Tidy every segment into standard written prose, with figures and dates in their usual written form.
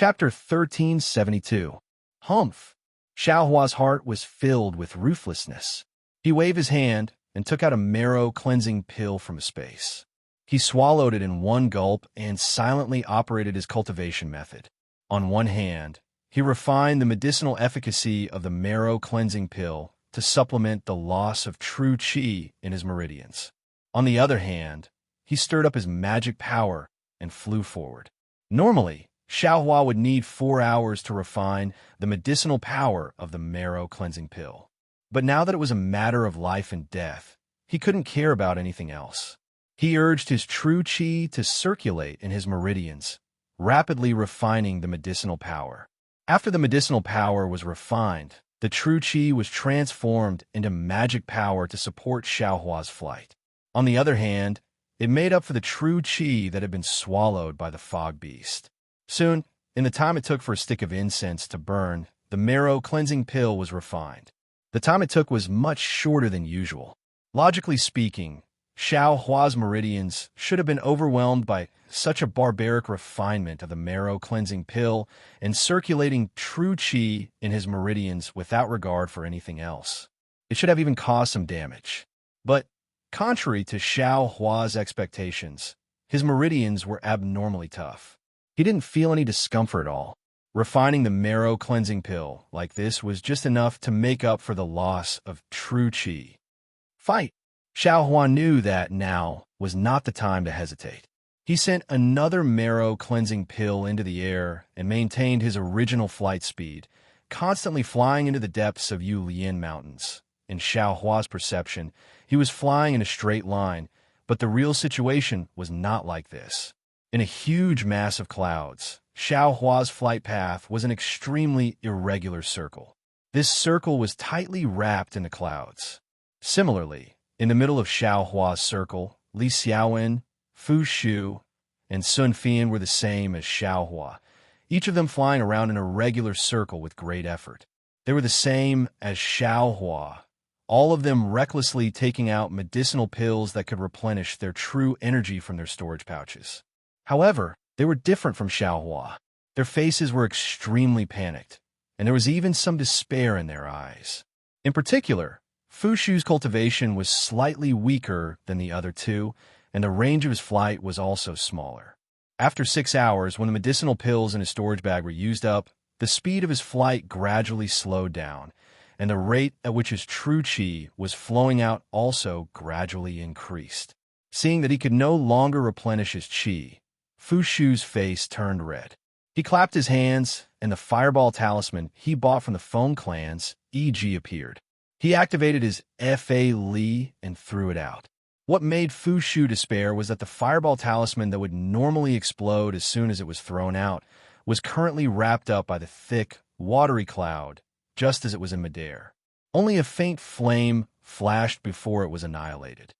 Chapter 1372. Humph! Xiaohua's heart was filled with ruthlessness. He waved his hand and took out a marrow-cleansing pill from a space. He swallowed it in one gulp and silently operated his cultivation method. On one hand, he refined the medicinal efficacy of the marrow-cleansing pill to supplement the loss of true qi in his meridians. On the other hand, he stirred up his magic power and flew forward. Normally, Xiaohua would need 4 hours to refine the medicinal power of the marrow-cleansing pill. But now that it was a matter of life and death, he couldn't care about anything else. He urged his true qi to circulate in his meridians, rapidly refining the medicinal power. After the medicinal power was refined, the true qi was transformed into magic power to support Xiaohua's flight. On the other hand, it made up for the true qi that had been swallowed by the fog beast. Soon, in the time it took for a stick of incense to burn, the marrow-cleansing pill was refined. The time it took was much shorter than usual. Logically speaking, Xiaohua's meridians should have been overwhelmed by such a barbaric refinement of the marrow-cleansing pill and circulating true qi in his meridians without regard for anything else. It should have even caused some damage. But, contrary to Xiaohua's expectations, his meridians were abnormally tough. He didn't feel any discomfort at all. Refining the marrow-cleansing pill like this was just enough to make up for the loss of true qi. Fight! Xiaohua knew that now was not the time to hesitate. He sent another marrow-cleansing pill into the air and maintained his original flight speed, constantly flying into the depths of Yulian Mountains. In Xiaohua's perception, he was flying in a straight line, but the real situation was not like this. In a huge mass of clouds, Xiaohua's flight path was an extremely irregular circle. This circle was tightly wrapped in the clouds. Similarly, in the middle of Xiaohua's circle, Li Xiaowen, Fu Shu, and Sun Fian were the same as Xiaohua, each of them flying around in a regular circle with great effort. They were the same as Xiaohua, all of them recklessly taking out medicinal pills that could replenish their true energy from their storage pouches. However, they were different from Xiaohua. Their faces were extremely panicked, and there was even some despair in their eyes. In particular, Fu Shu's cultivation was slightly weaker than the other two, and the range of his flight was also smaller. After 6 hours, when the medicinal pills in his storage bag were used up, the speed of his flight gradually slowed down, and the rate at which his true qi was flowing out also gradually increased. Seeing that he could no longer replenish his qi, Fu Shu's face turned red. He clapped his hands, and the fireball talisman he bought from the Foam Clan's EG appeared. He activated his Fa Li and threw it out. What made Fu Shu despair was that the fireball talisman that would normally explode as soon as it was thrown out was currently wrapped up by the thick, watery cloud, just as it was in midair. Only a faint flame flashed before it was annihilated.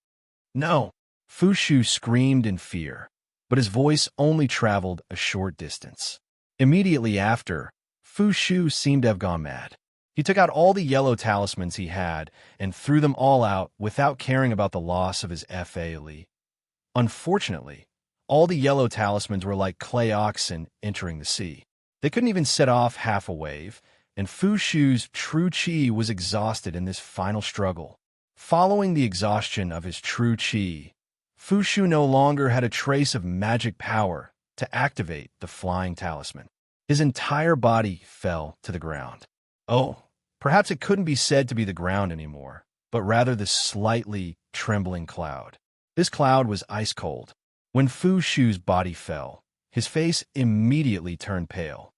No! Fu Shu screamed in fear, but his voice only traveled a short distance. Immediately after, Fu Shu seemed to have gone mad. He took out all the yellow talismans he had and threw them all out without caring about the loss of his Fa Li. Unfortunately, all the yellow talismans were like clay oxen entering the sea. They couldn't even set off half a wave, and Fu Shu's true qi was exhausted in this final struggle. Following the exhaustion of his true qi, Fu Shu no longer had a trace of magic power to activate the flying talisman. His entire body fell to the ground. Oh, perhaps it couldn't be said to be the ground anymore, but rather the slightly trembling cloud. This cloud was ice cold. When Fu Shu's body fell, his face immediately turned pale.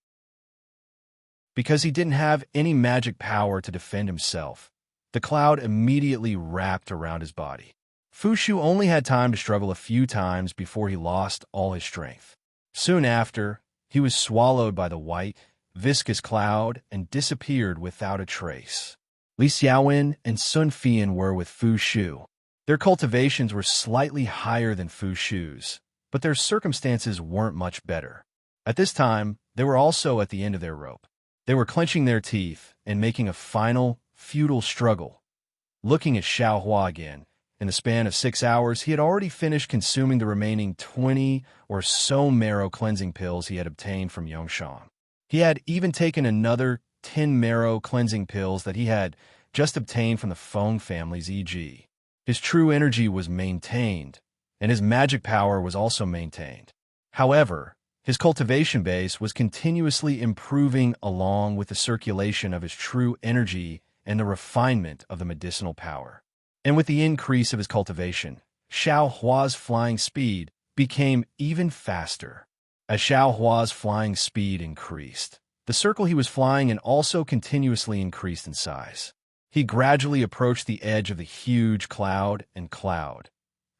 Because he didn't have any magic power to defend himself, the cloud immediately wrapped around his body. Fu Shu only had time to struggle a few times before he lost all his strength. Soon after, he was swallowed by the white, viscous cloud and disappeared without a trace. Li Xiaowen and Sun Fian were with Fu Shu. Their cultivations were slightly higher than Fu Shu's, but their circumstances weren't much better. At this time, they were also at the end of their rope. They were clenching their teeth and making a final, futile struggle, looking at Xiaohua again, In the span of 6 hours, he had already finished consuming the remaining 20 or so marrow cleansing pills he had obtained from Yongshan. He had even taken another 10 marrow cleansing pills that he had just obtained from the Feng family's e.g. His true energy was maintained, and his magic power was also maintained. However, his cultivation base was continuously improving along with the circulation of his true energy and the refinement of the medicinal power. And with the increase of his cultivation, Xiao Hua's flying speed became even faster. As Xiao Hua's flying speed increased, the circle he was flying in also continuously increased in size. He gradually approached the edge of the huge cloud.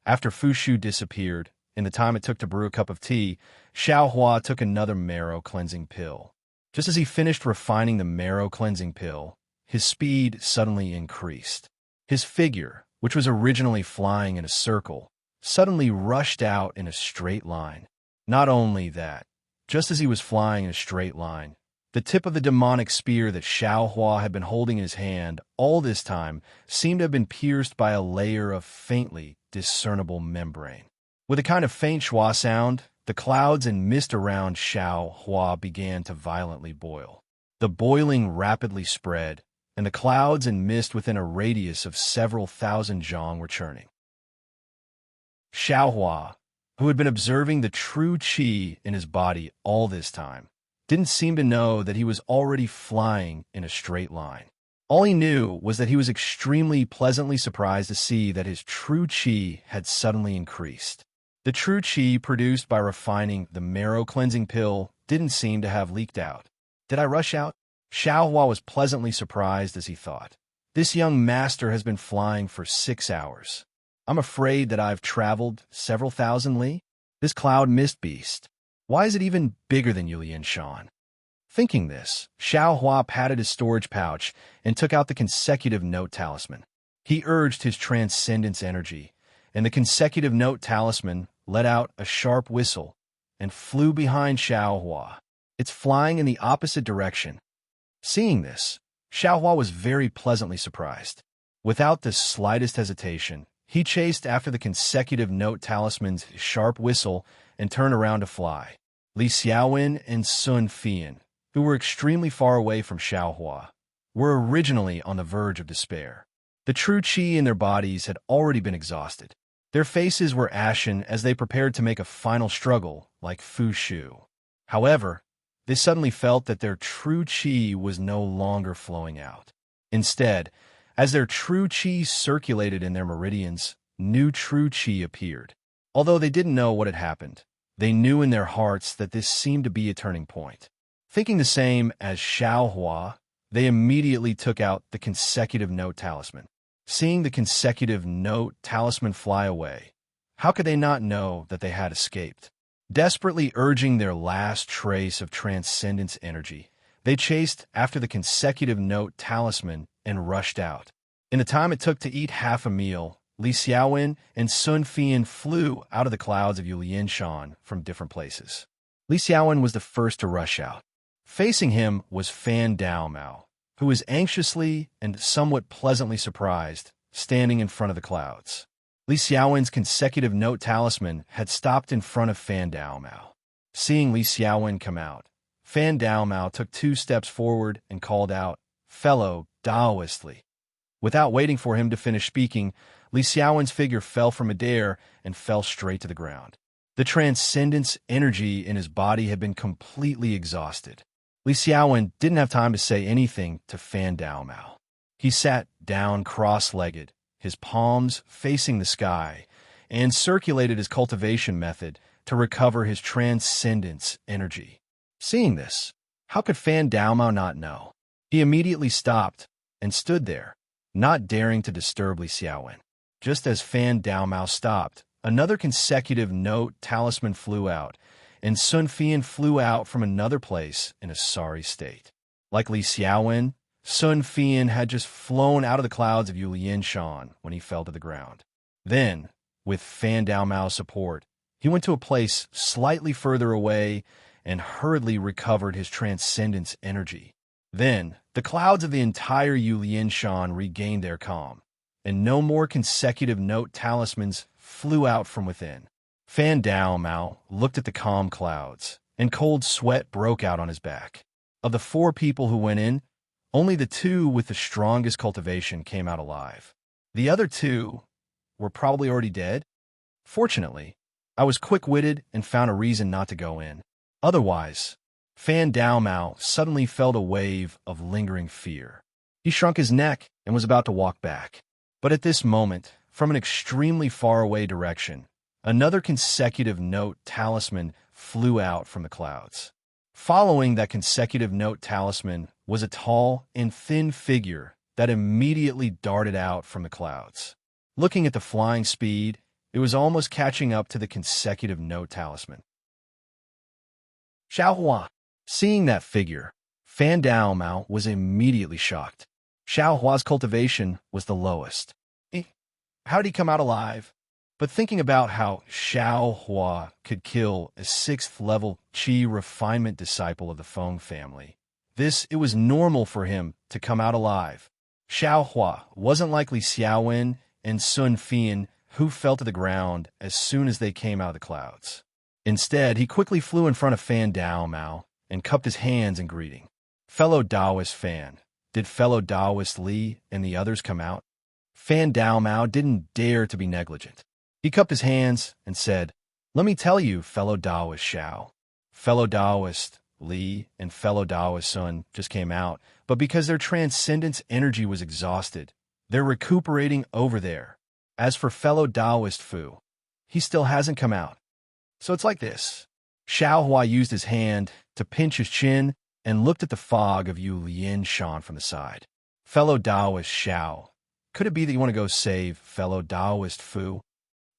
After Fushu disappeared, in the time it took to brew a cup of tea, Xiao Hua took another marrow cleansing pill. Just as he finished refining the marrow cleansing pill, his speed suddenly increased. His figure, which was originally flying in a circle, suddenly rushed out in a straight line. Not only that, just as he was flying in a straight line, the tip of the demonic spear that Xiao Hua had been holding in his hand all this time seemed to have been pierced by a layer of faintly discernible membrane. With a kind of faint schwa sound, the clouds and mist around Xiao Hua began to violently boil. The boiling rapidly spread, and the clouds and mist within a radius of several thousand zhang were churning. Xiao Hua, who had been observing the true qi in his body all this time, didn't seem to know that he was already flying in a straight line. All he knew was that he was extremely pleasantly surprised to see that his true qi had suddenly increased. The true qi produced by refining the marrow cleansing pill didn't seem to have leaked out. Did I rush out? Xiao Hua was pleasantly surprised as he thought. This young master has been flying for 6 hours. I'm afraid that I've traveled several thousand li. This cloud mist beast, why is it even bigger than Yulian Shan? Thinking this, Xiao Hua patted his storage pouch and took out the consecutive note talisman. He urged his transcendence energy, and the consecutive note talisman let out a sharp whistle and flew behind Xiao Hua. It's flying in the opposite direction. Seeing this, Xiao Hua was very pleasantly surprised. Without the slightest hesitation, he chased after the consecutive note talisman's sharp whistle and turned around to fly. Li Xiaowen and Sun Fian, who were extremely far away from Xiao Hua, were originally on the verge of despair. The true qi in their bodies had already been exhausted. Their faces were ashen as they prepared to make a final struggle like Fu Shu. However, they suddenly felt that their true qi was no longer flowing out. Instead, as their true qi circulated in their meridians, new true qi appeared. Although they didn't know what had happened, they knew in their hearts that this seemed to be a turning point. Thinking the same as Xiao Hua, they immediately took out the consecutive note talisman. Seeing the consecutive note talisman fly away, how could they not know that they had escaped? Desperately urging their last trace of transcendence energy, they chased after the consecutive note talisman and rushed out. In the time it took to eat half a meal, Li Xiaowen and Sun Fian flew out of the clouds of Yulian Shan from different places. Li Xiaowen was the first to rush out. Facing him was Fan Daomao, who was anxiously and somewhat pleasantly surprised, standing in front of the clouds. Li Xiaowen's consecutive note talisman had stopped in front of Fan Daomao. Seeing Li Xiaowen come out, Fan Daomao took 2 steps forward and called out, "Fellow Daoist Li." Without waiting for him to finish speaking, Li Xiaowen's figure fell from midair and fell straight to the ground. The transcendence energy in his body had been completely exhausted. Li Xiaowen didn't have time to say anything to Fan Daomao. He sat down cross-legged, his palms facing the sky, and circulated his cultivation method to recover his transcendence energy. Seeing this, how could Fan Daomao not know? He immediately stopped and stood there, not daring to disturb Li Xiaowen. Just as Fan Daomao stopped, another consecutive note talisman flew out, and Sun Fian flew out from another place in a sorry state. Like Li Xiaowen, Sun Fian had just flown out of the clouds of Yulian Shan when he fell to the ground. Then, with Fan Daomao's support, he went to a place slightly further away and hurriedly recovered his transcendence energy. Then, the clouds of the entire Yulian Shan regained their calm. and no more consecutive note talismans flew out from within. Fan Dao Mao looked at the calm clouds, and cold sweat broke out on his back. Of the 4 people who went in, only the 2 with the strongest cultivation came out alive. The other 2 were probably already dead. Fortunately, I was quick-witted and found a reason not to go in. Otherwise, Fan Dao Mao suddenly felt a wave of lingering fear. He shrunk his neck and was about to walk back. But at this moment, from an extremely far-away direction, another consecutive note talisman flew out from the clouds. Following that consecutive note talisman was a tall and thin figure that immediately darted out from the clouds. Looking at the flying speed, it was almost catching up to the consecutive note talisman. Xiaohua. Seeing that figure, Fan Dao Mao was immediately shocked. Xiaohua's cultivation was the lowest. How did he come out alive? But thinking about how Xiaohua could kill a 6th-level Qi refinement disciple of the Feng family, it was normal for him to come out alive. Xiaohua wasn't like Li Xiaowen and Sun Fian, who fell to the ground as soon as they came out of the clouds. Instead, he quickly flew in front of Fan Dao Mao and cupped his hands in greeting. Fellow Taoist Fan, did fellow Taoist Li and the others come out? Fan Dao Mao didn't dare to be negligent. He cupped his hands and said, "Let me tell you, fellow Taoist Xiao. Fellow Taoist Li and fellow Taoist Sun just came out, but because their transcendence energy was exhausted, they're recuperating over there. As for fellow Taoist Fu, he still hasn't come out. So it's like this." Xiaohua used his hand to pinch his chin and looked at the fog of Yu Lian Shan from the side. "Fellow Taoist Xiao, could it be that you want to go save fellow Taoist Fu?"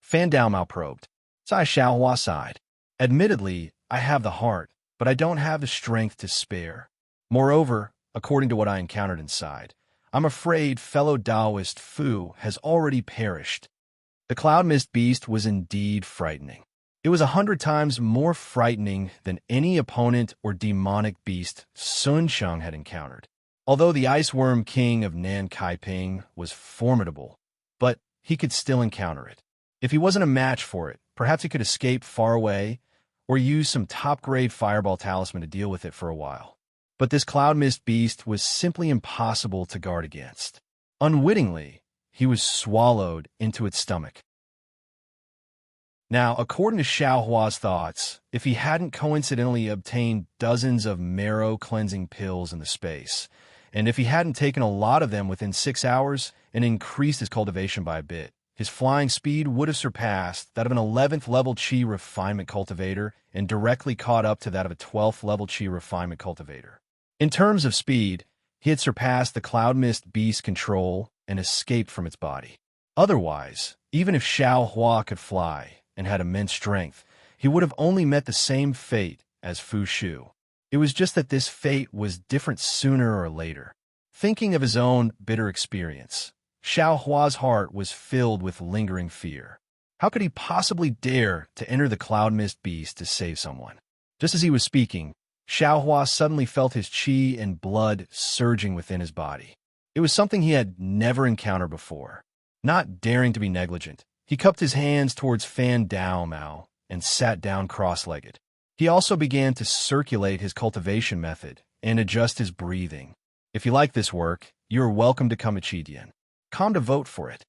Fan Dao Mao probed. Sai Xiaohua sighed. "Admittedly, I have the heart, but I don't have the strength to spare. Moreover, according to what I encountered inside, I'm afraid fellow Taoist Fu has already perished." The cloud mist beast was indeed frightening. It was 100 times more frightening than any opponent or demonic beast Sun Sheng had encountered. Although the Ice Worm King of Nan Kaiping was formidable, but he could still encounter it. If he wasn't a match for it, perhaps he could escape far away or use some top-grade fireball talisman to deal with it for a while. But this cloud mist beast was simply impossible to guard against. Unwittingly, he was swallowed into its stomach. Now, according to Xiaohua's thoughts, if he hadn't coincidentally obtained dozens of marrow-cleansing pills in the space, and if he hadn't taken a lot of them within 6 hours and increased his cultivation by a bit, his flying speed would have surpassed that of an 11th-level Qi refinement cultivator and directly caught up to that of a 12th-level Qi refinement cultivator. In terms of speed, he had surpassed the cloud mist beast's control and escaped from its body. Otherwise, even if Xiaohua could fly and had immense strength, he would have only met the same fate as Fu Shu. It was just that this fate was different sooner or later. Thinking of his own bitter experience, Xiaohua's heart was filled with lingering fear. How could he possibly dare to enter the cloud mist beast to save someone? Just as he was speaking, Xiaohua suddenly felt his qi and blood surging within his body. It was something he had never encountered before. Not daring to be negligent, he cupped his hands towards Fan Dao Mao and sat down cross-legged. He also began to circulate his cultivation method and adjust his breathing. If you like this work, you are welcome to come to Qidian. Come to vote for it.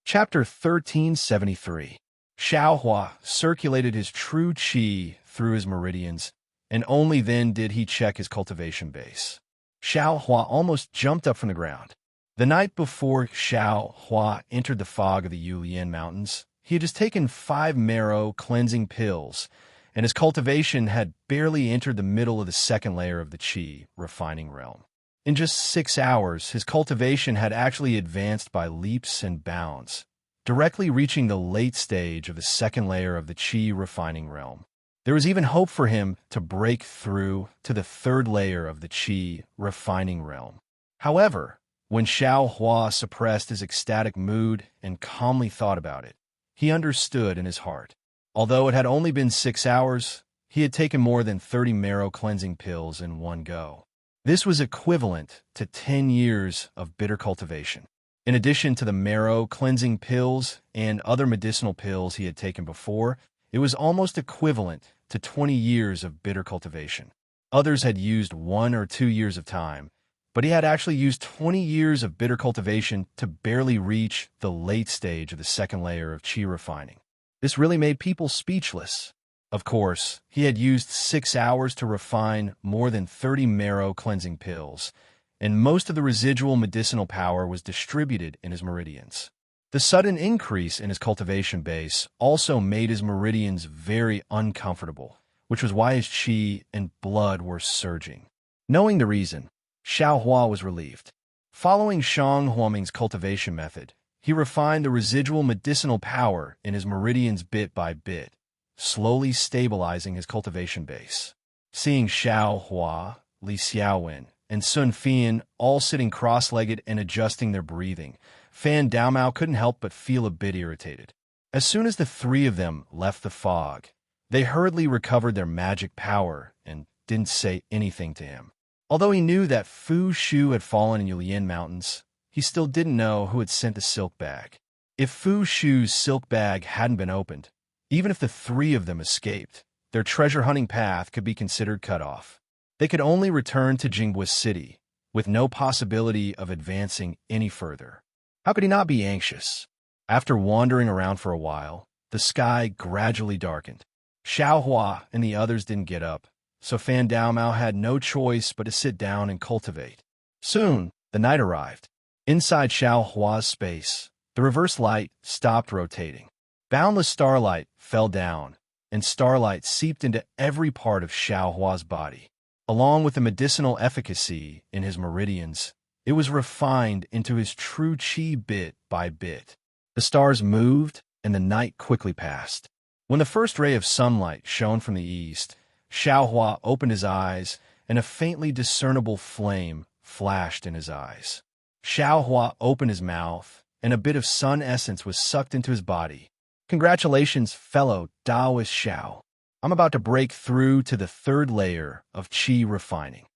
Chapter 1373. Xiaohua circulated his true qi through his meridians, and only then did he check his cultivation base. Xiaohua almost jumped up from the ground. The night before Xiaohua entered the fog of the Yulian Mountains, he had just taken 5 marrow cleansing pills, and his cultivation had barely entered the middle of the second layer of the qi refining realm. In just 6 hours, his cultivation had actually advanced by leaps and bounds, directly reaching the late stage of the second layer of the qi refining realm. There was even hope for him to break through to the third layer of the qi refining realm. However, when Xiaohua suppressed his ecstatic mood and calmly thought about it, he understood in his heart. Although it had only been 6 hours, he had taken more than 30 marrow cleansing pills in one go. This was equivalent to 10 years of bitter cultivation. In addition to the marrow cleansing pills and other medicinal pills he had taken before, it was almost equivalent to 20 years of bitter cultivation. Others had used 1 or 2 years of time, but he had actually used 20 years of bitter cultivation to barely reach the late stage of the second layer of qi refining. This really made people speechless. Of course, he had used 6 hours to refine more than 30 marrow cleansing pills, and most of the residual medicinal power was distributed in his meridians. The sudden increase in his cultivation base also made his meridians very uncomfortable, which was why his qi and blood were surging. Knowing the reason, Xiao Hua was relieved. Following Shang Huaming's cultivation method, he refined the residual medicinal power in his meridians bit by bit, slowly stabilizing his cultivation base. Seeing Xiao Hua, Li Xiaowen, and Sun Fian all sitting cross-legged and adjusting their breathing, Fan Daomao couldn't help but feel a bit irritated. As soon as the three of them left the fog, they hurriedly recovered their magic power and didn't say anything to him. Although he knew that Fu Shu had fallen in Yulian Mountains, he still didn't know who had sent the silk bag. If Fu Shu's silk bag hadn't been opened, even if the three of them escaped, their treasure-hunting path could be considered cut off. They could only return to Jingbo City, with no possibility of advancing any further. How could he not be anxious? After wandering around for a while, the sky gradually darkened. Xiao Hua and the others didn't get up, so Fan Daomao had no choice but to sit down and cultivate. Soon, the night arrived. Inside Xiao Hua's space, the reverse light stopped rotating. Boundless starlight fell down, and starlight seeped into every part of Xiao Hua's body. Along with the medicinal efficacy in his meridians, it was refined into his true qi bit by bit. The stars moved, and the night quickly passed. When the first ray of sunlight shone from the east, Xiao Hua opened his eyes, and a faintly discernible flame flashed in his eyes. Xiao Hua opened his mouth, and a bit of sun essence was sucked into his body. Congratulations, fellow Taoist Xiao. I'm about to break through to the third layer of qi refining.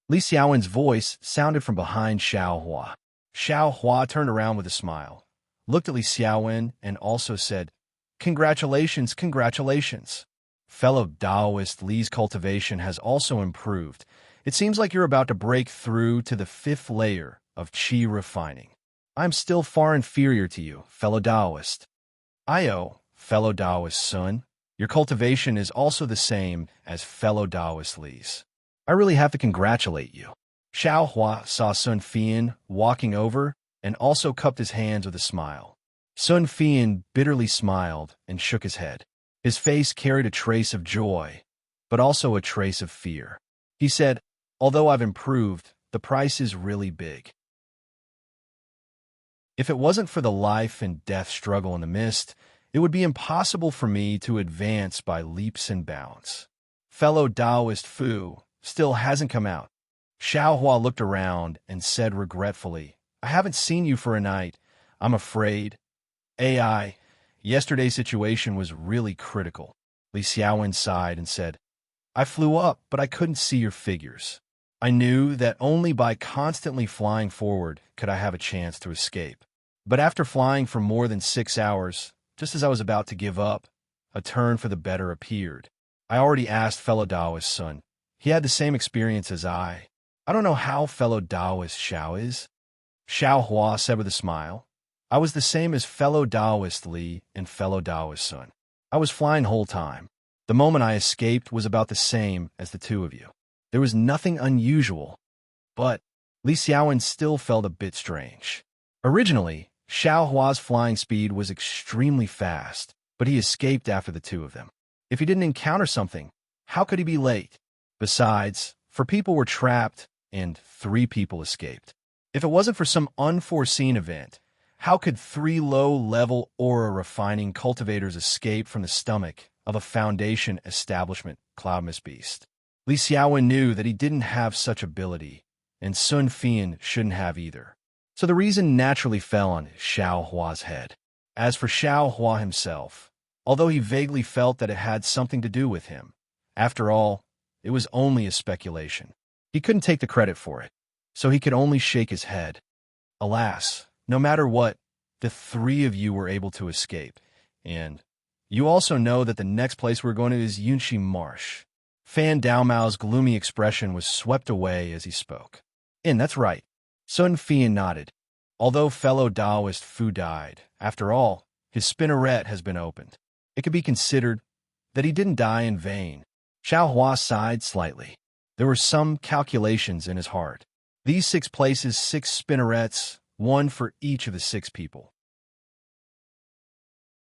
Li Xiaowen's voice sounded from behind Xiao Hua. Xiao Hua turned around with a smile, looked at Li Xiaowen, and also said, Congratulations, congratulations. Fellow Taoist Li's cultivation has also improved. It seems like you're about to break through to the fifth layer of qi refining. I'm still far inferior to you, fellow Taoist. Io, fellow Taoist Sun, your cultivation is also the same as fellow Taoist Li's. I really have to congratulate you. Xiao Hua saw Sun Fian walking over and also cupped his hands with a smile. Sun Fian bitterly smiled and shook his head. His face carried a trace of joy, but also a trace of fear. He said, Although I've improved, the price is really big. If it wasn't for the life and death struggle in the mist, it would be impossible for me to advance by leaps and bounds. Fellow Taoist Fu still hasn't come out. Xiao Hua looked around and said regretfully, I haven't seen you for a night. I'm afraid. AI, yesterday's situation was really critical. Li Xiaowen sighed and said, I flew up, but I couldn't see your figures. I knew that only by constantly flying forward could I have a chance to escape. But after flying for more than 6 hours, just as I was about to give up, a turn for the better appeared. I already asked fellow Taoist Sun. He had the same experience as I. I don't know how fellow Taoist Xiao is. Xiao Hua said with a smile. I was the same as fellow Taoist Li and fellow Taoist Sun. I was flying whole time. The moment I escaped was about the same as the two of you. There was nothing unusual, but Li Xiaowen still felt a bit strange. Originally, Xiao Hua's flying speed was extremely fast, but he escaped after the two of them. If he didn't encounter something, how could he be late? Besides, 4 people were trapped and 3 people escaped. If it wasn't for some unforeseen event, how could 3 low-level aura refining cultivators escape from the stomach of a Foundation establishment Cloudmist beast? Li Xiaowen knew that he didn't have such ability, and Sun Fian shouldn't have either. So the reason naturally fell on Xiao Hua's head. As for Xiao Hua himself, although he vaguely felt that it had something to do with him, after all, it was only a speculation. He couldn't take the credit for it, so he could only shake his head. Alas, no matter what, the three of you were able to escape, and you also know that the next place we're going to is Yunshi Marsh. Fan Daomao's gloomy expression was swept away as he spoke. That's right. Sun Fian nodded. Although fellow Taoist Fu died, after all, his spinneret has been opened. It could be considered that he didn't die in vain. Xiao Hua sighed slightly. There were some calculations in his heart. These 6 places, 6 spinnerets, 1 for each of the 6 people.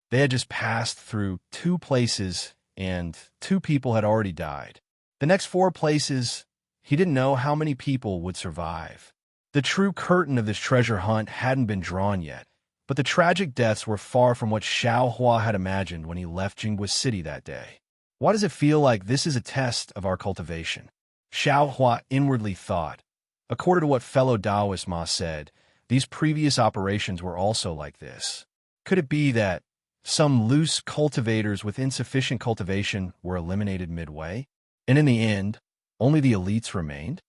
They had just passed through 2 places, and 2 people had already died. The next 4 places, he didn't know how many people would survive. The true curtain of this treasure hunt hadn't been drawn yet, but the tragic deaths were far from what Xiao Hua had imagined when he left Jinghua City that day. Why does it feel like this is a test of our cultivation? Xiao Hua inwardly thought. According to what fellow Taoist Ma said, these previous operations were also like this. Could it be that some loose cultivators with insufficient cultivation were eliminated midway, and in the end, only the elites remained?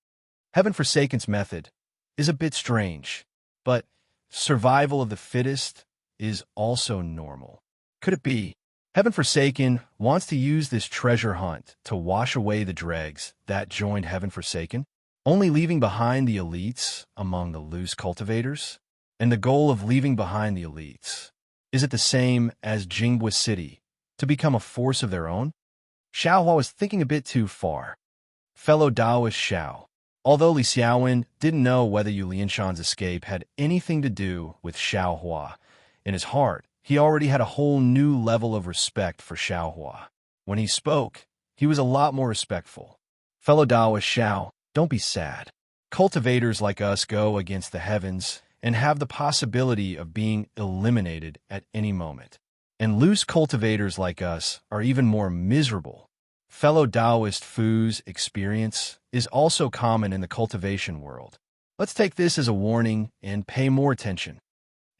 Heaven Forsaken's method is a bit strange, but survival of the fittest is also normal. Could it be Heaven Forsaken wants to use this treasure hunt to wash away the dregs that joined Heaven Forsaken, only leaving behind the elites among the loose cultivators? And the goal of leaving behind the elites, is it the same as Jinghua City, to become a force of their own? Xiao Hua was thinking a bit too far. Fellow Taoist Xiao. Although Li Xiaowen didn't know whether Yu Lianshan's escape had anything to do with Xiao Hua, in his heart, he already had a whole new level of respect for Xiao Hua. When he spoke, he was a lot more respectful. Fellow Taoist Xiao, don't be sad. Cultivators like us go against the heavens and have the possibility of being eliminated at any moment. And loose cultivators like us are even more miserable. Fellow Taoist Fu's experience is also common in the cultivation world. Let's take this as a warning and pay more attention.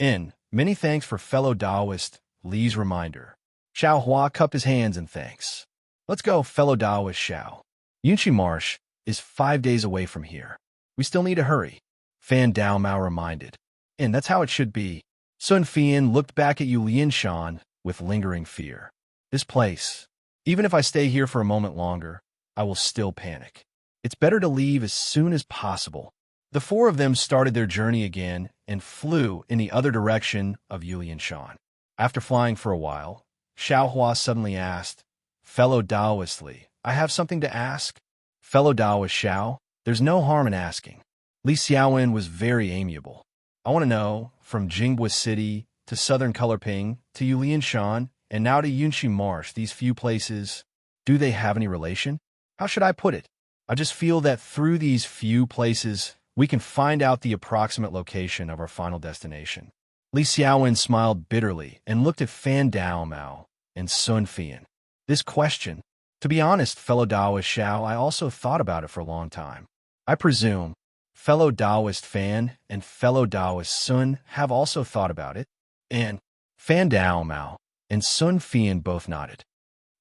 Many thanks for fellow Taoist Li's reminder. Xiao Hua cupped his hands in thanks. Let's go, fellow Taoist Xiao. Yunshi Marsh is 5 days away from here. We still need to hurry. Fan Daomao reminded. And that's how it should be. Sun Fian looked back at Yu Lianshan with lingering fear. This place, even if I stay here for a moment longer, I will still panic. It's better to leave as soon as possible. The 4 of them started their journey again and flew in the other direction of Yu Lianshan. After flying for a while, Xiao Hua suddenly asked, Fellow Taoist Li, I have something to ask? Fellow Taoist Xiao, there's no harm in asking. Li Xiaowen was very amiable. I want to know, from Jinghua City to Southern Colorping to Yu Lianshan and now to Yunshi Marsh, these few places, do they have any relation? How should I put it? I just feel that through these few places, we can find out the approximate location of our final destination. Li Xiaowen smiled bitterly and looked at Fan Daomao and Sun Fian. This question, to be honest, fellow Taoist Xiao, I also thought about it for a long time. I presume fellow Taoist Fan and fellow Taoist Sun have also thought about it, and Fan Daomao and Sun Fian both nodded.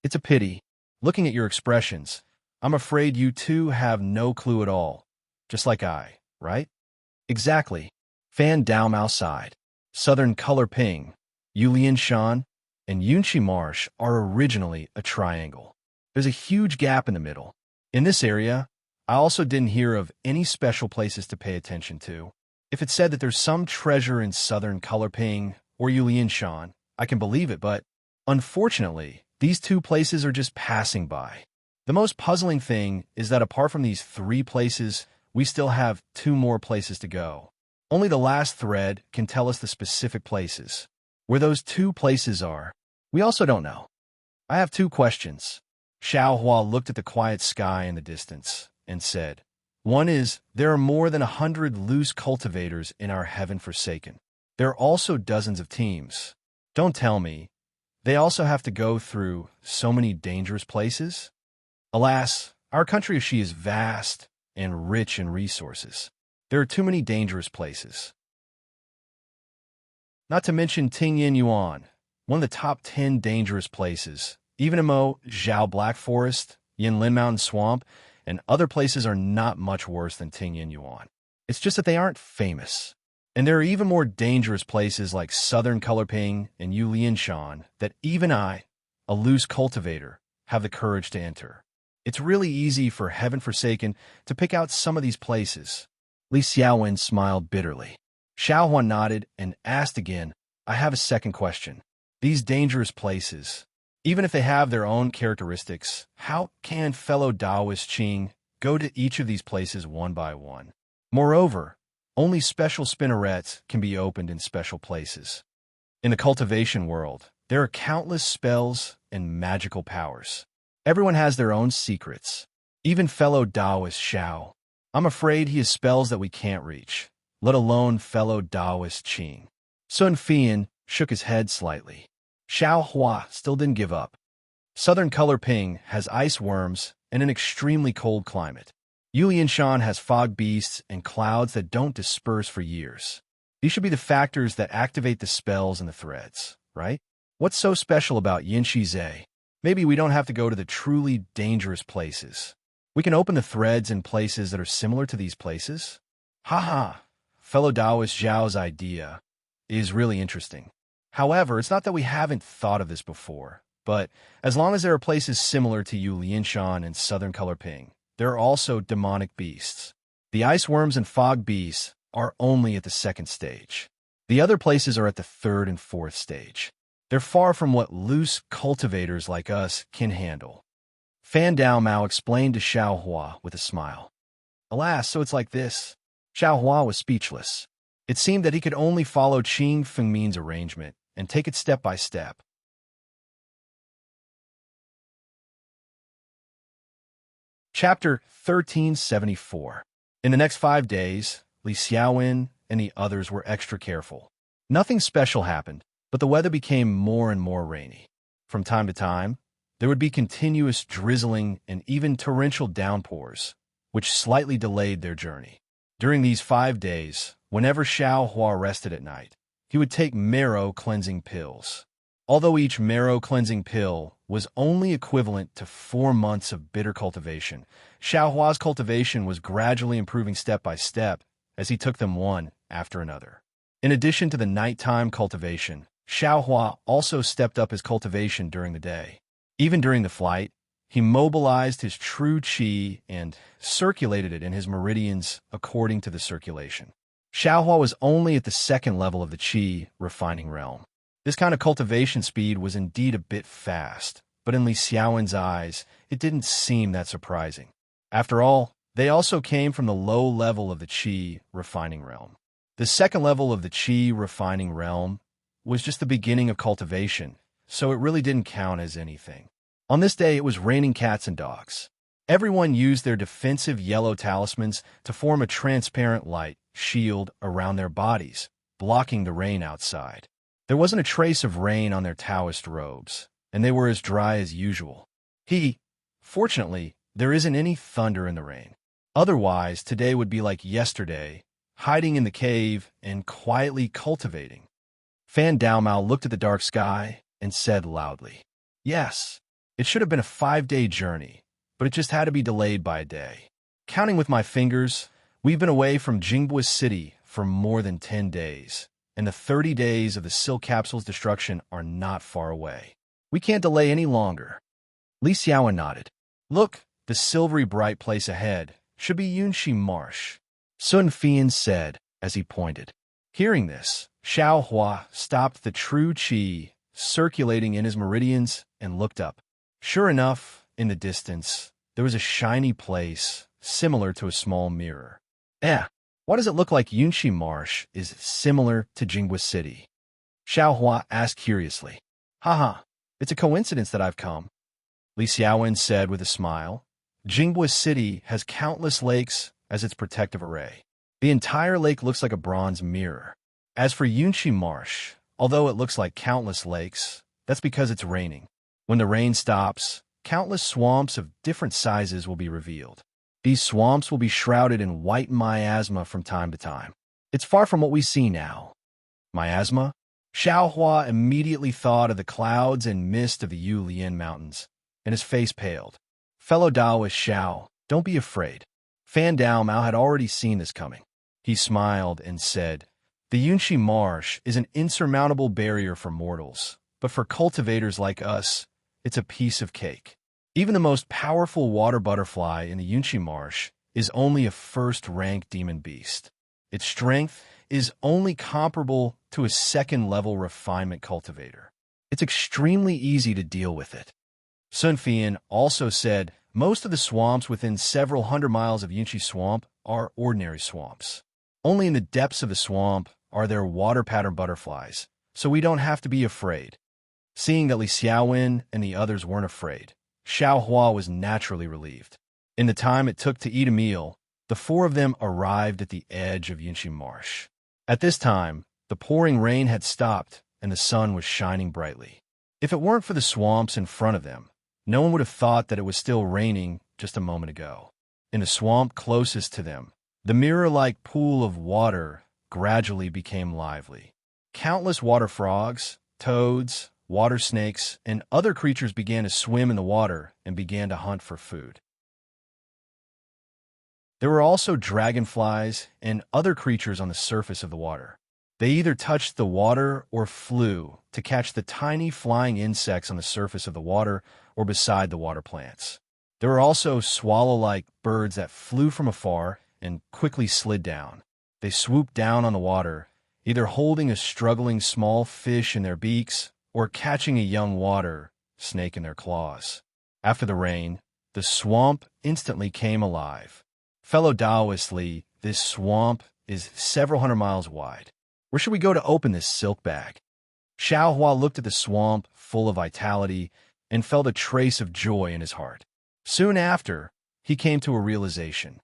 It's a pity. Looking at your expressions, I'm afraid you two have no clue at all, just like I, right? Exactly. Fan Daomao sighed. Southern Colorping, Yu Lianshan, and Yunshi Marsh are originally a triangle. There's a huge gap in the middle. In this area, I also didn't hear of any special places to pay attention to. If it said that there's some treasure in Southern Colorping or Yu Lianshan, I can believe it, but unfortunately, these 2 places are just passing by. The most puzzling thing is that apart from these 3 places, we still have 2 more places to go. Only the last thread can tell us the specific places. Where those 2 places are, we also don't know. I have 2 questions. Xiao Hua looked at the quiet sky in the distance and said, One is, there are more than 100 loose cultivators in our Heaven Forsaken. There are also dozens of teams. Don't tell me, they also have to go through so many dangerous places? Alas, our country of Xi is vast and rich in resources. There are too many dangerous places. Not to mention Tingyin Yuan, one of the top 10 dangerous places. Even Mo, Zhao Black Forest, Yinlin Mountain Swamp, and other places are not much worse than Tingyan Yuan. It's just that they aren't famous. And there are even more dangerous places like Southern Colorping and Yulianshan that even I, a loose cultivator, have the courage to enter. It's really easy for Heaven-Forsaken to pick out some of these places. Li Xiaowen smiled bitterly. Xiaohua nodded and asked again, I have a second question. These dangerous places, even if they have their own characteristics, how can fellow Taoist Qing go to each of these places one by one? Moreover, only special spinnerets can be opened in special places. In the cultivation world, there are countless spells and magical powers. Everyone has their own secrets. Even fellow Taoist Xiao. I'm afraid he has spells that we can't reach, let alone fellow Taoist Qing. Sun Fian shook his head slightly. Xiao Hua still didn't give up. Southern Color Ping has ice worms and an extremely cold climate. Yulianshan has fog beasts and clouds that don't disperse for years. These should be the factors that activate the spells and the threads, right? What's so special about Yinshi? Maybe we don't have to go to the truly dangerous places. We can open the threads in places that are similar to these places? Haha, fellow Taoist Zhao's idea is really interesting. However, it's not that we haven't thought of this before, but as long as there are places similar to Yulianshan and Southern Color Ping, there are also demonic beasts. The ice worms and fog beasts are only at the second stage. The other places are at the third and fourth stage. They're far from what loose cultivators like us can handle. Fan Daomao explained to Xiao Hua with a smile. Alas, so it's like this. Xiao Hua was speechless. It seemed that he could only follow Qing Fengmin's arrangement and take it step by step. Chapter 1374. In the next 5 days, Li Xiaowen and the others were extra careful. Nothing special happened, but the weather became more and more rainy. From time to time, there would be continuous drizzling and even torrential downpours, which slightly delayed their journey. During these 5 days, whenever Xiao Hua rested at night, he would take marrow cleansing pills. Although each marrow cleansing pill was only equivalent to 4 months of bitter cultivation, Xiao Hua's cultivation was gradually improving step by step as he took them one after another. In addition to the nighttime cultivation, Xiao Hua also stepped up his cultivation during the day. Even during the flight, he mobilized his true qi and circulated it in his meridians according to the circulation. Xiao Hua was only at the second level of the qi refining realm. This kind of cultivation speed was indeed a bit fast, but in Li Xiaowen's eyes, it didn't seem that surprising. After all, they also came from the low level of the qi refining realm. The second level of the qi refining realm was just the beginning of cultivation, so it really didn't count as anything. On this day, it was raining cats and dogs. Everyone used their defensive yellow talismans to form a transparent light shield around their bodies, blocking the rain outside. There wasn't a trace of rain on their Taoist robes, and they were as dry as usual. Fortunately, there isn't any thunder in the rain. Otherwise, today would be like yesterday, hiding in the cave and quietly cultivating. Fan Daomao looked at the dark sky and said loudly, Yes, it should have been a 5-day journey, but it just had to be delayed by a day. Counting with my fingers, we've been away from Jingbua City for more than 10 days. And the 30 days of the Silk Capsule's destruction are not far away. We can't delay any longer. Li Xiaowen nodded. Look, the silvery bright place ahead should be Yunxi Marsh, Sun Fian said as he pointed. Hearing this, Xiao Hua stopped the true qi circulating in his meridians and looked up. Sure enough, in the distance, there was a shiny place similar to a small mirror. Why does it look like Yunxi Marsh is similar to Jingbua City? Xiao Hua asked curiously. Haha, it's a coincidence that I've come. Li Xiaowen said with a smile. Jingbua City has countless lakes as its protective array. The entire lake looks like a bronze mirror. As for Yunxi Marsh, although it looks like countless lakes, that's because it's raining. When the rain stops, countless swamps of different sizes will be revealed. These swamps will be shrouded in white miasma from time to time. It's far from what we see now. Miasma? Xiao Hua immediately thought of the clouds and mist of the Yulian Mountains, and his face paled. Fellow Taoist Xiao, Don't be afraid. Fan Dao Mao had already seen this coming. He smiled and said, "The Yunxi Marsh is an insurmountable barrier for mortals, but for cultivators like us, it's a piece of cake. Even the most powerful water butterfly in the Yunxi Marsh is only a first-rank demon beast. Its strength is only comparable to a second-level refinement cultivator. It's extremely easy to deal with it." Sun Fian also said, "Most of the swamps within several hundred miles of Yunxi Swamp are ordinary swamps. Only in the depths of the swamp are there water-pattern butterflies, so we don't have to be afraid." Seeing that Li Xiaowen and the others weren't afraid, Xiao Hua was naturally relieved. In the time it took to eat a meal, the four of them arrived at the edge of Yunxi Marsh. At this time, the pouring rain had stopped and the sun was shining brightly. If it weren't for the swamps in front of them, no one would have thought that it was still raining just a moment ago. In the swamp closest to them, the mirror-like pool of water gradually became lively. Countless water frogs, toads, water snakes, and other creatures began to swim in the water and began to hunt for food. There were also dragonflies and other creatures on the surface of the water. They either touched the water or flew to catch the tiny flying insects on the surface of the water or beside the water plants. There were also swallow-like birds that flew from afar and quickly slid down. They swooped down on the water, either holding a struggling small fish in their beaks or catching a young water snake in their claws. After the rain, the swamp instantly came alive. Fellow Taoist Li, this swamp is several hundred miles wide. Where should we go to open this silk bag? Xiao Hua looked at the swamp full of vitality and felt a trace of joy in his heart. Soon after, he came to a realization.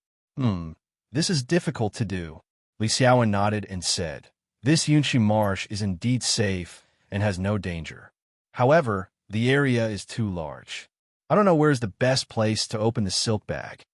This is difficult to do. Li Xiaowen nodded and said, "This Yunxi Marsh is indeed safe and has no danger. However, the area is too large. I don't know where's the best place to open the silk bag.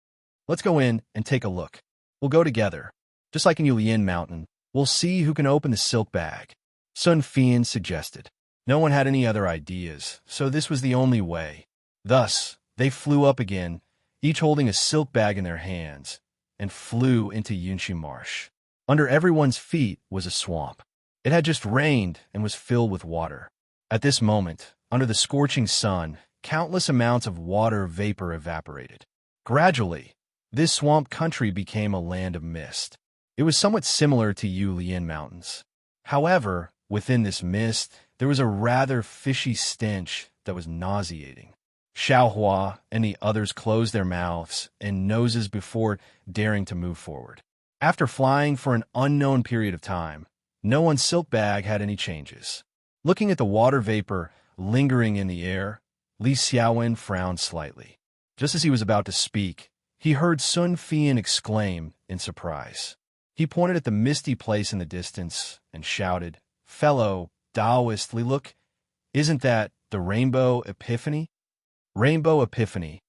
Let's go in and take a look. We'll go together. Just like in Yulian Mountain, we'll see who can open the silk bag," Sun Fian suggested. No one had any other ideas, so this was the only way. Thus, they flew up again, each holding a silk bag in their hands, and flew into Yunxi Marsh. Under everyone's feet was a swamp. It had just rained and was filled with water. At this moment, under the scorching sun, countless amounts of water vapor evaporated. Gradually, this swamp country became a land of mist. It was somewhat similar to Yulian Mountains. However, within this mist, there was a rather fishy stench that was nauseating. Xiao Hua and the others closed their mouths and noses before daring to move forward. After flying for an unknown period of time, no one's silk bag had any changes. Looking at the water vapor lingering in the air, Li Xiaowen frowned slightly. Just as he was about to speak, he heard Sun Fian exclaim in surprise. He pointed at the misty place in the distance and shouted, "Fellow Taoist Li, look, isn't that the Rainbow Epiphany?" Rainbow Epiphany.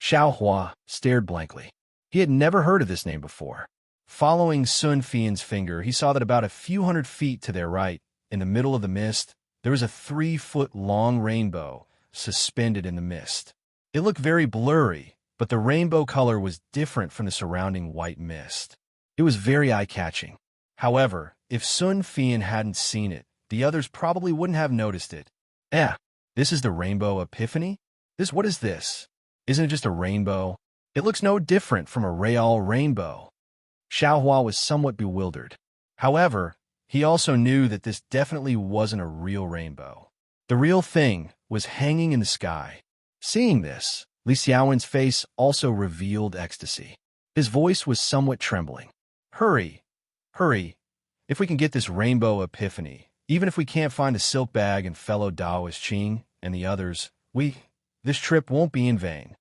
Xiao Hua stared blankly. He had never heard of this name before. Following Sun Fian's finger, he saw that about a few hundred feet to their right, in the middle of the mist, there was a 3-foot-long rainbow suspended in the mist. It looked very blurry, but the rainbow color was different from the surrounding white mist. It was very eye-catching. However, if Sun Fian hadn't seen it, the others probably wouldn't have noticed it. This is the Rainbow Epiphany? What is this? Isn't it just a rainbow? It looks no different from a real rainbow. Xiao Hua was somewhat bewildered. However, he also knew that this definitely wasn't a real rainbow. The real thing was hanging in the sky. Seeing this, Li Xiaowen's face also revealed ecstasy. His voice was somewhat trembling. Hurry! If we can get this Rainbow Epiphany, even if we can't find the silk bag and fellow Taoist Qing and the others, this trip won't be in vain."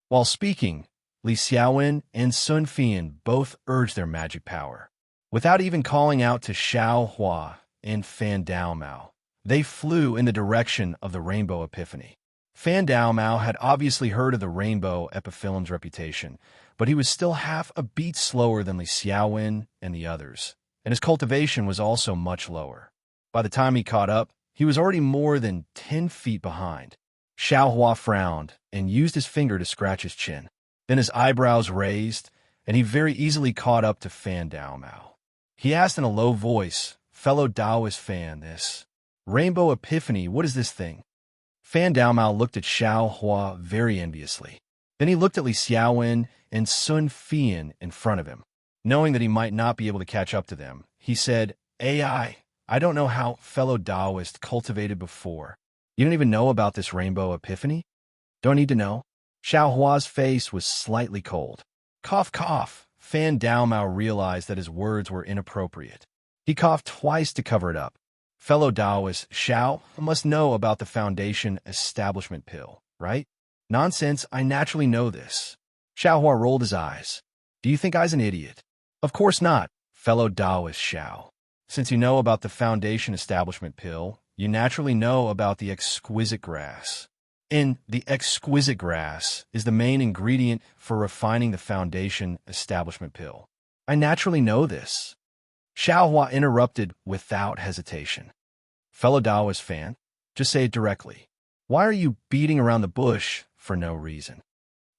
While speaking, Li Xiaowen and Sun Fian both urged their magic power. Without even calling out to Xiao Hua and Fan Dao Mao, they flew in the direction of the Rainbow Epiphany. Fan Dao Mao had obviously heard of the Rainbow Epiphyllum's reputation, but he was still half a beat slower than Li Xiaowen and the others, and his cultivation was also much lower. By the time he caught up, he was already more than 10 feet behind. Xiao Hua frowned and used his finger to scratch his chin. Then his eyebrows raised, and he very easily caught up to Fan Daomao. He asked in a low voice, "Fellow Taoist Fan, this Rainbow Epiphany, what is this thing?" Fan Daomao looked at Xiao Hua very enviously. Then he looked at Li Xiaowen and Sun Fian in front of him. Knowing that he might not be able to catch up to them, he said, I don't know how fellow Taoist cultivated before. You don't even know about this Rainbow Epiphany? Don't need to know. Xiao Hua's face was slightly cold. Cough, cough. Fan Daomao realized that his words were inappropriate. He coughed twice to cover it up. Fellow Taoist, Xiao must know about the Foundation Establishment Pill, right? Nonsense, I naturally know this. Xiao Hua rolled his eyes. Do you think I's an idiot? Of course not, fellow Taoist Xiao. Since you know about the Foundation Establishment Pill, you naturally know about the exquisite grass. And the exquisite grass is the main ingredient for refining the Foundation Establishment Pill. I naturally know this. Xiao Hua interrupted without hesitation. Fellow Taoist Fan, just say it directly. Why are you beating around the bush for no reason?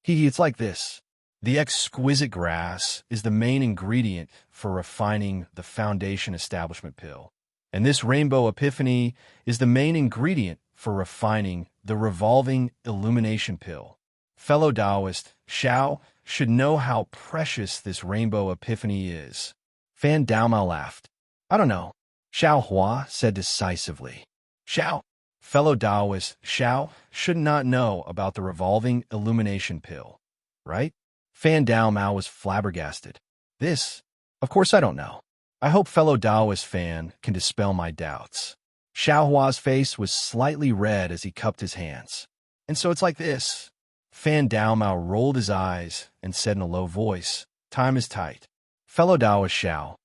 It's like this. The exquisite grass is the main ingredient for refining the Foundation Establishment Pill. And this Rainbow Epiphany is the main ingredient for refining the Revolving Illumination Pill. Fellow Taoist, Xiao should know how precious this Rainbow Epiphany is. Fan Daomao laughed. I don't know. Xiao Hua said decisively. Xiao, fellow Taoist, Xiao should not know about the Revolving Illumination Pill, right? Fan Daomao was flabbergasted. This? Of course I don't know. I hope fellow Taoist Fan can dispel my doubts. Xiao Hua's face was slightly red as he cupped his hands. And so it's like this. Fan Daomao rolled his eyes and said in a low voice, Time is tight. Fellow Taoist Xiao,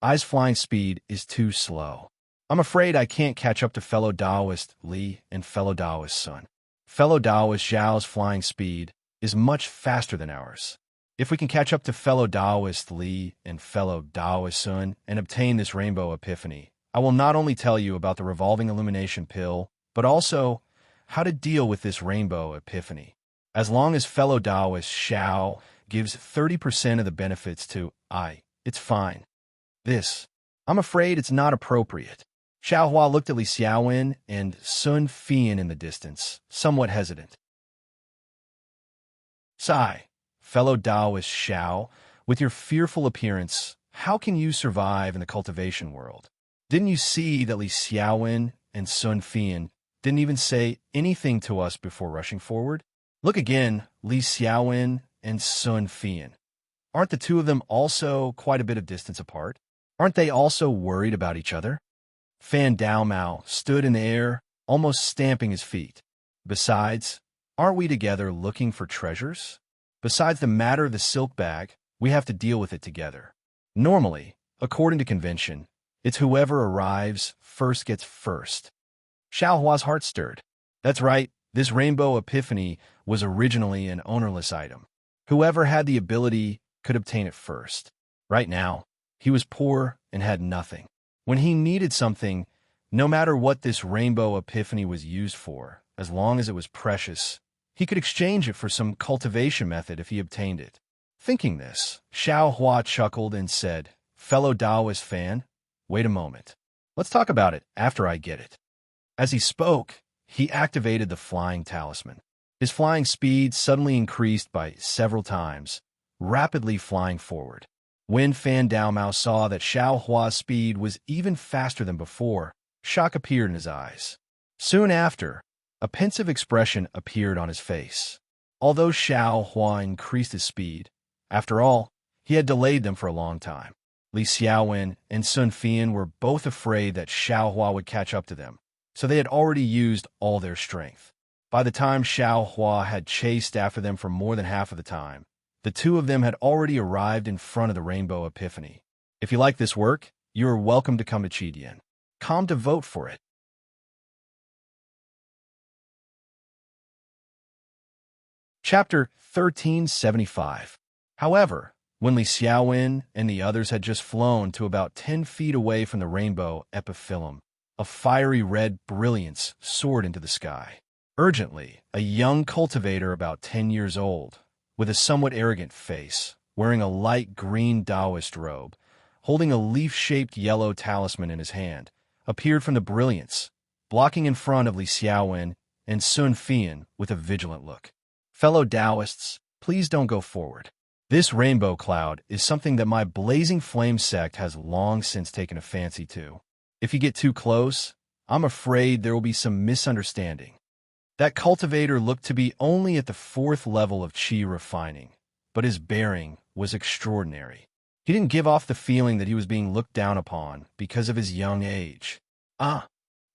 I's flying speed is too slow. I'm afraid I can't catch up to fellow Taoist Li and fellow Taoist Sun. Fellow Taoist Xiao's flying speed is much faster than ours. If we can catch up to fellow Taoist Li and fellow Taoist Sun and obtain this Rainbow Epiphany, I will not only tell you about the Revolving Illumination Pill, but also how to deal with this Rainbow Epiphany. As long as fellow Taoist Xiao gives 30% of the benefits to I, it's fine. I'm afraid it's not appropriate. Xiao Hua looked at Li Xiaowen and Sun Fian in the distance, somewhat hesitant. Sigh, fellow Taoist Xiao, with your fearful appearance, how can you survive in the cultivation world? Didn't you see that Li Xiaowen and Sun Fian didn't even say anything to us before rushing forward? Look again, Li Xiaowen and Sun Fian. Aren't the two of them also quite a bit of distance apart? Aren't they also worried about each other? Fan Daomao stood in the air, almost stamping his feet. Besides, aren't we together looking for treasures? Besides the matter of the silk bag, we have to deal with it together. Normally, according to convention, it's whoever arrives first gets first. Xiao Hua's heart stirred. That's right, this Rainbow Epiphany was originally an ownerless item. Whoever had the ability could obtain it first. Right now, he was poor and had nothing. When he needed something, no matter what this Rainbow Epiphany was used for, as long as it was precious, he could exchange it for some cultivation method if he obtained it. Thinking this, Xiao Hua chuckled and said, Fellow Taoist Fan, wait a moment. Let's talk about it after I get it. As he spoke, he activated the flying talisman. His flying speed suddenly increased by several times, rapidly flying forward. When Fan Daomao saw that Xiao Hua's speed was even faster than before, shock appeared in his eyes. Soon after, a pensive expression appeared on his face. Although Xiao Hua increased his speed, after all, he had delayed them for a long time. Li Xiaowen and Sun Fian were both afraid that Xiao Hua would catch up to them, so they had already used all their strength. By the time Xiao Hua had chased after them for more than half of the time, the two of them had already arrived in front of the Rainbow Epiphany. If you like this work, you are welcome to come to Qidian. Come to vote for it. Chapter 1375. However, when Li Xiaowen and the others had just flown to about 10 feet away from the Rainbow Epiphyllum, a fiery red brilliance soared into the sky. Urgently, a young cultivator about 10 years old, with a somewhat arrogant face, wearing a light green Taoist robe, holding a leaf-shaped yellow talisman in his hand, appeared from the brilliance, blocking in front of Li Xiaowen and Sun Fian with a vigilant look. Fellow Taoists, please don't go forward. This rainbow cloud is something that my blazing flame sect has long since taken a fancy to. If you get too close, I'm afraid there will be some misunderstanding. That cultivator looked to be only at the 4th level of qi refining, but his bearing was extraordinary. He didn't give off the feeling that he was being looked down upon because of his young age.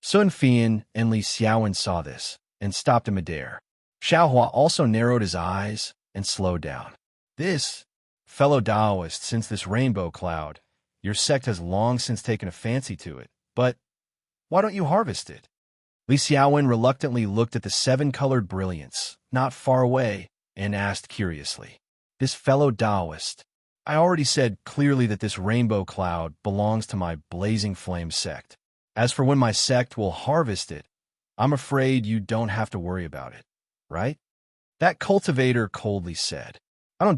Sun Fian and Li Xiaowen saw this and stopped in midair. Xiaohua also narrowed his eyes and slowed down. This, fellow Taoist, since this rainbow cloud, your sect has long since taken a fancy to it, but why don't you harvest it? Li Xiaowen reluctantly looked at the 7-colored brilliance, not far away, and asked curiously, "This fellow Taoist, I already said clearly that this rainbow cloud belongs to my blazing flame sect. As for when my sect will harvest it, I'm afraid you don't have to worry about it, right?" That cultivator coldly said, I don't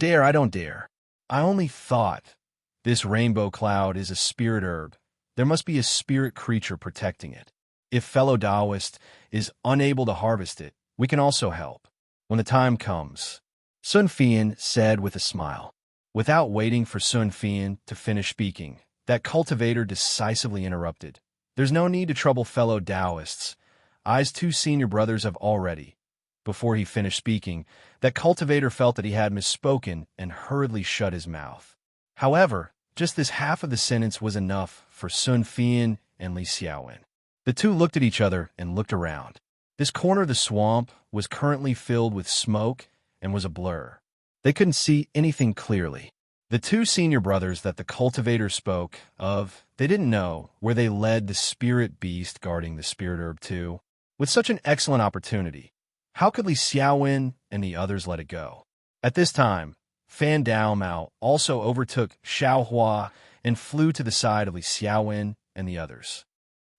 dare. I only thought. This rainbow cloud is a spirit herb. There must be a spirit creature protecting it. If fellow Taoist is unable to harvest it, we can also help. When the time comes, Sun Fian said with a smile. Without waiting for Sun Fian to finish speaking, that cultivator decisively interrupted. There's no need to trouble fellow Taoists. I's 2 senior brothers have already. Before he finished speaking, that cultivator felt that he had misspoken and hurriedly shut his mouth. However, just this half of the sentence was enough for Sun Fian and Li Xiaowen. The two looked at each other and looked around. This corner of the swamp was currently filled with smoke and was a blur. They couldn't see anything clearly. The 2 senior brothers that the cultivator spoke of, they didn't know where they led the spirit beast guarding the spirit herb to. With such an excellent opportunity, how could Li Xiaowen and the others let it go? At this time, Fan Dao Mao also overtook Xiaohua and flew to the side of Li Xiaowen and the others.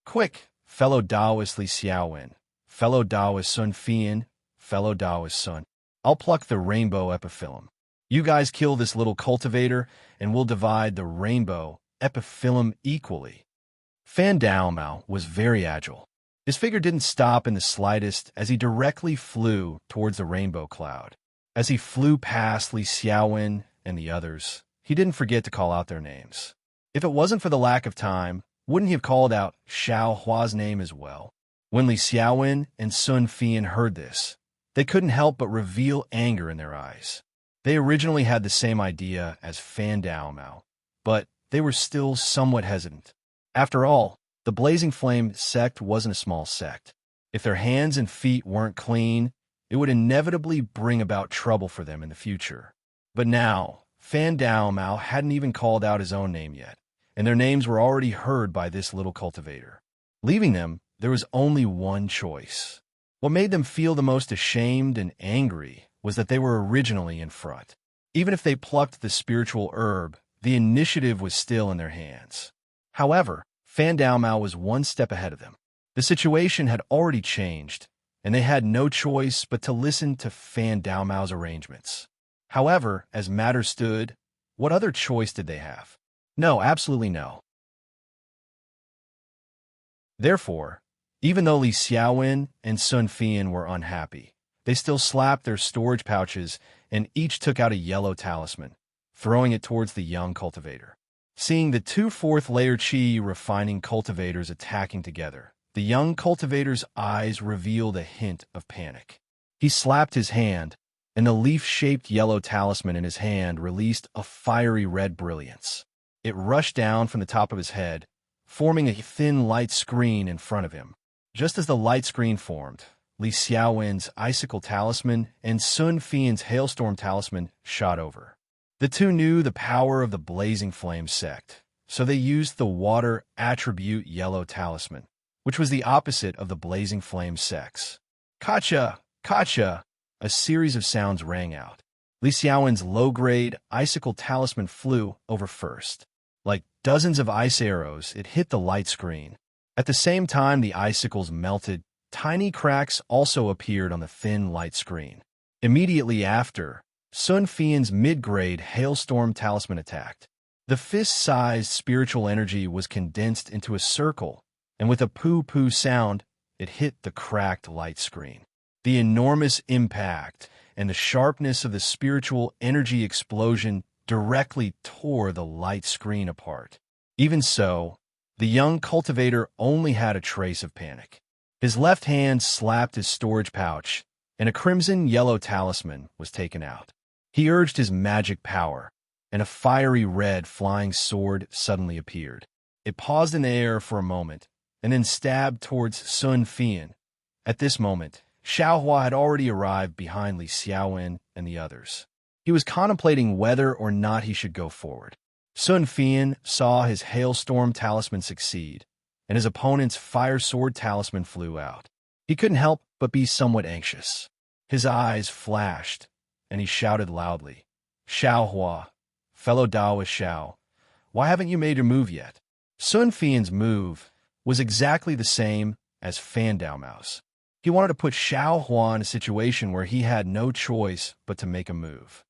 Quick, fellow Taoist Li Xiaowen, fellow Taoist Sun Fian, fellow Taoist Sun. I'll pluck the rainbow epiphyllum. You guys kill this little cultivator, and we'll divide the rainbow epiphyllum equally. Fan Dao Mao was very agile. His figure didn't stop in the slightest as he directly flew towards the rainbow cloud. As he flew past Li Xiaowen and the others, he didn't forget to call out their names. If it wasn't for the lack of time, wouldn't he have called out Xiaohua's name as well? When Li Xiaowen and Sun Fian heard this, they couldn't help but reveal anger in their eyes. They originally had the same idea as Fan Dao Mao, but they were still somewhat hesitant. After all, the Blazing Flame sect wasn't a small sect. If their hands and feet weren't clean, it would inevitably bring about trouble for them in the future. But now, Fan Dao Mao hadn't even called out his own name yet, and their names were already heard by this little cultivator. Leaving them, there was only one choice. What made them feel the most ashamed and angry was that they were originally in front. Even if they plucked the spiritual herb, the initiative was still in their hands. However, Fan Dao Mao was one step ahead of them. The situation had already changed, and they had no choice but to listen to Fan Dao Mao's arrangements. However, as matters stood, what other choice did they have? No, absolutely no. Therefore, even though Li Xiaowen and Sun Fian were unhappy, they still slapped their storage pouches and each took out a yellow talisman, throwing it towards the young cultivator. Seeing the 2 4th-layer qi refining cultivators attacking together, the young cultivator's eyes revealed a hint of panic. He slapped his hand, and the leaf-shaped yellow talisman in his hand released a fiery red brilliance. It rushed down from the top of his head, forming a thin light screen in front of him. Just as the light screen formed, Li Xiaowen's icicle talisman and Sun Fian's hailstorm talisman shot over. The two knew the power of the Blazing Flame sect, so they used the water attribute yellow talisman, which was the opposite of the Blazing Flame sects. Kacha! Kacha! A series of sounds rang out. Li Xiaowen's low-grade icicle talisman flew over first. Like dozens of ice arrows, it hit the light screen. At the same time, the icicles melted, tiny cracks also appeared on the thin light screen. Immediately after, Sun Fian's mid-grade Hailstorm Talisman attacked. The fist-sized spiritual energy was condensed into a circle, and with a poo-poo sound, it hit the cracked light screen. The enormous impact and the sharpness of the spiritual energy explosion directly tore the light screen apart. Even so, the young cultivator only had a trace of panic. His left hand slapped his storage pouch, and a crimson-yellow talisman was taken out. He urged his magic power, and a fiery red flying sword suddenly appeared. It paused in the air for a moment, and then stabbed towards Sun Fian. At this moment, Xiaohua had already arrived behind Li Xiaowen and the others. He was contemplating whether or not he should go forward. Sun Fian saw his Hailstorm Talisman succeed, and his opponent's Fire Sword Talisman flew out. He couldn't help but be somewhat anxious. His eyes flashed, and he shouted loudly, "Xiaohua, fellow Taoist Xiao, why haven't you made your move yet?" Sun Fian's move was exactly the same as Fan Dao Mao's. He wanted to put Xiaohua in a situation where he had no choice but to make a move.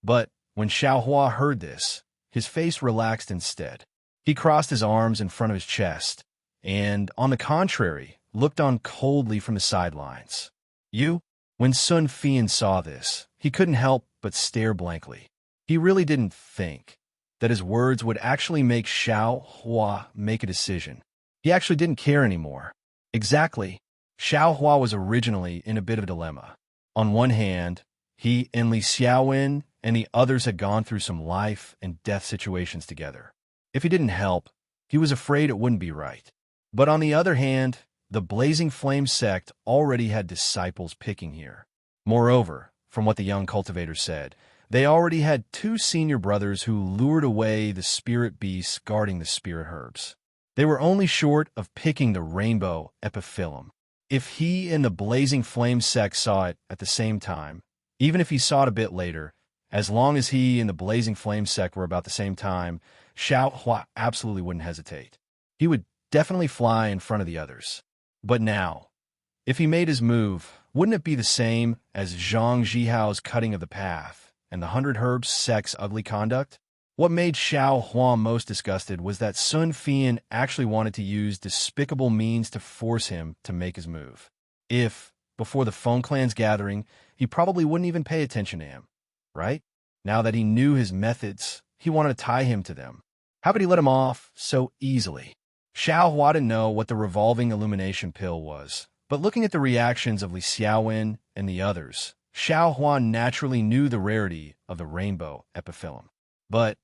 But when Xiaohua heard this, his face relaxed instead. He crossed his arms in front of his chest, and, on the contrary, looked on coldly from the sidelines. "You?" When Sun Fian saw this, he couldn't help but stare blankly. He really didn't think that his words would actually make Xiaohua make a decision. He actually didn't care anymore. Exactly. Xiaohua was originally in a bit of a dilemma. On one hand, he and Li Xiaowen and the others had gone through some life and death situations together. If he didn't help, he was afraid it wouldn't be right. But on the other hand, the Blazing Flame sect already had disciples picking here. Moreover, from what the young cultivator said, they already had 2 senior brothers who lured away the spirit beasts guarding the spirit herbs. They were only short of picking the rainbow epiphyllum. If he and the Blazing Flame sect saw it at the same time, even if he saw it a bit later, as long as he and the Blazing Flame sect were about the same time, Xiaohua absolutely wouldn't hesitate. He would definitely fly in front of the others. But now, if he made his move, wouldn't it be the same as Zhang Jihao's cutting of the path and the 100 Herbs sect's ugly conduct? What made Xiaohua most disgusted was that Sun Fian actually wanted to use despicable means to force him to make his move. If, before the Phone Clan's gathering, he probably wouldn't even pay attention to him, right? Now that he knew his methods, he wanted to tie him to them. How could he let him off so easily? Xiaohua didn't know what the revolving illumination pill was, but looking at the reactions of Li Xiaowen and the others, Xiaohua naturally knew the rarity of the rainbow epiphyllum. But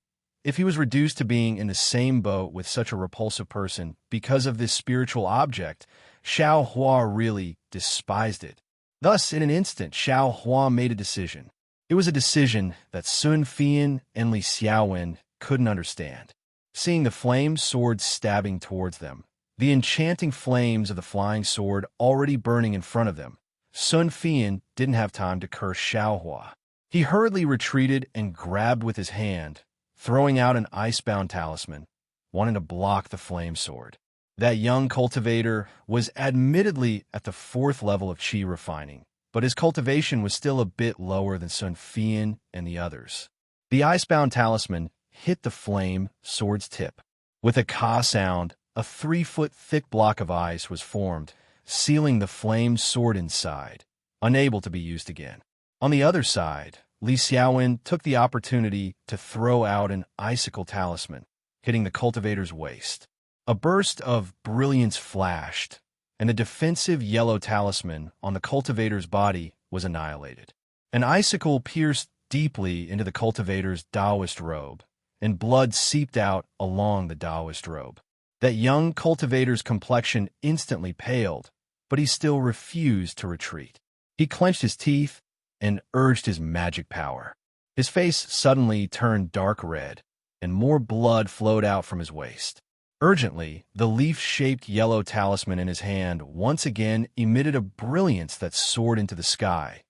if he was reduced to being in the same boat with such a repulsive person because of this spiritual object, Xiaohua really despised it. Thus, in an instant, Xiaohua made a decision. It was a decision that Sun Fian and Li Xiaowen couldn't understand. Seeing the flame sword stabbing towards them, the enchanting flames of the flying sword already burning in front of them, Sun Fian didn't have time to curse Xiaohua. He hurriedly retreated and grabbed with his hand, throwing out an icebound talisman, wanting to block the flame sword. That young cultivator was admittedly at the 4th level of chi refining, but his cultivation was still a bit lower than Sun Fian and the others. The icebound talisman hit the flame sword's tip. With a ka sound, a 3-foot thick block of ice was formed, sealing the flame sword inside, unable to be used again. On the other side, Li Xiaowen took the opportunity to throw out an icicle talisman, hitting the cultivator's waist. A burst of brilliance flashed, and the defensive yellow talisman on the cultivator's body was annihilated. An icicle pierced deeply into the cultivator's Taoist robe, and blood seeped out along the Taoist robe. That young cultivator's complexion instantly paled, but he still refused to retreat. He clenched his teeth and urged his magic power. His face suddenly turned dark red, and more blood flowed out from his waist. Urgently, the leaf-shaped yellow talisman in his hand once again emitted a brilliance that soared into the sky,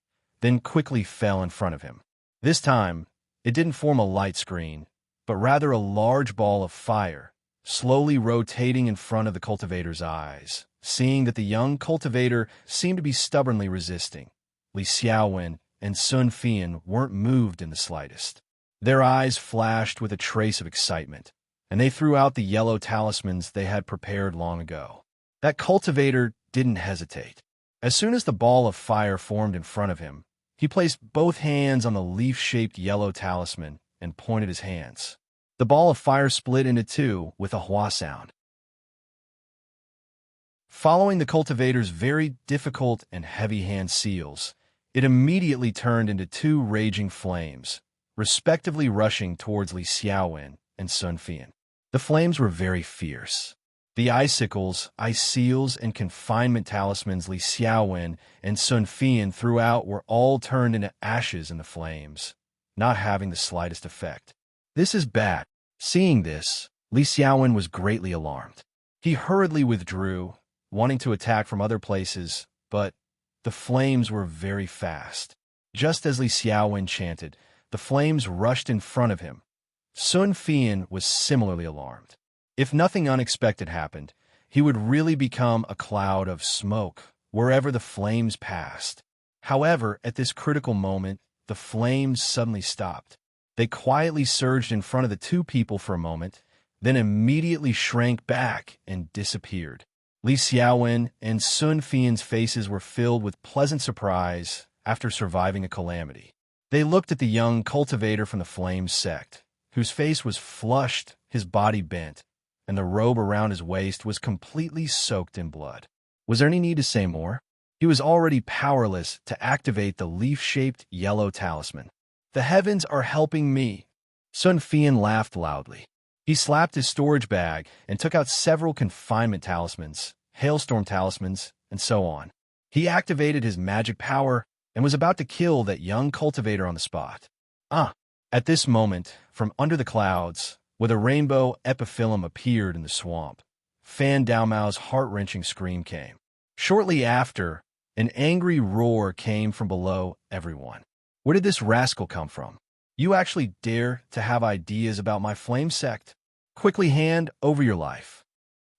then quickly fell in front of him. This time, it didn't form a light screen, but rather a large ball of fire, slowly rotating in front of the cultivator's eyes. Seeing that the young cultivator seemed to be stubbornly resisting, Li Xiaowen and Sun Fian weren't moved in the slightest. Their eyes flashed with a trace of excitement, and they threw out the yellow talismans they had prepared long ago. That cultivator didn't hesitate. As soon as the ball of fire formed in front of him, he placed both hands on the leaf-shaped yellow talisman and pointed his hands. The ball of fire split into two with a hua sound. Following the cultivator's very difficult and heavy hand seals, it immediately turned into two raging flames, respectively rushing towards Li Xiaowen and Sun Fian. The flames were very fierce. The icicles, ice seals, and confinement talismans Li Xiaowen and Sun Fian threw out were all turned into ashes in the flames, not having the slightest effect. This is bad. Seeing this, Li Xiaowen was greatly alarmed. He hurriedly withdrew, wanting to attack from other places, but the flames were very fast. Just as Li Xiaowen chanted, the flames rushed in front of him. Sun Fian was similarly alarmed. If nothing unexpected happened, he would really become a cloud of smoke wherever the flames passed. However, at this critical moment, the flames suddenly stopped. They quietly surged in front of the two people for a moment, then immediately shrank back and disappeared. Li Xiaowen and Sun Fian's faces were filled with pleasant surprise after surviving a calamity. They looked at the young cultivator from the Flames sect, whose face was flushed, his body bent, and the robe around his waist was completely soaked in blood. Was there any need to say more? He was already powerless to activate the leaf-shaped yellow talisman. The heavens are helping me. Sun Fian laughed loudly. He slapped his storage bag and took out several confinement talismans, hailstorm talismans, and so on. He activated his magic power and was about to kill that young cultivator on the spot. At this moment, from under the clouds, where the rainbow epiphyllum appeared in the swamp, Fan Daomao's heart-wrenching scream came. Shortly after, an angry roar came from below everyone. Where did this rascal come from? You actually dare to have ideas about my flame sect? Quickly hand over your life.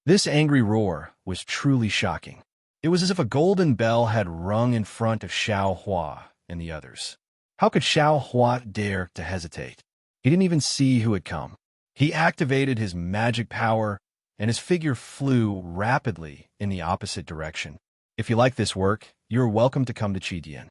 This angry roar was truly shocking. It was as if a golden bell had rung in front of Xiao Hua and the others. How could Xiao Hua dare to hesitate? He didn't even see who had come. He activated his magic power, and his figure flew rapidly in the opposite direction. If you like this work, you're welcome to come to Qidian.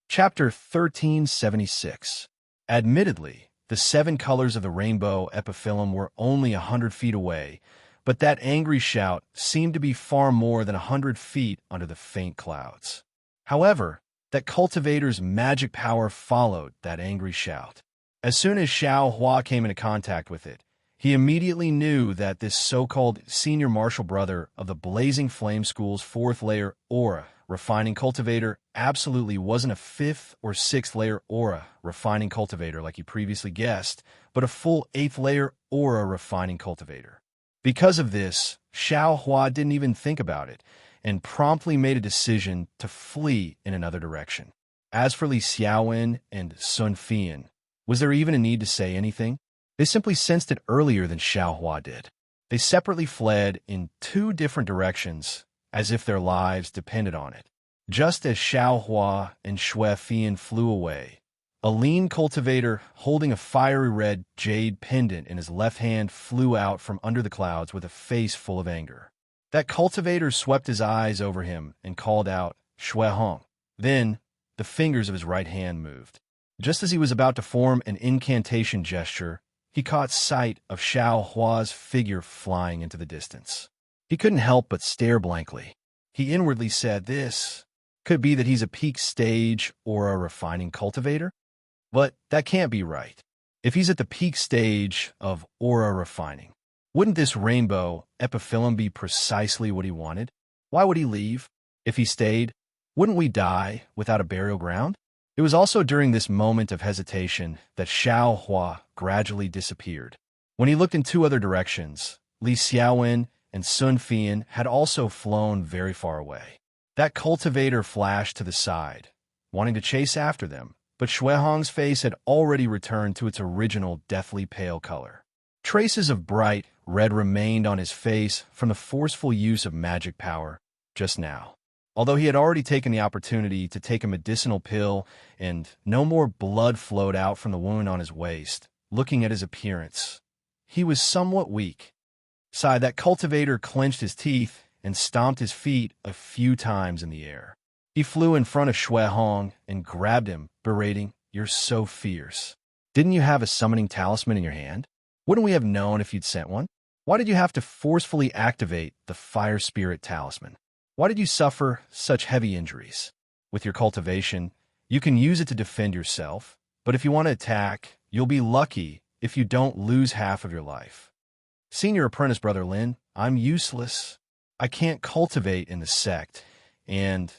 Chapter 1376. Admittedly, the 7 colors of the rainbow epiphyllum were only 100 feet away, but that angry shout seemed to be far more than 100 feet under the faint clouds. However, that cultivator's magic power followed that angry shout. As soon as Xiao Hua came into contact with it, he immediately knew that this so-called senior martial brother of the Blazing Flame School's 4th layer aura refining cultivator absolutely wasn't a 5th or 6th layer aura refining cultivator like he previously guessed, but a full 8th layer aura refining cultivator. Because of this, Xiao Hua didn't even think about it and promptly made a decision to flee in another direction. As for Li Xiaowen and Sun Fian, was there even a need to say anything? They simply sensed it earlier than Xiao Hua did. They separately fled in 2 different directions, as if their lives depended on it. Just as Xiao Hua and Xue Fian flew away, a lean cultivator holding a fiery red jade pendant in his left hand flew out from under the clouds with a face full of anger. That cultivator swept his eyes over him and called out, "Xue Hong." Then, the fingers of his right hand moved. Just as he was about to form an incantation gesture, he caught sight of Xiao Hua's figure flying into the distance. He couldn't help but stare blankly. He inwardly said, "This could be that he's a peak stage or a refining cultivator? But that can't be right. If he's at the peak stage of aura refining, wouldn't this rainbow epiphyllum be precisely what he wanted? Why would he leave? If he stayed, wouldn't we die without a burial ground?" It was also during this moment of hesitation that Xiao Hua gradually disappeared. When he looked in 2 other directions, Li Xiaowen and Sun Fian had also flown very far away. That cultivator flashed to the side, wanting to chase after them, but Shuehong's face had already returned to its original deathly pale color. Traces of bright red remained on his face from the forceful use of magic power just now. Although he had already taken the opportunity to take a medicinal pill and no more blood flowed out from the wound on his waist, looking at his appearance, he was somewhat weak. That cultivator clenched his teeth and stomped his feet a few times in the air. He flew in front of Shuehong and grabbed him, berating, "You're so fierce. Didn't you have a summoning talisman in your hand? Wouldn't we have known if you'd sent one? Why did you have to forcefully activate the fire spirit talisman? Why did you suffer such heavy injuries? With your cultivation, you can use it to defend yourself, but if you want to attack, you'll be lucky if you don't lose half of your life. Senior apprentice Brother Lin, I'm useless. I can't cultivate in the sect, and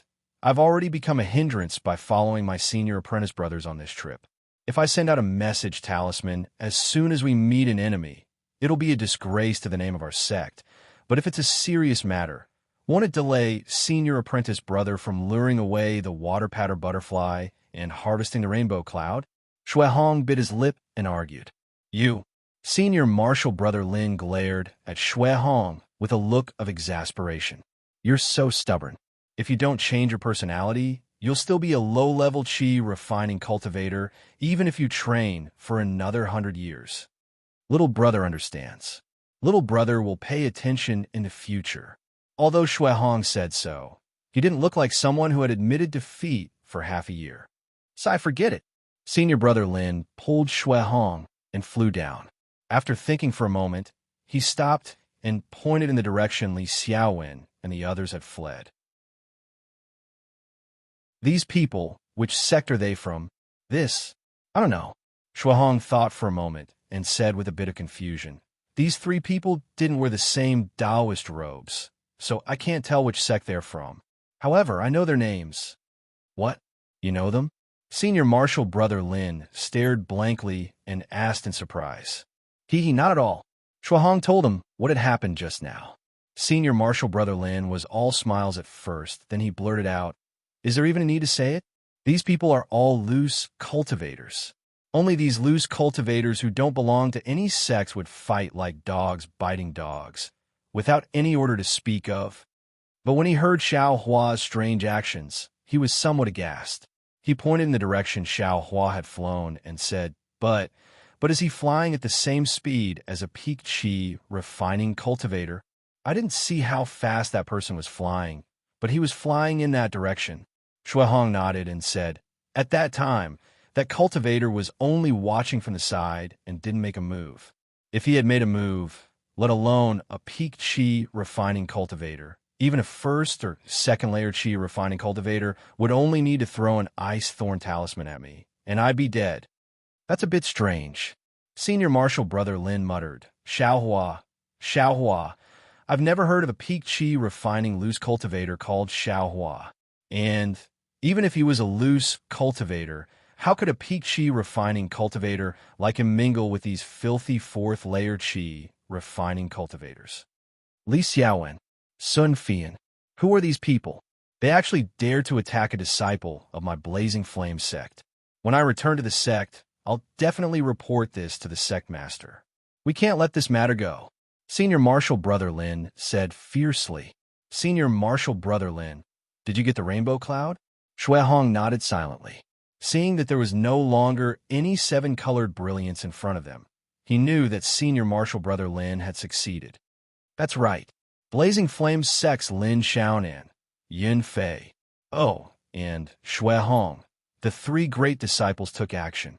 I've already become a hindrance by following my senior apprentice brothers on this trip. If I send out a message talisman as soon as we meet an enemy, it'll be a disgrace to the name of our sect, but if it's a serious matter, won't it delay senior apprentice brother from luring away the water patter butterfly and harvesting the rainbow cloud?" Shuehong bit his lip and argued. "You." Senior martial brother Lin glared at Shuehong with a look of exasperation. "You're so stubborn. If you don't change your personality, you'll still be a low-level chi refining cultivator even if you train for another 100 years. Little brother understands. Little brother will pay attention in the future." Although Shuehong said so, he didn't look like someone who had admitted defeat for half a year. Forget it." Senior brother Lin pulled Shuehong and flew down. After thinking for a moment, he stopped and pointed in the direction Li Xiaowen and the others had fled. "These people, which sect are they from? I don't know." Shuehong thought for a moment and said with a bit of confusion, "These three people didn't wear the same Taoist robes, so I can't tell which sect they're from. However, I know their names." "What? You know them?" Senior martial brother Lin stared blankly and asked in surprise. Not at all." Shuehong told him what had happened just now. Senior martial brother Lin was all smiles at first, then he blurted out, "Is there even a need to say it? These people are all loose cultivators. Only these loose cultivators who don't belong to any sects would fight like dogs biting dogs, without any order to speak of." But when he heard Xiao Hua's strange actions, he was somewhat aghast. He pointed in the direction Xiao Hua had flown and said, But is he flying at the same speed as a peak chi refining cultivator? I didn't see how fast that person was flying, but he was flying in that direction." Shuehong nodded and said, "At that time, that cultivator was only watching from the side and didn't make a move. If he had made a move, let alone a peak chi refining cultivator, even a first or second layer chi refining cultivator would only need to throw an ice thorn talisman at me, and I'd be dead." "That's a bit strange." Senior martial brother Lin muttered, Xiao Hua. I've never heard of a peak chi refining loose cultivator called Xiao Hua. And even if he was a loose cultivator, how could a peak chi refining cultivator like him mingle with these filthy fourth layer chi refining cultivators?" Li Xiaowen, Sun Fian, who are these people? They actually dared to attack a disciple of my Blazing Flame sect. When I return to the sect, I'll definitely report this to the sect master. We can't let this matter go." Senior martial brother Lin said fiercely. "Senior martial brother Lin, did you get the rainbow cloud?" Shuehong nodded silently. Seeing that there was no longer any seven-colored brilliance in front of them, he knew that senior martial brother Lin had succeeded. "That's right. Blazing Flame's sects Lin Xiaonan, Yin Fei, and Shuehong, the three great disciples took action.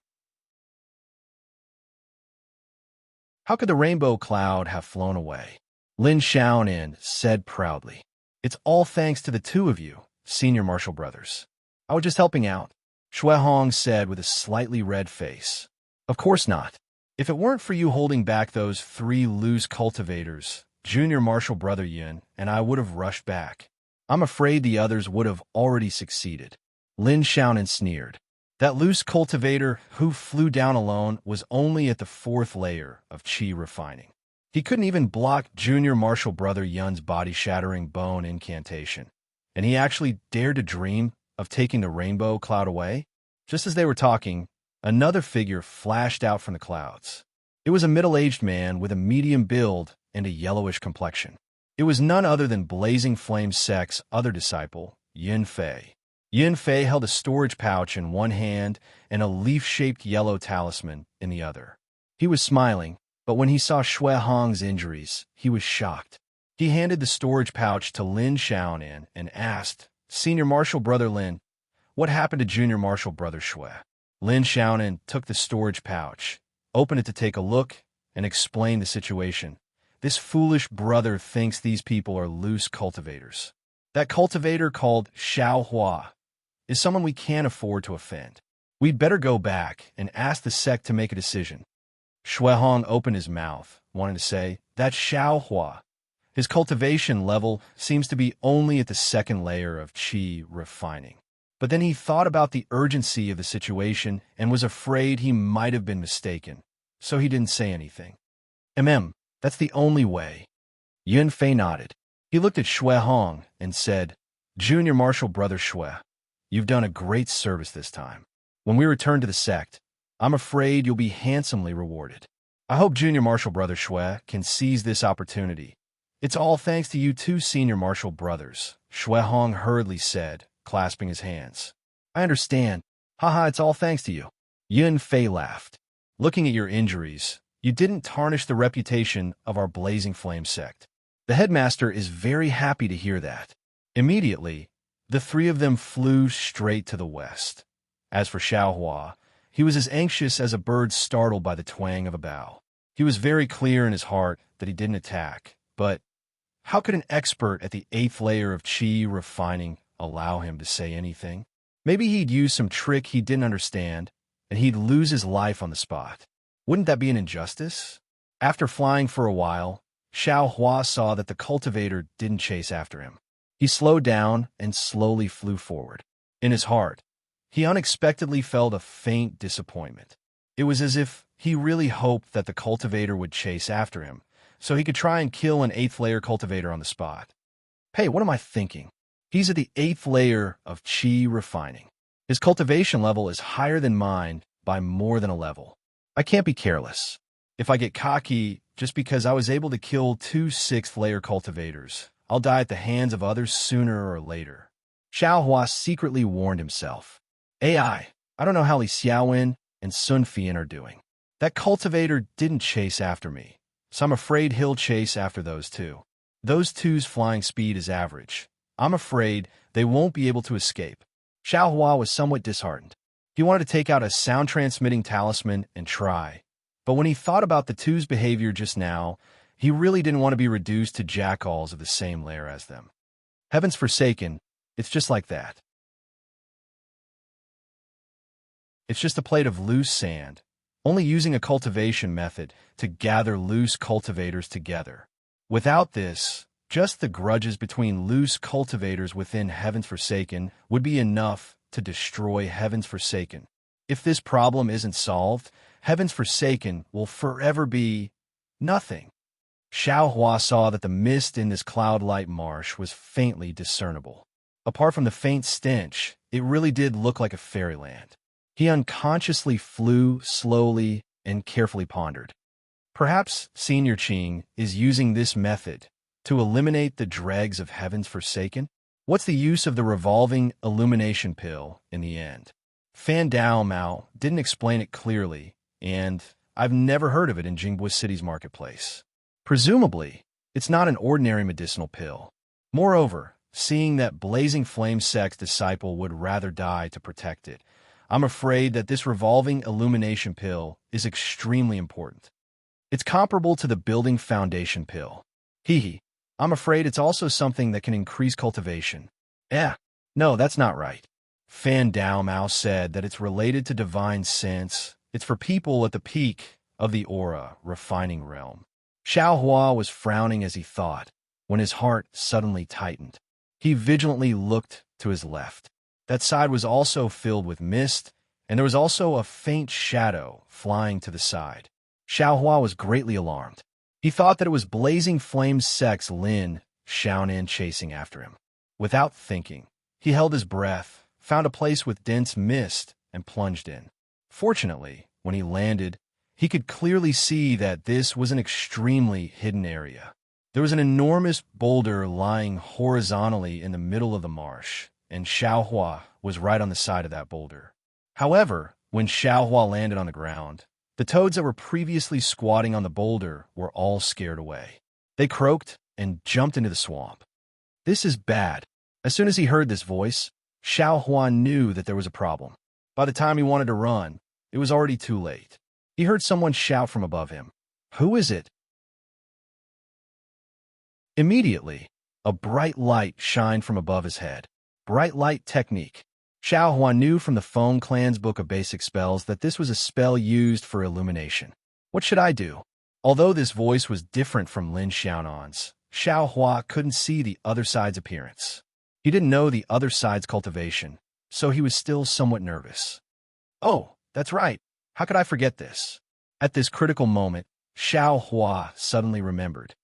How could the rainbow cloud have flown away?" Lin Xiaonan said proudly. "It's all thanks to the two of you, senior martial brothers. I was just helping out," Shuehong said with a slightly red face. "Of course not. If it weren't for you holding back those three loose cultivators, junior martial brother Yin and I would have rushed back. I'm afraid the others would have already succeeded." Lin Xiaonan sneered. That loose cultivator who flew down alone was only at the fourth layer of chi refining. He couldn't even block junior martial brother Yun's body-shattering bone incantation. And he actually dared to dream of taking the rainbow cloud away? Just as they were talking, another figure flashed out from the clouds. It was a middle-aged man with a medium build and a yellowish complexion. It was none other than Blazing Flame Sect's other disciple, Yin Fei. Yin Fei held a storage pouch in one hand and a leaf-shaped yellow talisman in the other. He was smiling, but when he saw Shui Hong's injuries, he was shocked. He handed the storage pouch to Lin Xiaonan and asked, "Senior Marshal Brother Lin, what happened to Junior Marshal Brother Shui?" Lin Xiaonan took the storage pouch, opened it to take a look, and explained the situation. "This foolish brother thinks these people are loose cultivators. That cultivator called Xiao Hua is someone we can't afford to offend. We'd better go back and ask the sect to make a decision." Shui Hong opened his mouth, wanting to say, "That's Xiao Hua. His cultivation level seems to be only at the second layer of qi refining." But then he thought about the urgency of the situation and was afraid he might have been mistaken, so he didn't say anything. That's the only way." Yun Fei nodded. He looked at Shui Hong and said, "Junior Marshal Brother Shui, you've done a great service this time. When we return to the sect, I'm afraid you'll be handsomely rewarded. I hope Junior Marshal Brother Shui can seize this opportunity. It's all thanks to you two Senior Marshal brothers," Shui Hong hurriedly said, clasping his hands. "I understand. Haha, it's all thanks to you." Yun Fei laughed. "Looking at your injuries, you didn't tarnish the reputation of our Blazing Flame sect. The headmaster is very happy to hear that." Immediately, the three of them flew straight to the west. As for Xiao Hua, he was as anxious as a bird startled by the twang of a bow. He was very clear in his heart that he didn't attack, but how could an expert at the 8th layer of qi refining allow him to say anything? Maybe he'd use some trick he didn't understand, and he'd lose his life on the spot. Wouldn't that be an injustice? After flying for a while, Xiao Hua saw that the cultivator didn't chase after him. He slowed down and slowly flew forward. In his heart, he unexpectedly felt a faint disappointment. It was as if he really hoped that the cultivator would chase after him, so he could try and kill an 8th layer cultivator on the spot. Hey, what am I thinking? He's at the 8th layer of qi refining. His cultivation level is higher than mine by more than a level. I can't be careless. If I get cocky just because I was able to kill 2 6th layer cultivators, I'll die at the hands of others sooner or later. Xiao Hua secretly warned himself. I don't know how Li Xiaowen and Sun Fian are doing. That cultivator didn't chase after me, so I'm afraid he'll chase after those two. Those two's flying speed is average. I'm afraid they won't be able to escape." Xiao Hua was somewhat disheartened. He wanted to take out a sound-transmitting talisman and try, but when he thought about the two's behavior just now, he really didn't want to be reduced to jackalls of the same layer as them. Heaven's Forsaken, it's just like that. It's just a plate of loose sand, only using a cultivation method to gather loose cultivators together. Without this, just the grudges between loose cultivators within Heaven's Forsaken would be enough to destroy Heaven's Forsaken. If this problem isn't solved, Heaven's Forsaken will forever be nothing. Xiao Hua saw that the mist in this cloud-light marsh was faintly discernible. Apart from the faint stench, it really did look like a fairyland. He unconsciously flew slowly and carefully pondered. Perhaps Senior Qing is using this method to eliminate the dregs of Heaven's Forsaken? What's the use of the revolving illumination pill in the end? Fan Dao Mao didn't explain it clearly, and I've never heard of it in Jingbei City's marketplace. Presumably, it's not an ordinary medicinal pill. Moreover, seeing that Blazing Flame Sect's disciple would rather die to protect it, I'm afraid that this revolving illumination pill is extremely important. It's comparable to the building foundation pill. I'm afraid it's also something that can increase cultivation. No, that's not right. Fan Dao Mao said that it's related to divine sense. It's for people at the peak of the aura refining realm. Xiao Hua was frowning as he thought, when his heart suddenly tightened. He vigilantly looked to his left. That side was also filled with mist, and there was also a faint shadow flying to the side. Xiao Hua was greatly alarmed. He thought that it was Blazing Flame Sect's Lin Xiaonan chasing after him. Without thinking, he held his breath, found a place with dense mist, and plunged in. Fortunately, when he landed, he could clearly see that this was an extremely hidden area. There was an enormous boulder lying horizontally in the middle of the marsh, and Xiaohua was right on the side of that boulder. However, when Xiaohua landed on the ground, the toads that were previously squatting on the boulder were all scared away. They croaked and jumped into the swamp. "This is bad." As soon as he heard this voice, Xiaohua knew that there was a problem. By the time he wanted to run, it was already too late. He heard someone shout from above him, "Who is it?" Immediately, a bright light shined from above his head. Bright light technique. Xiaohua knew from the Feng clan's book of basic spells that this was a spell used for illumination. What should I do? Although this voice was different from Lin Xiaonan's, Xiaohua couldn't see the other side's appearance. He didn't know the other side's cultivation, so he was still somewhat nervous. Oh, that's right. How could I forget this? At this critical moment, Xiaohua suddenly remembered.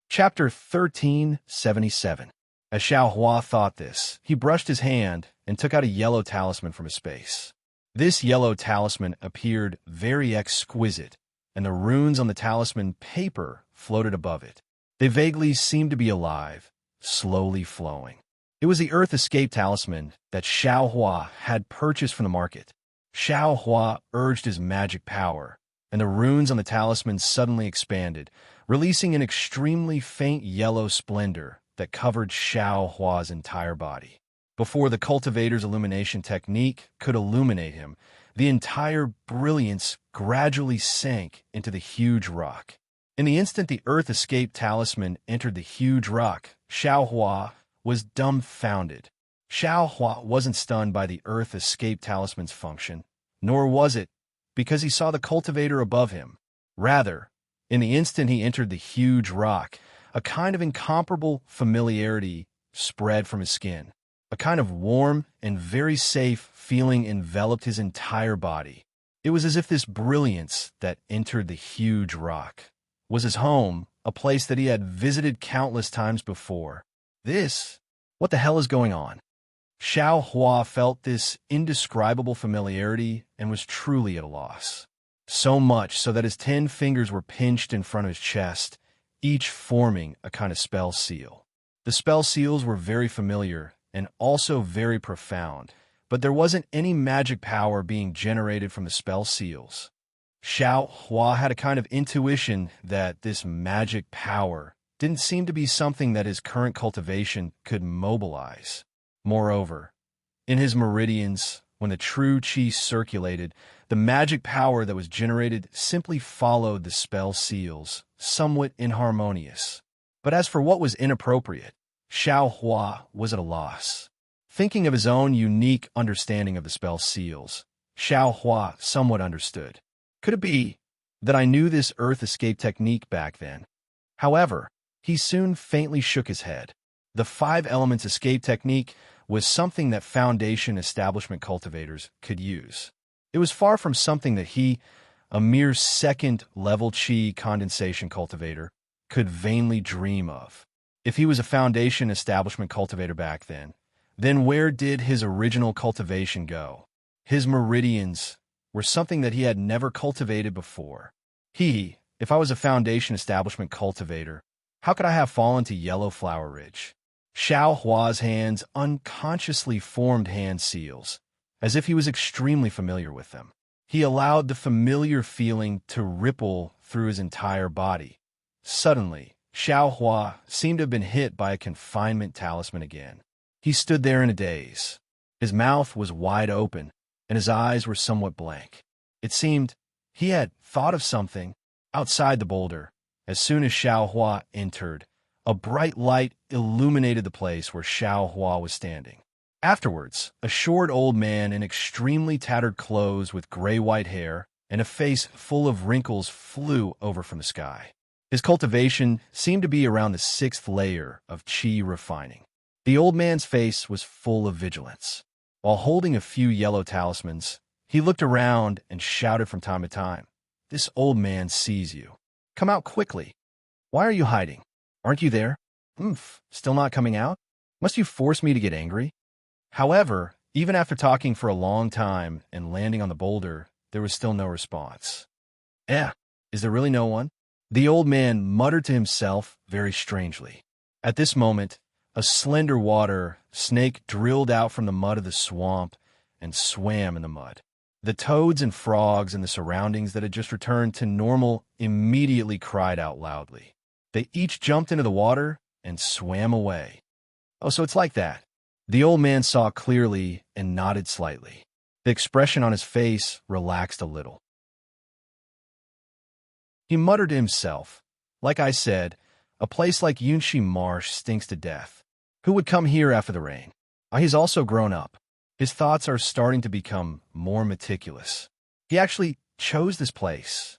Chapter 1377. As Xiaohua thought this, he brushed his hand and took out a yellow talisman from his space. This yellow talisman appeared very exquisite, and the runes on the talisman paper floated above it. They vaguely seemed to be alive, slowly flowing. It was the Earth Escape talisman that Xiaohua had purchased from the market. Xiaohua urged his magic power, and the runes on the talisman suddenly expanded, releasing an extremely faint yellow splendor that covered Xiaohua's entire body. Before the cultivator's illumination technique could illuminate him, the entire brilliance gradually sank into the huge rock. In the instant the Earth Escape talisman entered the huge rock, Xiaohua was dumbfounded. Xiaohua wasn't stunned by the Earth Escape talisman's function, nor was it because he saw the cultivator above him. Rather, in the instant he entered the huge rock, a kind of incomparable familiarity spread from his skin. A kind of warm and very safe feeling enveloped his entire body. It was as if this brilliance that entered the huge rock was his home, a place that he had visited countless times before. What the hell is going on? Xiaohua felt this indescribable familiarity and was truly at a loss. So much so that his 10 fingers were pinched in front of his chest, each forming a kind of spell seal. The spell seals were very familiar and also very profound, but there wasn't any magic power being generated from the spell seals. Xiaohua had a kind of intuition that this magic power didn't seem to be something that his current cultivation could mobilize. Moreover, in his meridians, when the true qi circulated, the magic power that was generated simply followed the spell seals, somewhat inharmonious. But as for what was inappropriate, Xiaohua was at a loss. Thinking of his own unique understanding of the spell seals, Xiaohua somewhat understood. Could it be that I knew this Earth Escape technique back then? However, he soon faintly shook his head. The 5 elements escape technique was something that foundation establishment cultivators could use. It was far from something that he, a mere second-level qi condensation cultivator, could vainly dream of. If he was a foundation establishment cultivator back then where did his original cultivation go? His meridians were something that he had never cultivated before. If I was a foundation establishment cultivator, how could I have fallen to Yellow Flower Ridge? Xiaohua's hands unconsciously formed hand seals, as if he was extremely familiar with them. He allowed the familiar feeling to ripple through his entire body. Suddenly, Xiaohua seemed to have been hit by a confinement talisman again. He stood there in a daze. His mouth was wide open, and his eyes were somewhat blank. It seemed he had thought of something outside the boulder. As soon as Xiaohua entered, a bright light illuminated the place where Xiaohua was standing. Afterwards, a short old man in extremely tattered clothes with gray-white hair and a face full of wrinkles flew over from the sky. His cultivation seemed to be around the 6th layer of qi refining. The old man's face was full of vigilance. While holding a few yellow talismans, he looked around and shouted from time to time, "This old man sees you. Come out quickly. Why are you hiding? Aren't you there?" Still not coming out? Must you force me to get angry? However, even after talking for a long time and landing on the boulder, there was still no response. Is there really no one? The old man muttered to himself very strangely. At this moment, a slender water snake drilled out from the mud of the swamp and swam in the mud. The toads and frogs in the surroundings that had just returned to normal immediately cried out loudly. They each jumped into the water and swam away. Oh, so it's like that. The old man saw clearly and nodded slightly. The expression on his face relaxed a little. He muttered to himself, like I said, a place like Yunshi Marsh stinks to death. Who would come here after the rain? He's also grown up. His thoughts are starting to become more meticulous. He actually chose this place.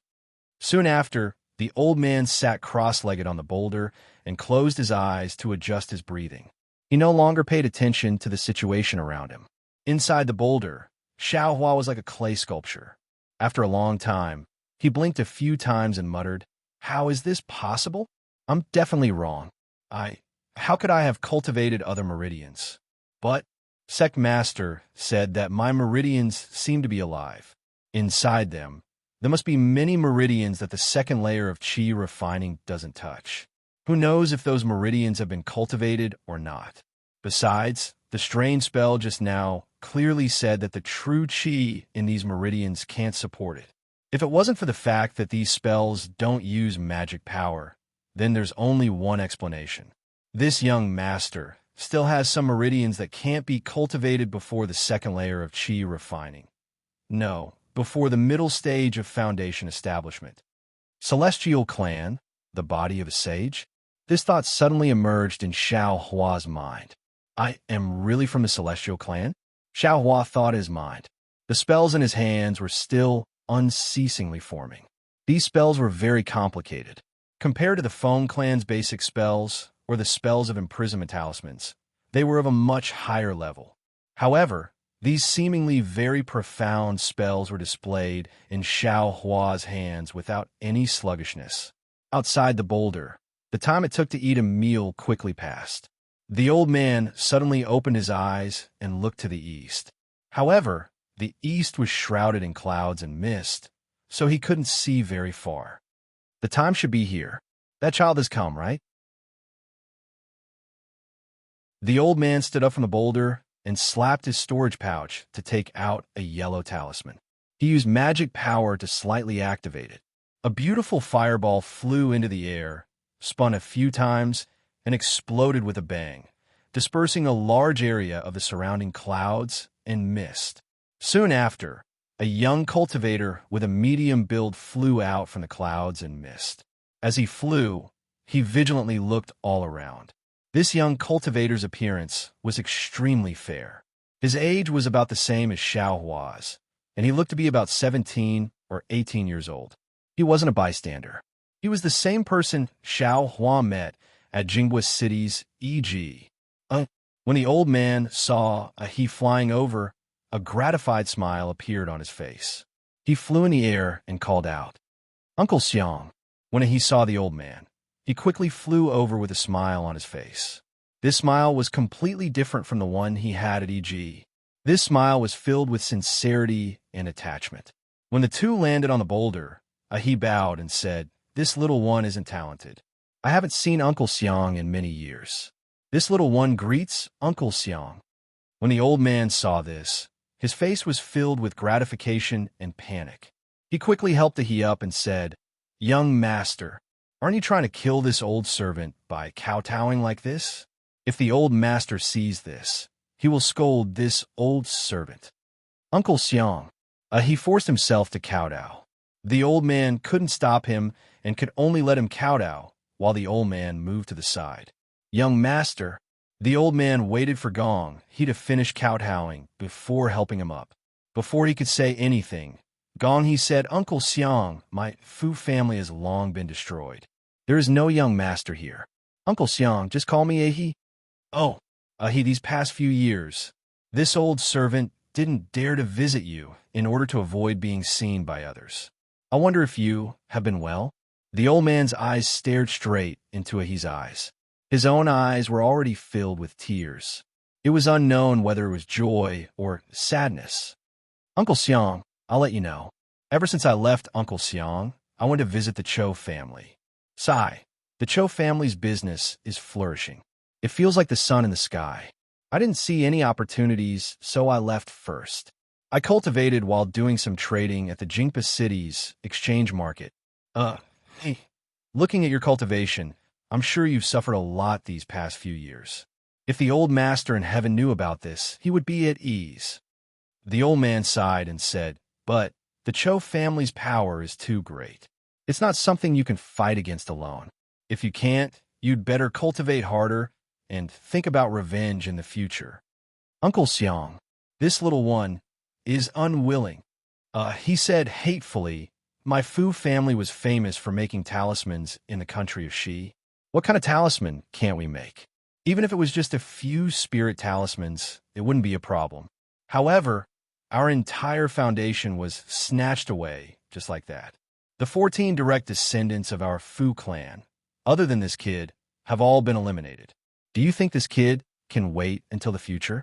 Soon after, the old man sat cross-legged on the boulder and closed his eyes to adjust his breathing. He no longer paid attention to the situation around him. Inside the boulder, Xiaohua was like a clay sculpture. After a long time, he blinked a few times and muttered, "How is this possible? I'm definitely wrong. How could I have cultivated other meridians? But Sect Master said that my meridians seem to be alive. Inside them, there must be many meridians that the second layer of qi refining doesn't touch. Who knows if those meridians have been cultivated or not? Besides, the strange spell just now clearly said that the true qi in these meridians can't support it. If it wasn't for the fact that these spells don't use magic power, then there's only one explanation. This young master still has some meridians that can't be cultivated before the second layer of qi refining. No, before the middle stage of foundation establishment. Celestial clan, the body of a sage? This thought suddenly emerged in Xiao Hua's mind. I am really from the Celestial clan? Xiao Hua thought in his mind. The spells in his hands were still unceasingly forming. These spells were very complicated. Compared to the Foam clan's basic spells, or the spells of imprisonment talismans, they were of a much higher level. However, these seemingly very profound spells were displayed in Xiao Hua's hands without any sluggishness. Outside the boulder, the time it took to eat a meal quickly passed. The old man suddenly opened his eyes and looked to the east. However, the east was shrouded in clouds and mist, so he couldn't see very far. The time should be here. That child has come, right? The old man stood up from the boulder and slapped his storage pouch to take out a yellow talisman. He used magic power to slightly activate it. A beautiful fireball flew into the air, spun a few times, and exploded with a bang, dispersing a large area of the surrounding clouds and mist. Soon after, a young cultivator with a medium build flew out from the clouds and mist. As he flew, he vigilantly looked all around. This young cultivator's appearance was extremely fair. His age was about the same as Xiao Hua's, and he looked to be about 17 or 18 years old. He wasn't a bystander. He was the same person Xiao Hua met at Jinghua City's E.G. When the old man saw he flying over, a gratified smile appeared on his face. He flew in the air and called out, "Uncle Xiang." When he saw the old man, he quickly flew over with a smile on his face. This smile was completely different from the one he had at E.G. This smile was filled with sincerity and attachment. When the two landed on the boulder, he bowed and said, "This little one isn't talented. I haven't seen Uncle Xiang in many years. This little one greets Uncle Xiang." When the old man saw this, his face was filled with gratification and panic. He quickly helped he up and said, "Young master, aren't you trying to kill this old servant by kowtowing like this? If the old master sees this, he will scold this old servant." Uncle Xiang, he forced himself to kowtow. The old man couldn't stop him and could only let him kowtow while the old man moved to the side. "Young master," the old man waited for Gong he to finish kowtowing before helping him up. Before he could say anything, Gong he said, "Uncle Xiang, my Fu family has long been destroyed. There is no young master here. Uncle Xiang, just call me Ahi." "Oh, Ahi, these past few years, this old servant didn't dare to visit you in order to avoid being seen by others. I wonder if you have been well?" The old man's eyes stared straight into Ahi's eyes. His own eyes were already filled with tears. It was unknown whether it was joy or sadness. Uncle Xiang, I'll let you know. Ever since I left Uncle Xiang, I went to visit the Cho family. Sigh. The Cho family's business is flourishing. It feels like the sun in the sky. I didn't see any opportunities, so I left first. I cultivated while doing some trading at the Jingpa City's exchange market. Hey. Looking at your cultivation, I'm sure you've suffered a lot these past few years. If the old master in heaven knew about this, he would be at ease. The old man sighed and said, but the Cho family's power is too great. It's not something you can fight against alone. If you can't, you'd better cultivate harder and think about revenge in the future. Uncle Xiang, this little one, is unwilling. He said hatefully, my Fu family was famous for making talismans in the country of Xi. What kind of talisman can't we make? Even if it was just a few spirit talismans, it wouldn't be a problem. However, our entire foundation was snatched away just like that. The 14 direct descendants of our Fu clan, other than this kid, have all been eliminated. Do you think this kid can wait until the future?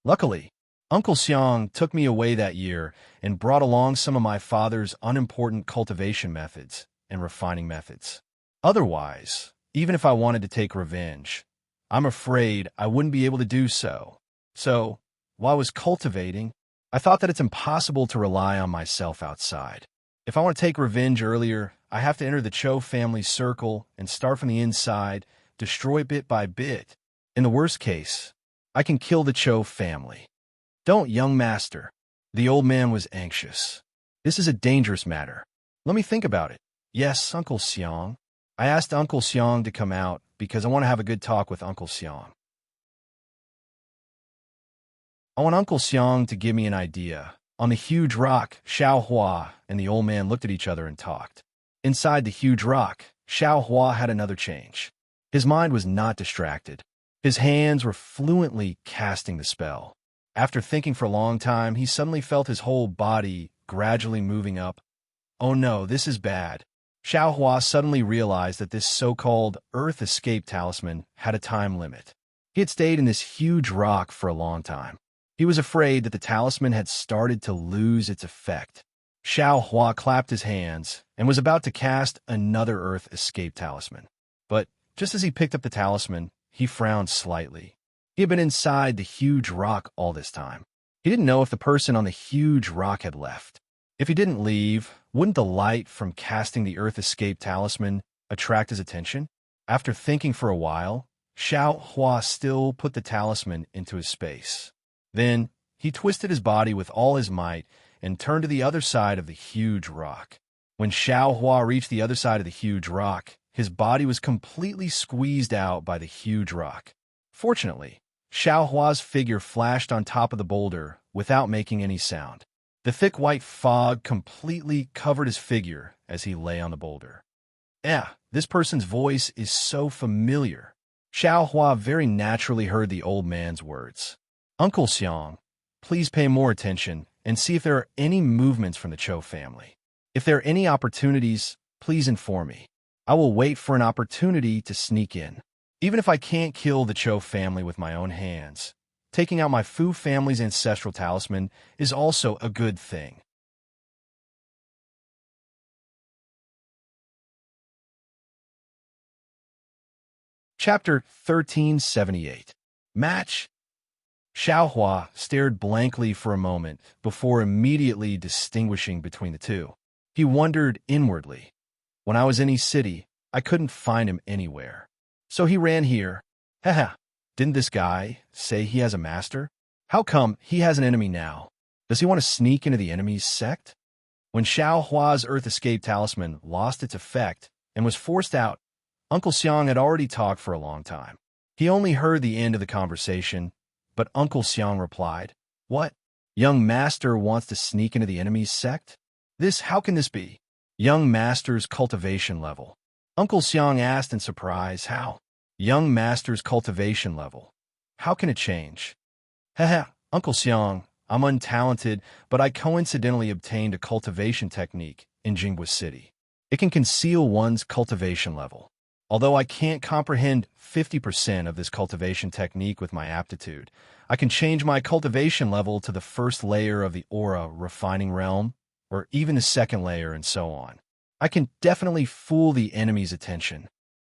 Luckily, Uncle Xiang took me away that year and brought along some of my father's unimportant cultivation methods and refining methods. Otherwise, even if I wanted to take revenge, I'm afraid I wouldn't be able to do so. So, while I was cultivating, I thought that it's impossible to rely on myself outside. If I want to take revenge earlier, I have to enter the Cho family's circle and start from the inside, destroy bit by bit. In the worst case, I can kill the Cho family. Don't, young master. The old man was anxious. This is a dangerous matter. Let me think about it. Yes, Uncle Xiang. I asked Uncle Xiang to come out because I want to have a good talk with Uncle Xiang. I want Uncle Xiang to give me an idea. On the huge rock, Xiao Hua and the old man looked at each other and talked. Inside the huge rock, Xiao Hua had another change. His mind was not distracted. His hands were fluently casting the spell. After thinking for a long time, he suddenly felt his whole body gradually moving up. Oh no, this is bad. Xiao Hua suddenly realized that this so-called Earth Escape Talisman had a time limit. He had stayed in this huge rock for a long time. He was afraid that the talisman had started to lose its effect. Xiao Hua clapped his hands and was about to cast another Earth Escape Talisman. But just as he picked up the talisman, he frowned slightly. He had been inside the huge rock all this time. He didn't know if the person on the huge rock had left. If he didn't leave, wouldn't the light from casting the Earth Escape Talisman attract his attention? After thinking for a while, Xiao Hua still put the talisman into his space. Then, he twisted his body with all his might and turned to the other side of the huge rock. When Xiao Hua reached the other side of the huge rock, his body was completely squeezed out by the huge rock. Fortunately, Xiao Hua's figure flashed on top of the boulder without making any sound. The thick white fog completely covered his figure as he lay on the boulder. This person's voice is so familiar. Xiao Hua very naturally heard the old man's words. Uncle Xiang, please pay more attention and see if there are any movements from the Cho family. If there are any opportunities, please inform me. I will wait for an opportunity to sneak in. Even if I can't kill the Cho family with my own hands, taking out my Fu family's ancestral talisman is also a good thing. Chapter 1378. Match. Xiao Hua stared blankly for a moment before immediately distinguishing between the two. He wondered inwardly. When I was in East City, I couldn't find him anywhere. So he ran here. Haha, didn't this guy say he has a master? How come he has an enemy now? Does he want to sneak into the enemy's sect? When Xiao Hua's Earth Escape Talisman lost its effect and was forced out, Uncle Xiang had already talked for a long time. He only heard the end of the conversation, but Uncle Xiang replied, What? Young master wants to sneak into the enemy's sect? How can this be? Young master's cultivation level. Uncle Xiang asked in surprise, How? Young master's cultivation level. How can it change? Uncle Xiang, I'm untalented, but I coincidentally obtained a cultivation technique in Jingwa City. It can conceal one's cultivation level. Although I can't comprehend 50% of this cultivation technique with my aptitude, I can change my cultivation level to the first layer of the aura refining realm, or even the second layer and so on. I can definitely fool the enemy's attention.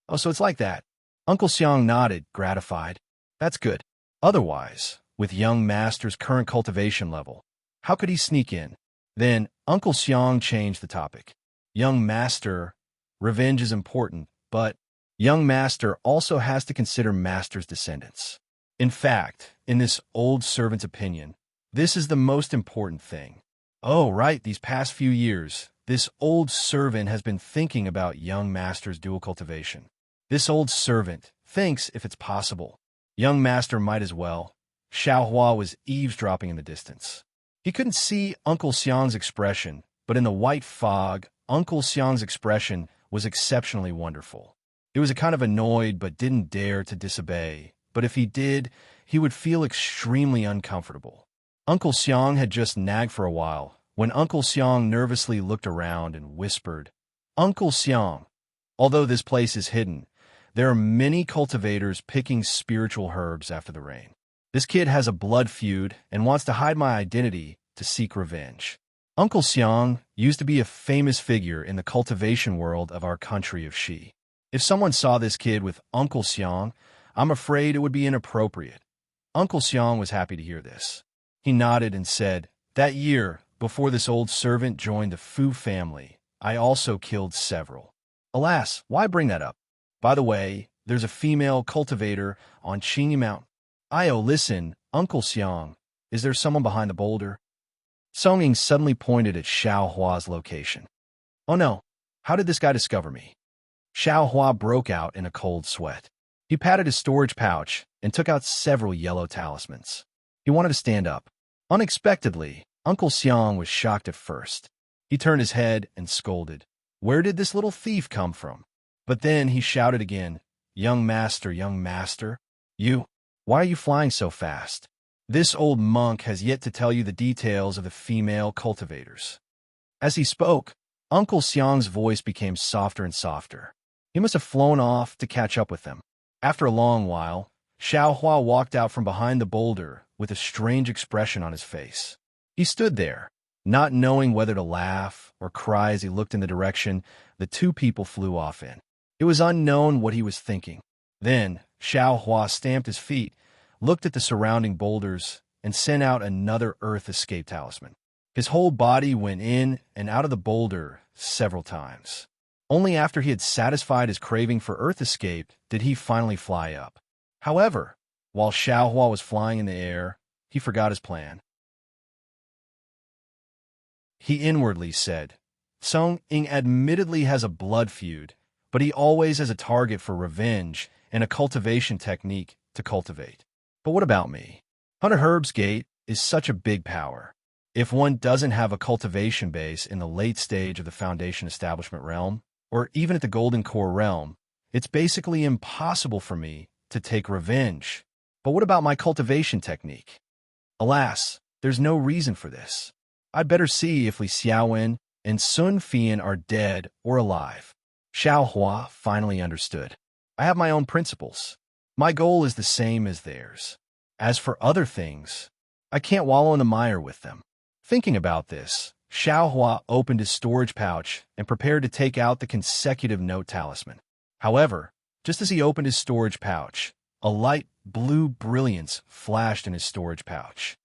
Oh, so it's like that. Uncle Xiang nodded, gratified. That's good. Otherwise, with young master's current cultivation level, how could he sneak in? Then Uncle Xiang changed the topic. Young master, revenge is important, but young master also has to consider master's descendants. In fact, in this old servant's opinion, this is the most important thing. Oh, right, these past few years, this old servant has been thinking about young master's dual cultivation. This old servant thinks if it's possible, young master might as well. Xiaohua was eavesdropping in the distance. He couldn't see Uncle Xiang's expression, but in the white fog, Uncle Xiang's expression was exceptionally wonderful. It was a kind of annoyed but didn't dare to disobey, but if he did, he would feel extremely uncomfortable. Uncle Xiang had just nagged for a while, when Uncle Xiang nervously looked around and whispered, "Uncle Xiang, although this place is hidden, there are many cultivators picking spiritual herbs after the rain. This kid has a blood feud and wants to hide my identity to seek revenge." Uncle Xiang used to be a famous figure in the cultivation world of our country of Xi. If someone saw this kid with Uncle Xiang, I'm afraid it would be inappropriate. Uncle Xiang was happy to hear this. He nodded and said, "That year, before this old servant joined the Fu family, I also killed several." Alas, why bring that up? By the way, there's a female cultivator on Qingyi Mountain. Listen, Uncle Xiang, is there someone behind the boulder? Song Ying suddenly pointed at Xiao Hua's location. Oh no, how did this guy discover me? Xiao Hua broke out in a cold sweat. He patted his storage pouch and took out several yellow talismans. He wanted to stand up. Unexpectedly, Uncle Xiang was shocked at first. He turned his head and scolded. Where did this little thief come from? But then he shouted again, young master, why are you flying so fast? This old monk has yet to tell you the details of the female cultivators." As he spoke, Uncle Xiang's voice became softer and softer. He must have flown off to catch up with them. After a long while, Xiao Hua walked out from behind the boulder with a strange expression on his face. He stood there, not knowing whether to laugh or cry as he looked in the direction the two people flew off in. It was unknown what he was thinking. Then Xiao Hua stamped his feet, looked at the surrounding boulders, and sent out another Earth Escape talisman. His whole body went in and out of the boulder several times. Only after he had satisfied his craving for Earth Escape did he finally fly up. However, while Xiao Hua was flying in the air, he forgot his plan. He inwardly said, Song Ying admittedly has a blood feud, but he always has a target for revenge and a cultivation technique to cultivate. But what about me? 100 Herbs Gate is such a big power. If one doesn't have a cultivation base in the late stage of the Foundation Establishment realm, or even at the Golden Core realm, it's basically impossible for me to take revenge. But what about my cultivation technique? Alas, there's no reason for this. I'd better see if Li Xiaowen and Sun Fian are dead or alive. Xiao Hua finally understood. I have my own principles. My goal is the same as theirs. As for other things, I can't wallow in the mire with them. Thinking about this, Xiao Hua opened his storage pouch and prepared to take out the consecutive note talisman. However, just as he opened his storage pouch, a light blue brilliance flashed in his storage pouch.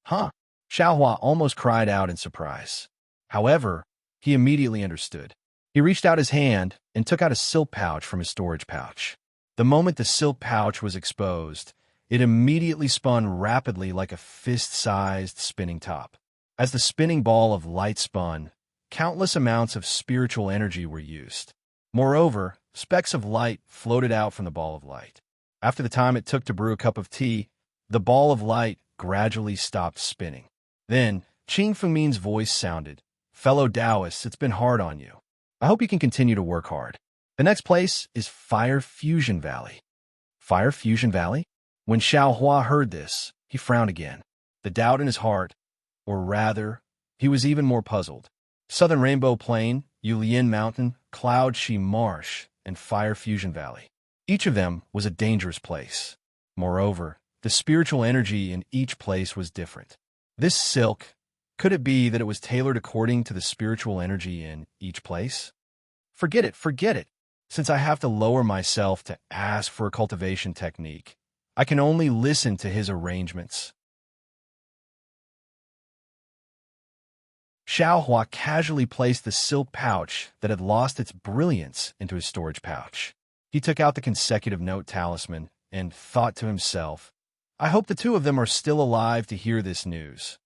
Huh? Xiao Hua almost cried out in surprise. However, he immediately understood. He reached out his hand and took out a silk pouch from his storage pouch. The moment the silk pouch was exposed, it immediately spun rapidly like a fist-sized spinning top. As the spinning ball of light spun, countless amounts of spiritual energy were used. Moreover, specks of light floated out from the ball of light. After the time it took to brew a cup of tea, the ball of light gradually stopped spinning. Then, Qing Fengmin's voice sounded, "Fellow Taoists, it's been hard on you. I hope you can continue to work hard." The next place is Fire Fusion Valley. Fire Fusion Valley? When Xiao Hua heard this, he frowned again. The doubt in his heart, or rather, he was even more puzzled. Southern Rainbow Plain, Yulian Mountain, Cloud Shi Marsh, and Fire Fusion Valley. Each of them was a dangerous place. Moreover, the spiritual energy in each place was different. This silk, could it be that it was tailored according to the spiritual energy in each place? Forget it, forget it. Since I have to lower myself to ask for a cultivation technique, I can only listen to his arrangements. Xiaohua casually placed the silk pouch that had lost its brilliance into his storage pouch. He took out the consecutive note talisman and thought to himself, I hope the two of them are still alive to hear this news.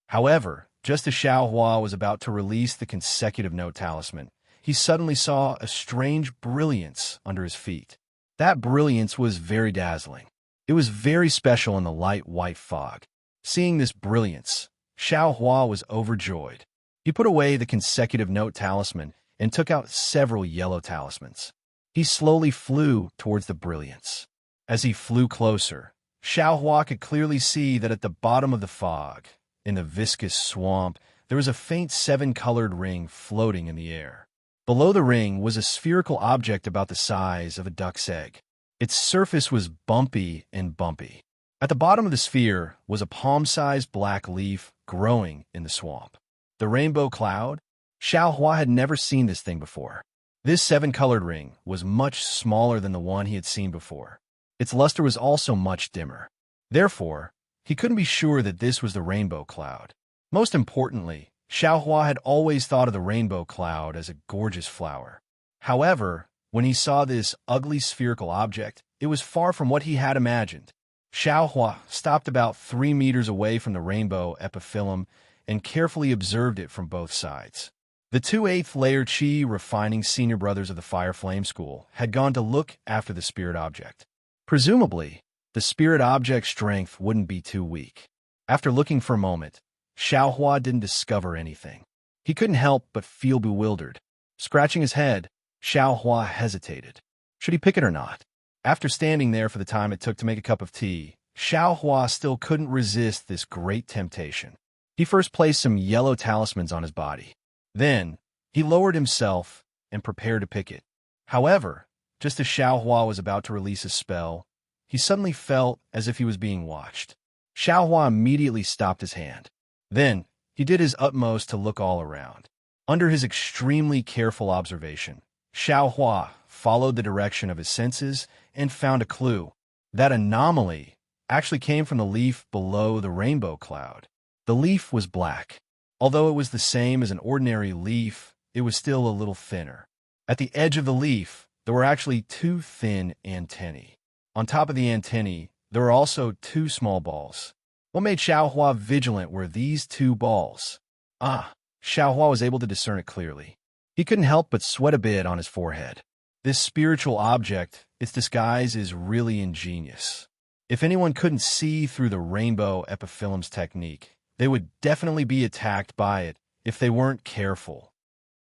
However, just as Xiaohua was about to release the consecutive note talisman, he suddenly saw a strange brilliance under his feet. That brilliance was very dazzling. It was very special in the light white fog. Seeing this brilliance, Xiaohua was overjoyed. He put away the consecutive note talisman and took out several yellow talismans. He slowly flew towards the brilliance. As he flew closer, Xiaohua could clearly see that at the bottom of the fog, in the viscous swamp, there was a faint seven-colored ring floating in the air. Below the ring was a spherical object about the size of a duck's egg. Its surface was bumpy and bumpy. At the bottom of the sphere was a palm-sized black leaf growing in the swamp. The rainbow cloud? Xiaohua had never seen this thing before. This seven-colored ring was much smaller than the one he had seen before. Its luster was also much dimmer. Therefore, he couldn't be sure that this was the rainbow cloud. Most importantly, Xiaohua had always thought of the rainbow cloud as a gorgeous flower. However, when he saw this ugly spherical object, it was far from what he had imagined. Xiaohua stopped about 3 meters away from the rainbow epiphyllum and carefully observed it from both sides. The two 8th-layer Qi refining senior brothers of the Fire Flame School had gone to look after the spirit object. Presumably, the spirit object's strength wouldn't be too weak. After looking for a moment, Xiaohua didn't discover anything. He couldn't help but feel bewildered. Scratching his head, Xiaohua hesitated. Should he pick it or not? After standing there for the time it took to make a cup of tea, Xiaohua still couldn't resist this great temptation. He first placed some yellow talismans on his body. Then, he lowered himself and prepared to pick it. However, just as Xiaohua was about to release a spell, he suddenly felt as if he was being watched. Xiaohua immediately stopped his hand. Then, he did his utmost to look all around. Under his extremely careful observation, Xiaohua followed the direction of his senses and found a clue. That anomaly actually came from the leaf below the rainbow cloud. The leaf was black. Although it was the same as an ordinary leaf, it was still a little thinner. At the edge of the leaf, there were actually 2 thin antennae. On top of the antennae, there were also 2 small balls. What made Xiaohua vigilant were these 2 balls. Xiaohua was able to discern it clearly. He couldn't help but sweat a bit on his forehead. This spiritual object, its disguise is really ingenious. If anyone couldn't see through the rainbow epiphyllum's technique, they would definitely be attacked by it if they weren't careful.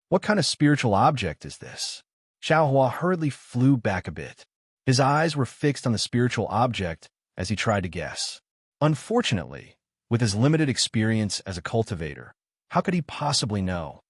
What kind of spiritual object is this? Xiaohua hurriedly flew back a bit. His eyes were fixed on the spiritual object as he tried to guess. Unfortunately, with his limited experience as a cultivator, how could he possibly know?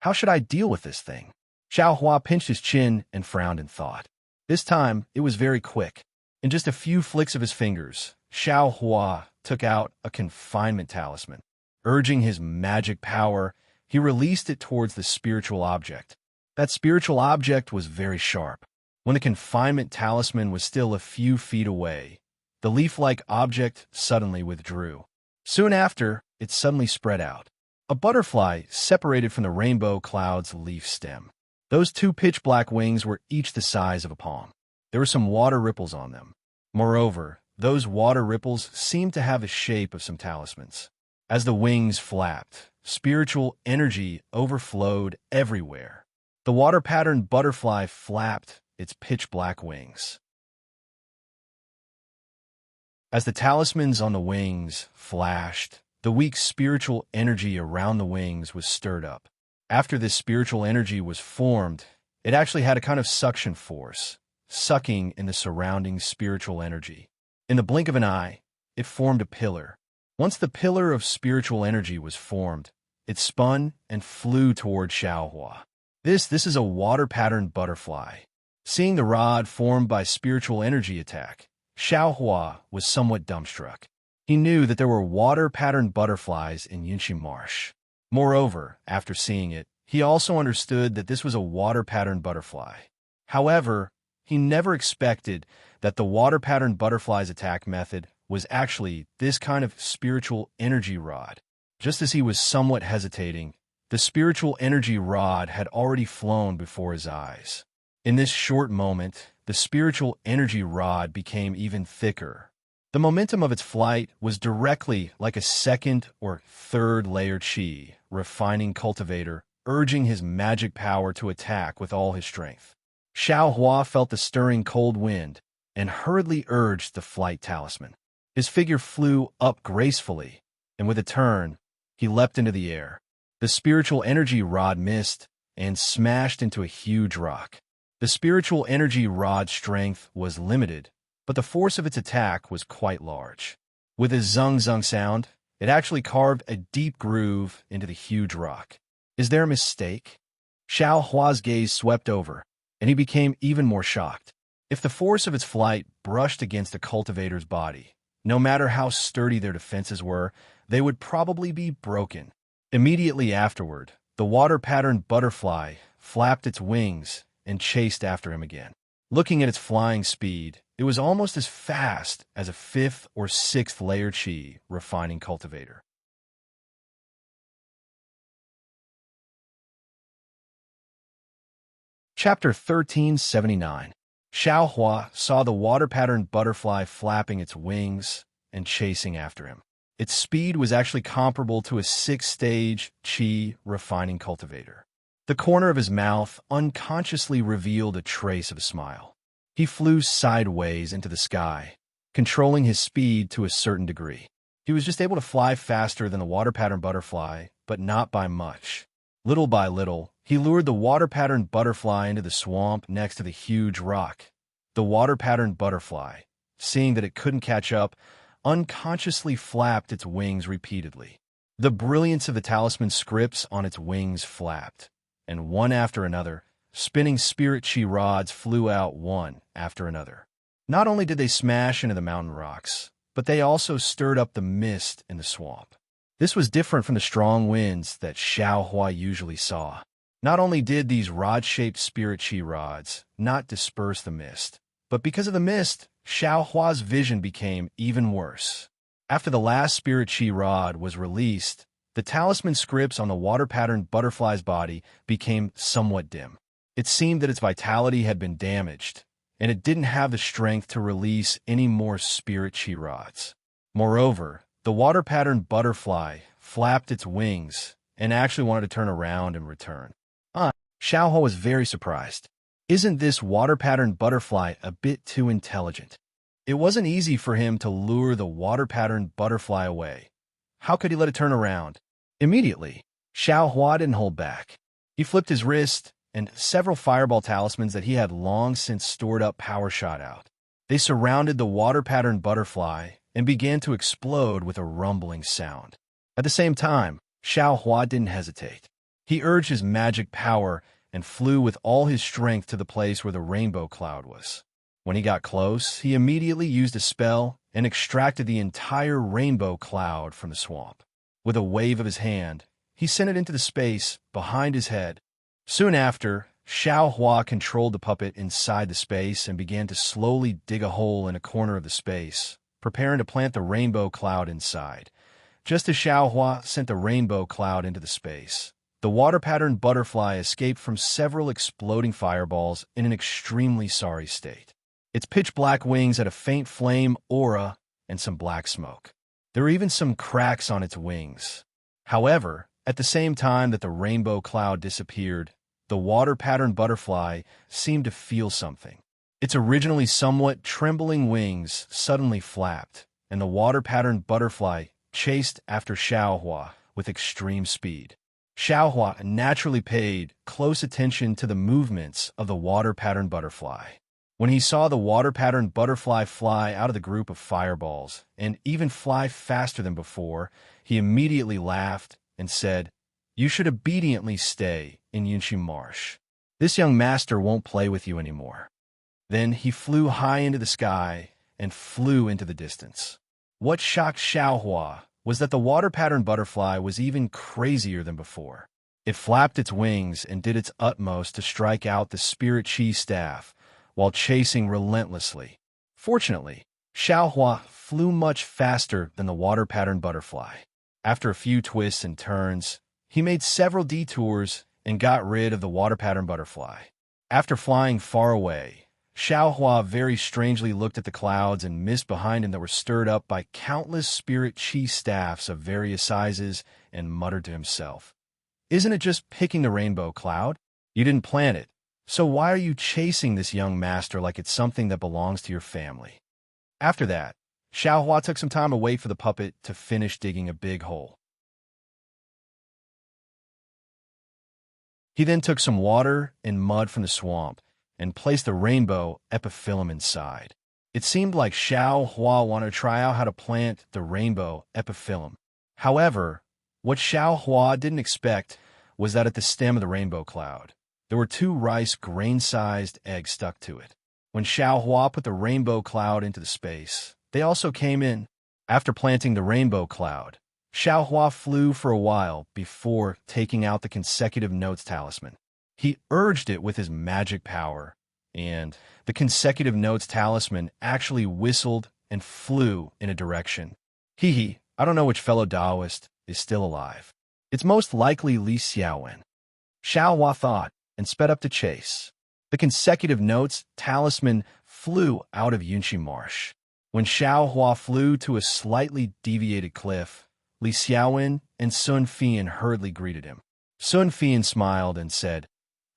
How should I deal with this thing? Xiaohua pinched his chin and frowned in thought. This time, it was very quick. In just a few flicks of his fingers, Xiaohua took out a confinement talisman. Urging his magic power, he released it towards the spiritual object. That spiritual object was very sharp. When the confinement talisman was still a few feet away, the leaf-like object suddenly withdrew. Soon after, it suddenly spread out. A butterfly separated from the rainbow cloud's leaf stem. Those 2 pitch-black wings were each the size of a palm. There were some water ripples on them. Moreover, those water ripples seemed to have the shape of some talismans. As the wings flapped, spiritual energy overflowed everywhere. The water-patterned butterfly flapped its pitch-black wings. As the talismans on the wings flashed, the weak spiritual energy around the wings was stirred up. After this spiritual energy was formed, it actually had a kind of suction force, sucking in the surrounding spiritual energy. In the blink of an eye, it formed a pillar. Once the pillar of spiritual energy was formed, it spun and flew toward Xiaohua. This is a water-patterned butterfly. Seeing the rod formed by spiritual energy attack, Xiaohua was somewhat dumbstruck. He knew that there were water-patterned butterflies in Yunxi Marsh. Moreover, after seeing it, he also understood that this was a water-patterned butterfly. However, he never expected that the water-patterned butterfly's attack method was actually this kind of spiritual energy rod. Just as he was somewhat hesitating, the spiritual energy rod had already flown before his eyes. In this short moment, the spiritual energy rod became even thicker. The momentum of its flight was directly like a second or third layer qi, refining cultivator, urging his magic power to attack with all his strength. Xiaohua felt the stirring cold wind and hurriedly urged the flight talisman. His figure flew up gracefully, and with a turn, he leapt into the air. The spiritual energy rod missed and smashed into a huge rock. The spiritual energy rod's strength was limited, but the force of its attack was quite large. With a zung-zung sound, it actually carved a deep groove into the huge rock. Is there a mistake? Xiaohua's gaze swept over, and he became even more shocked. If the force of its flight brushed against a cultivator's body, no matter how sturdy their defenses were, they would probably be broken. Immediately afterward, the water-patterned butterfly flapped its wings and chased after him again. Looking at its flying speed, it was almost as fast as a fifth or sixth layer qi refining cultivator. Chapter 1379. Xiaohua saw the water-patterned butterfly flapping its wings and chasing after him. Its speed was actually comparable to a six-stage qi refining cultivator. The corner of his mouth unconsciously revealed a trace of a smile. He flew sideways into the sky, controlling his speed to a certain degree. He was just able to fly faster than the water-patterned butterfly, but not by much. Little by little, he lured the water-patterned butterfly into the swamp next to the huge rock. The water-patterned butterfly, seeing that it couldn't catch up, unconsciously flapped its wings repeatedly. The brilliance of the talisman scripts on its wings flapped, and one after another, spinning spirit chi rods flew out one after another. Not only did they smash into the mountain rocks, but they also stirred up the mist in the swamp. This was different from the strong winds that Xiaohua usually saw. Not only did these rod-shaped spirit chi rods not disperse the mist, but because of the mist, Xiaohua's vision became even worse. After the last spirit chi rod was released, the talisman scripts on the water-patterned butterfly's body became somewhat dim. It seemed that its vitality had been damaged, and it didn't have the strength to release any more spirit chi rods. Moreover, the water-patterned butterfly flapped its wings and actually wanted to turn around and return. Xiaohua was very surprised. Isn't this water-patterned butterfly a bit too intelligent? It wasn't easy for him to lure the water-patterned butterfly away. How could he let it turn around? Immediately, Xiaohua didn't hold back. He flipped his wrist, and several fireball talismans that he had long since stored up power shot out. They surrounded the water-patterned butterfly and began to explode with a rumbling sound. At the same time, Xiaohua didn't hesitate. He urged his magic power and flew with all his strength to the place where the rainbow cloud was. When he got close, he immediately used a spell and extracted the entire rainbow cloud from the swamp. With a wave of his hand, he sent it into the space behind his head. Soon after, Xiaohua controlled the puppet inside the space and began to slowly dig a hole in a corner of the space, preparing to plant the rainbow cloud inside. Just as Xiaohua sent the rainbow cloud into the space, the water-patterned butterfly escaped from several exploding fireballs in an extremely sorry state. Its pitch-black wings had a faint flame aura and some black smoke. There were even some cracks on its wings. However, at the same time that the rainbow cloud disappeared, the water-patterned butterfly seemed to feel something. Its originally somewhat trembling wings suddenly flapped, and the water-patterned butterfly chased after Xiaohua with extreme speed. Xiaohua naturally paid close attention to the movements of the water-patterned butterfly. When he saw the water-patterned butterfly fly out of the group of fireballs and even fly faster than before, he immediately laughed and said, "You should obediently stay in Yunxi Marsh. This young master won't play with you anymore." Then he flew high into the sky and flew into the distance. What shocked Xiaohua was that the water-pattern butterfly was even crazier than before. It flapped its wings and did its utmost to strike out the spirit chi staff while chasing relentlessly. Fortunately, Xiaohua flew much faster than the water-pattern butterfly. After a few twists and turns, he made several detours and got rid of the water-pattern butterfly. After flying far away, Xiaohua very strangely looked at the clouds and mist behind him that were stirred up by countless spirit chi staffs of various sizes and muttered to himself, "Isn't it just picking the rainbow cloud? You didn't plant it, so why are you chasing this young master like it's something that belongs to your family?" After that, Xiaohua took some time away for the puppet to finish digging a big hole. He then took some water and mud from the swamp and placed the rainbow epiphyllum inside. It seemed like Xiaohua wanted to try out how to plant the rainbow epiphyllum. However, what Xiaohua didn't expect was that at the stem of the rainbow cloud, there were 2 rice grain-sized eggs stuck to it. When Xiaohua put the rainbow cloud into the space, they also came in. After planting the rainbow cloud, Xiaohua flew for a while before taking out the consecutive notes talisman. He urged it with his magic power, and the consecutive notes talisman actually whistled and flew in a direction. I don't know which fellow Taoist is still alive. It's most likely Li Xiaowen. Xiaohua thought and sped up to chase. The consecutive notes talisman flew out of Yunxi Marsh. When Xiaohua flew to a slightly deviated cliff, Li Xiaowen and Sun Fian hurriedly greeted him. Sun Fian smiled and said,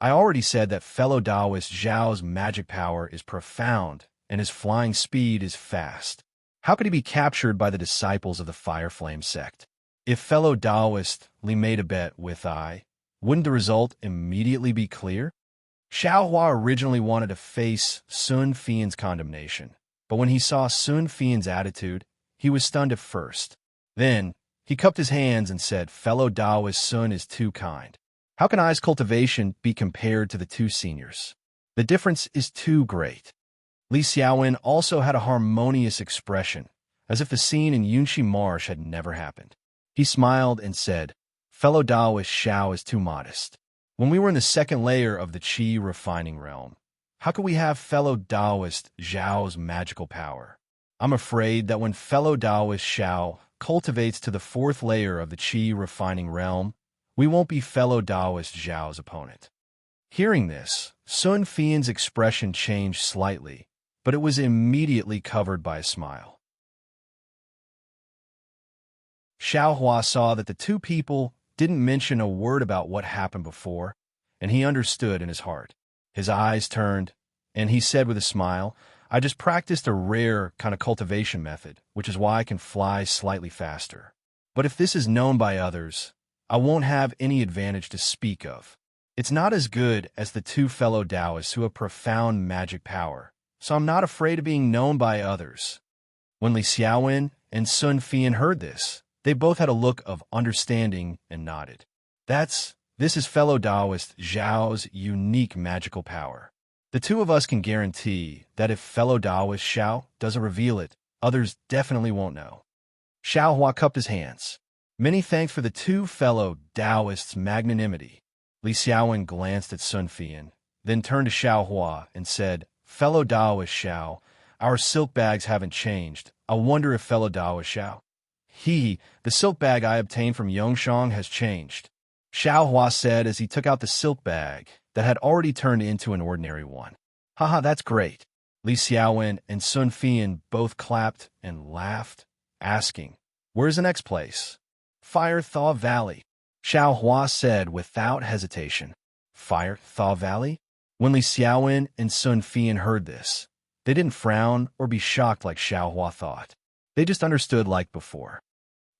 "I already said that fellow Taoist Zhao's magic power is profound and his flying speed is fast. How could he be captured by the disciples of the Fire Flame sect? If fellow Taoist Li made a bet with I, wouldn't the result immediately be clear?" Xiaohua originally wanted to face Sun Fian's condemnation, but when he saw Sun Fian's attitude, he was stunned at first. Then, he cupped his hands and said, "Fellow Taoist Sun is too kind. How can I's cultivation be compared to the 2 seniors? The difference is too great." Li Xiaowen also had a harmonious expression, as if the scene in Yunxi Marsh had never happened. He smiled and said, "Fellow Taoist Xiao is too modest. When we were in the 2nd layer of the Qi refining realm, how could we have fellow Taoist Zhao's magical power? I'm afraid that when fellow Taoist Xiao cultivates to the 4th layer of the Qi refining realm, we won't be fellow Taoist Zhao's opponent." Hearing this, Sun Fian's expression changed slightly, but it was immediately covered by a smile. Xiaohua saw that the 2 people didn't mention a word about what happened before, and he understood in his heart. His eyes turned, and he said with a smile, "I just practiced a rare kind of cultivation method, which is why I can fly slightly faster. But if this is known by others, I won't have any advantage to speak of. It's not as good as the 2 fellow Taoists who have profound magic power, so I'm not afraid of being known by others." When Li Xiaowen and Sun Fian heard this, they both had a look of understanding and nodded. This is fellow Taoist Zhao's unique magical power. The 2 of us can guarantee that if fellow Taoist Xiao doesn't reveal it, others definitely won't know. Xiaohua cupped his hands. Many thanks for the 2 fellow Taoists' magnanimity. Li Xiaowen glanced at Sun Fian, then turned to Xiaohua and said, "Fellow Taoist Xiao, our silk bags haven't changed. I wonder if fellow Taoist Xiao..." The silk bag I obtained from Yongshang has changed," Xiaohua said as he took out the silk bag that had already turned into an ordinary one. "Haha, that's great." Li Xiaowen and Sun Fian both clapped and laughed, asking, "Where's the next place?" "Fire Thaw Valley," Xiaohua said without hesitation. Fire Thaw Valley? When Li Xiaowen and Sun Fian heard this, they didn't frown or be shocked like Xiaohua thought. They just understood like before.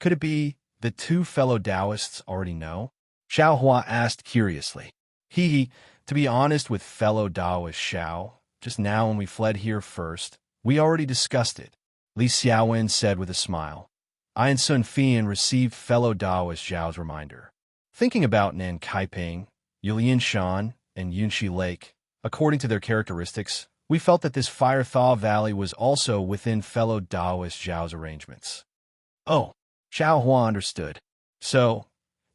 Could it be the 2 fellow Taoists already know? Xiaohua asked curiously. To be honest with fellow Taoist Xiao, just now when we fled here first, we already discussed it, Li Xiaowen said with a smile. I and Sun Fian received fellow Taoist Zhao's reminder. Thinking about Nan Kaiping, Yulian Shan, and Yunxi Lake, according to their characteristics, We felt that this fire thaw valley was also within fellow Taoist Zhao's arrangements. Oh, Xiao Hua understood. So,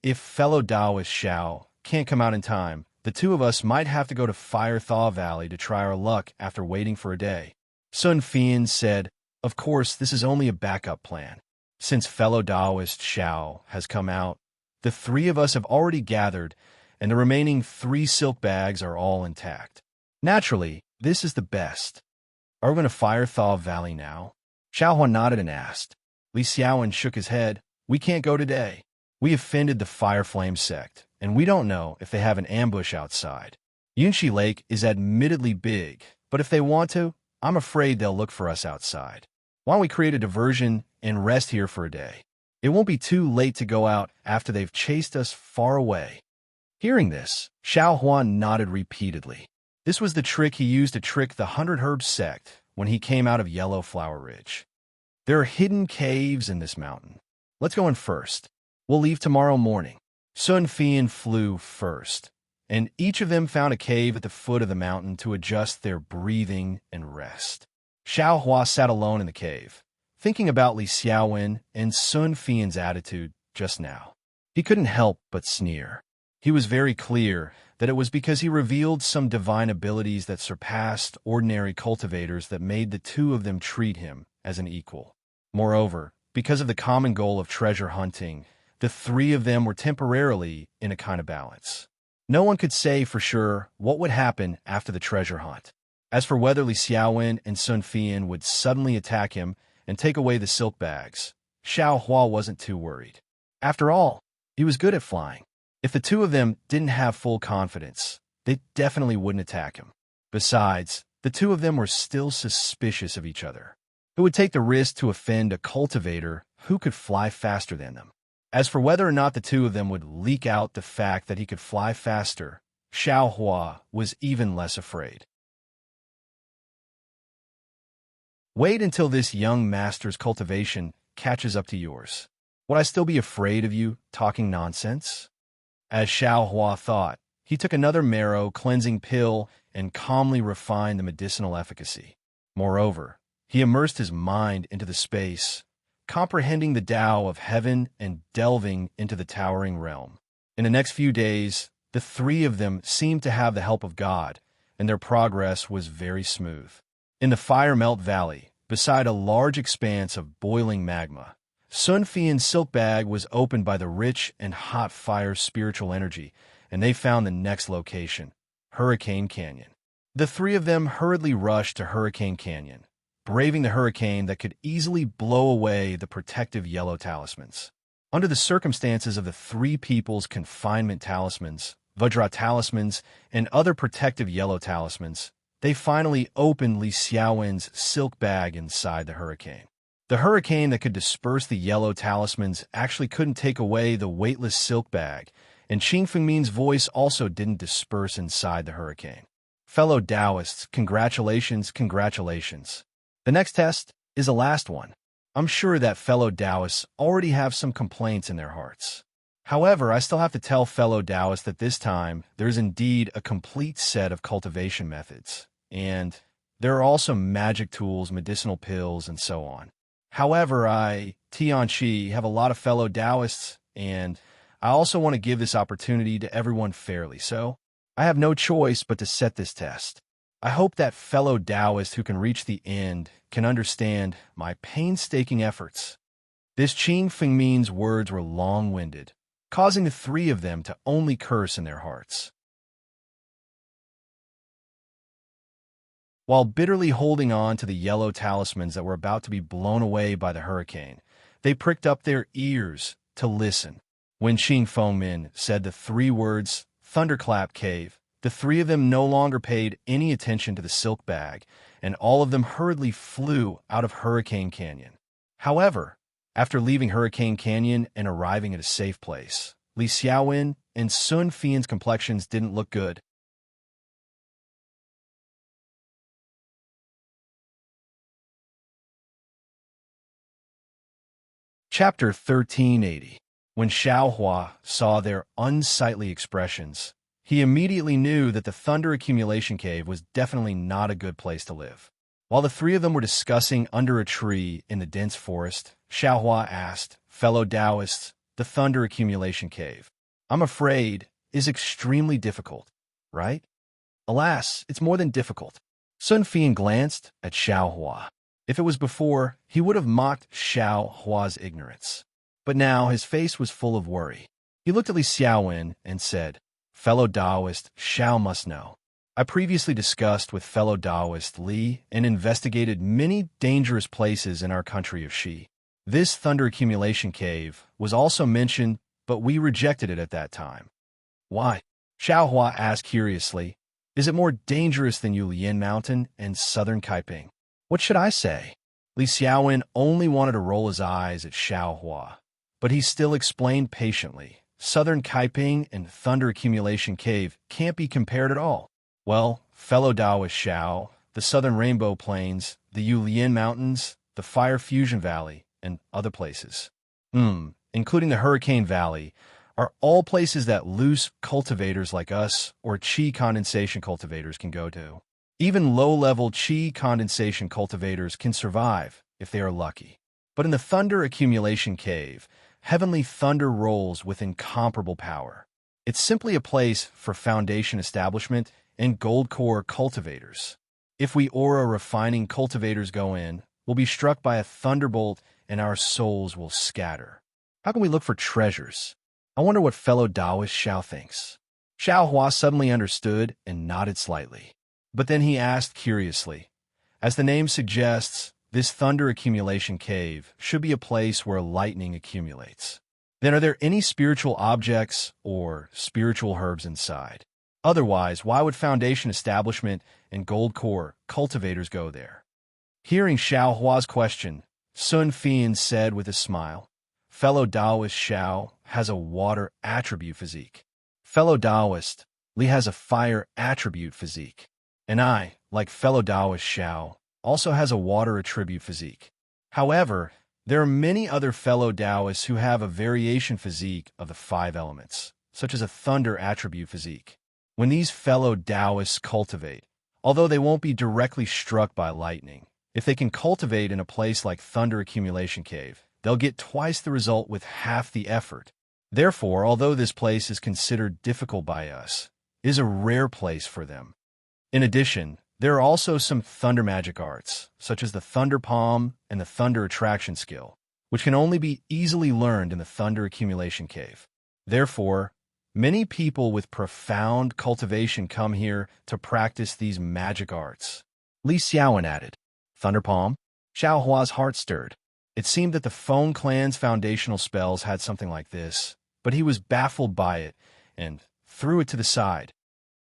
if fellow Taoist Xiao can't come out in time, the two of us might have to go to Fire Thaw Valley to try our luck after waiting for a day. Sun Fian said, of course, this is only a backup plan. Since fellow Taoist Xiao has come out, the three of us have already gathered, and the remaining 3 silk bags are all intact. Naturally, this is the best. Are we going to Fire Thaw Valley now? Xiao Hua nodded and asked. Li Xiaowen shook his head. We can't go today. We offended the Fire Flame sect, and we don't know if they have an ambush outside. Yunxi Lake is admittedly big, but if they want to, I'm afraid they'll look for us outside. Why don't we create a diversion and rest here for a day? It won't be too late to go out after they've chased us far away. Hearing this, Xiao Huan nodded repeatedly. This was the trick he used to trick the 100 Herbs sect when he came out of Yellow Flower Ridge. There are hidden caves in this mountain. Let's go in first. We'll leave tomorrow morning. Sun Fian flew first, and each of them found a cave at the foot of the mountain to adjust their breathing and rest. Xiao Hua sat alone in the cave, thinking about Li Xiaowen and Sun Fian's attitude just now. He couldn't help but sneer. He was very clear that it was because he revealed some divine abilities that surpassed ordinary cultivators that made the two of them treat him as an equal. Moreover, because of the common goal of treasure hunting, the three of them were temporarily in a kind of balance. No one could say for sure what would happen after the treasure hunt. As for whether Li Xiaowen and Sun Fian would suddenly attack him and take away the silk bags, Xiao Hua wasn't too worried. After all, he was good at flying. If the two of them didn't have full confidence, they definitely wouldn't attack him. Besides, the two of them were still suspicious of each other. It would take the risk to offend a cultivator who could fly faster than them. As for whether or not the two of them would leak out the fact that he could fly faster, Xiao Hua was even less afraid. Wait until this young master's cultivation catches up to yours. Would I still be afraid of you talking nonsense? As Xiao Hua thought, he took another marrow cleansing pill and calmly refined the medicinal efficacy. Moreover, he immersed his mind into the space, comprehending the Tao of heaven and delving into the towering realm. In the next few days, the three of them seemed to have the help of God, and their progress was very smooth. In the Fire Melt Valley, beside a large expanse of boiling magma, Sun Fian's silk bag was opened by the rich and hot fire's spiritual energy, and they found the next location, Hurricane Canyon. The three of them hurriedly rushed to Hurricane Canyon, braving the hurricane that could easily blow away the protective yellow talismans. Under the circumstances of the three people's confinement talismans, Vajra talismans, and other protective yellow talismans, they finally opened Li Xiaowen's silk bag inside the hurricane. The hurricane that could disperse the yellow talismans actually couldn't take away the weightless silk bag, and Qing Fengmin's voice also didn't disperse inside the hurricane. Fellow Taoists, congratulations, congratulations. The next test is the last one. I'm sure that fellow Taoists already have some complaints in their hearts. However, I still have to tell fellow Taoists that this time there's indeed a complete set of cultivation methods, and there are also magic tools, medicinal pills, and so on. However, I, Tianqi, have a lot of fellow Taoists, and I also want to give this opportunity to everyone fairly, so I have no choice but to set this test. I hope that fellow Taoist who can reach the end can understand my painstaking efforts. This Qing Fengmin's words were long-winded, causing the three of them to only curse in their hearts. While bitterly holding on to the yellow talismans that were about to be blown away by the hurricane, they pricked up their ears to listen. When Qing Fengmin said the three words, Thunderclap Cave, the three of them no longer paid any attention to the silk bag, and all of them hurriedly flew out of Hurricane Canyon. However, after leaving Hurricane Canyon and arriving at a safe place, Li Xiaowen and Sun Fian's complexions didn't look good. Chapter 1380. When Xiao Hua saw their unsightly expressions, he immediately knew that the Thunder Accumulation Cave was definitely not a good place to live. While the three of them were discussing under a tree in the dense forest, Xiaohua asked, "Fellow Taoists, the Thunder Accumulation Cave, I'm afraid, is extremely difficult, right?" "Alas, it's more than difficult." Sun Fian glanced at Xiaohua. If it was before, he would have mocked Xiaohua's ignorance. But now his face was full of worry. He looked at Li Xiaowen and said, "Fellow Taoist, Xiao must know. I previously discussed with fellow Taoist Li and investigated many dangerous places in our country of Xi. This Thunder Accumulation Cave was also mentioned, but we rejected it at that time." "Why?" Xiaohua asked curiously. "Is it more dangerous than Yulian Mountain and Southern Kaiping?" "What should I say?" Li Xiaowen only wanted to roll his eyes at Xiaohua, but he still explained patiently. Southern Kaiping and Thunder Accumulation Cave can't be compared at all. "Well, fellow Taoist Xiao, the Southern Rainbow Plains, the Yulian Mountains, the Fire Fusion Valley, and other places, including the Hurricane Valley, are all places that loose cultivators like us or Qi condensation cultivators can go to. Even low-level Qi condensation cultivators can survive if they are lucky. But in the Thunder Accumulation Cave, heavenly thunder rolls with incomparable power. It's simply a place for foundation establishment and gold core cultivators. If we aura refining cultivators go in, we'll be struck by a thunderbolt and our souls will scatter. How can we look for treasures? I wonder what fellow Taoist Xiao thinks." Xiaohua suddenly understood and nodded slightly. But then he asked curiously, "As the name suggests, this Thunder Accumulation Cave should be a place where lightning accumulates. Then are there any spiritual objects or spiritual herbs inside? Otherwise, why would foundation establishment and gold core cultivators go there?" Hearing Xiaohua's question, Sun Fian said with a smile, "Fellow Taoist Xiao has a water attribute physique. Fellow Taoist Li has a fire attribute physique. And I, like fellow Taoist Xiao, also has a water attribute physique. However, there are many other fellow Taoists who have a variation physique of the 5 elements, such as a thunder attribute physique. When these fellow Taoists cultivate, although they won't be directly struck by lightning, if they can cultivate in a place like Thunder Accumulation Cave, they'll get twice the result with half the effort. Therefore, although this place is considered difficult by us, it is a rare place for them. In addition, there are also some thunder magic arts, such as the Thunder Palm and the Thunder Attraction skill, which can only be easily learned in the Thunder Accumulation Cave. Therefore, many people with profound cultivation come here to practice these magic arts." Li Xiaowen added, "Thunder Palm?" Xiaohua's heart stirred. It seemed that the Feng clan's foundational spells had something like this, but he was baffled by it and threw it to the side.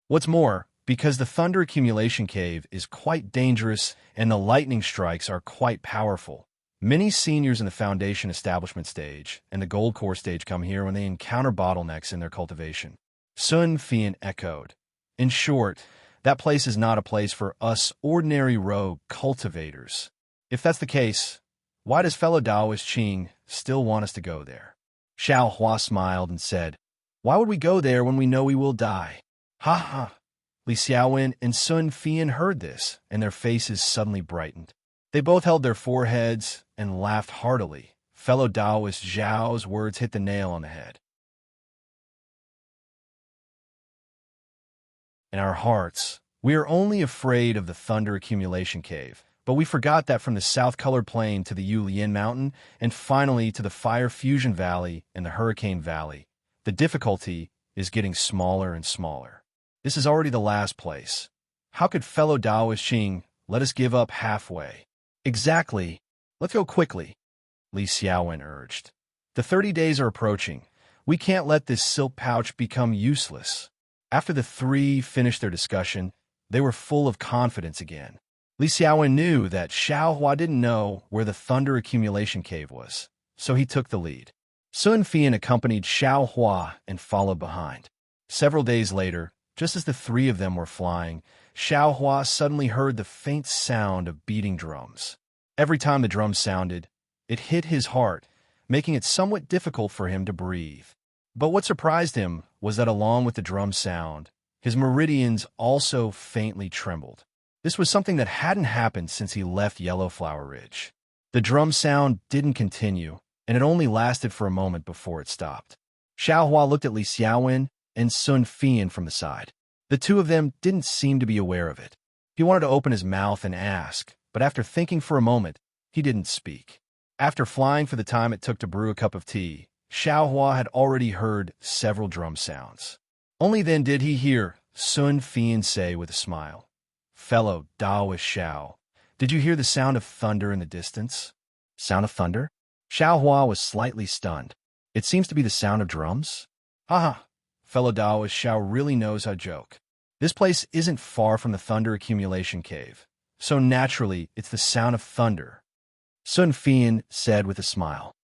What's more, because the Thunder Accumulation Cave is quite dangerous and the lightning strikes are quite powerful, many seniors in the foundation establishment stage and the gold core stage come here when they encounter bottlenecks in their cultivation. Sun Fian echoed, "In short, that place is not a place for us ordinary rogue cultivators. If that's the case, why does fellow Taoist Qing still want us to go there?" Xiaohua smiled and said, "Why would we go there when we know we will die?" "Ha ha!" Li Xiaowen and Sun Fian heard this, and their faces suddenly brightened. They both held their foreheads and laughed heartily. Fellow Taoist Zhao's words hit the nail on the head. In our hearts, we are only afraid of the Thunder Accumulation Cave, but we forgot that from the south-colored plain to the Yulian Mountain, and finally to the Fire Fusion Valley and the Hurricane Valley, the difficulty is getting smaller and smaller. This is already the last place. How could fellow Taoist Qing let us give up halfway? Exactly. Let's go quickly, Li Xiaowen urged. The 30 days are approaching. We can't let this silk pouch become useless. After the three finished their discussion, they were full of confidence again. Li Xiaowen knew that Xiaohua didn't know where the Thunder Accumulation Cave was, so he took the lead. Sun Fian accompanied Xiaohua and followed behind. Several days later, just as the three of them were flying, Xiaohua suddenly heard the faint sound of beating drums. Every time the drum sounded, it hit his heart, making it somewhat difficult for him to breathe. But what surprised him was that along with the drum sound, his meridians also faintly trembled. This was something that hadn't happened since he left Yellowflower Ridge. The drum sound didn't continue, and it only lasted for a moment before it stopped. Xiaohua looked at Li Xiaowen and Sun Fian from the side. The two of them didn't seem to be aware of it. He wanted to open his mouth and ask, but after thinking for a moment, he didn't speak. After flying for the time it took to brew a cup of tea, Xiaohua had already heard several drum sounds. Only then did he hear Sun Fian say with a smile, "Fellow Taoist Xiao, did you hear the sound of thunder in the distance?" Sound of thunder? Xiaohua was slightly stunned. It seems to be the sound of drums? Haha, fellow Taoist Xiao really knows how to joke. This place isn't far from the thunder accumulation cave, so naturally it's the sound of thunder, Sun Fian said with a smile.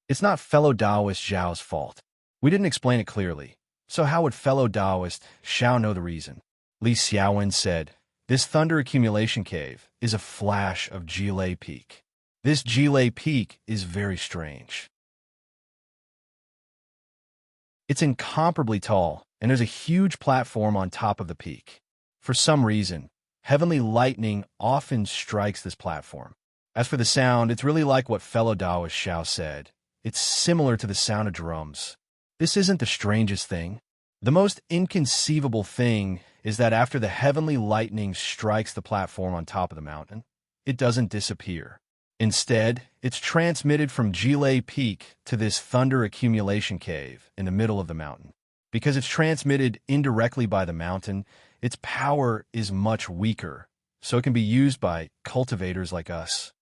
It's not fellow Taoist Xiao's fault. We didn't explain it clearly, so how would fellow Taoist Xiao know the reason? Li Xiaowen said, "This thunder accumulation cave is a flash of Jilei Peak. This Jilei Peak is very strange. It's incomparably tall, and there's a huge platform on top of the peak. For some reason, heavenly lightning often strikes this platform. As for the sound, it's really like what fellow Taoist Xiao said. It's similar to the sound of drums. This isn't the strangest thing. The most inconceivable thing is that after the heavenly lightning strikes the platform on top of the mountain, it doesn't disappear. Instead, it's transmitted from Jilei Peak to this thunder accumulation cave in the middle of the mountain. Because it's transmitted indirectly by the mountain, its power is much weaker, so it can be used by cultivators like us."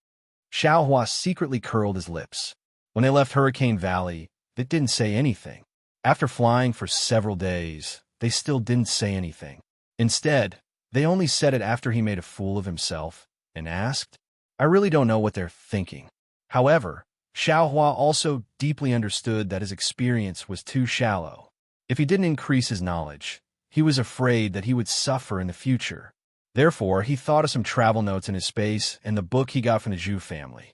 Xiaohua secretly curled his lips. When they left Hurricane Valley, they didn't say anything. After flying for several days, they still didn't say anything. Instead, they only said it after he made a fool of himself and asked, "I really don't know what they're thinking." However, Xiaohua also deeply understood that his experience was too shallow. If he didn't increase his knowledge, he was afraid that he would suffer in the future. Therefore, he thought of some travel notes in his space and the book he got from the Zhu family.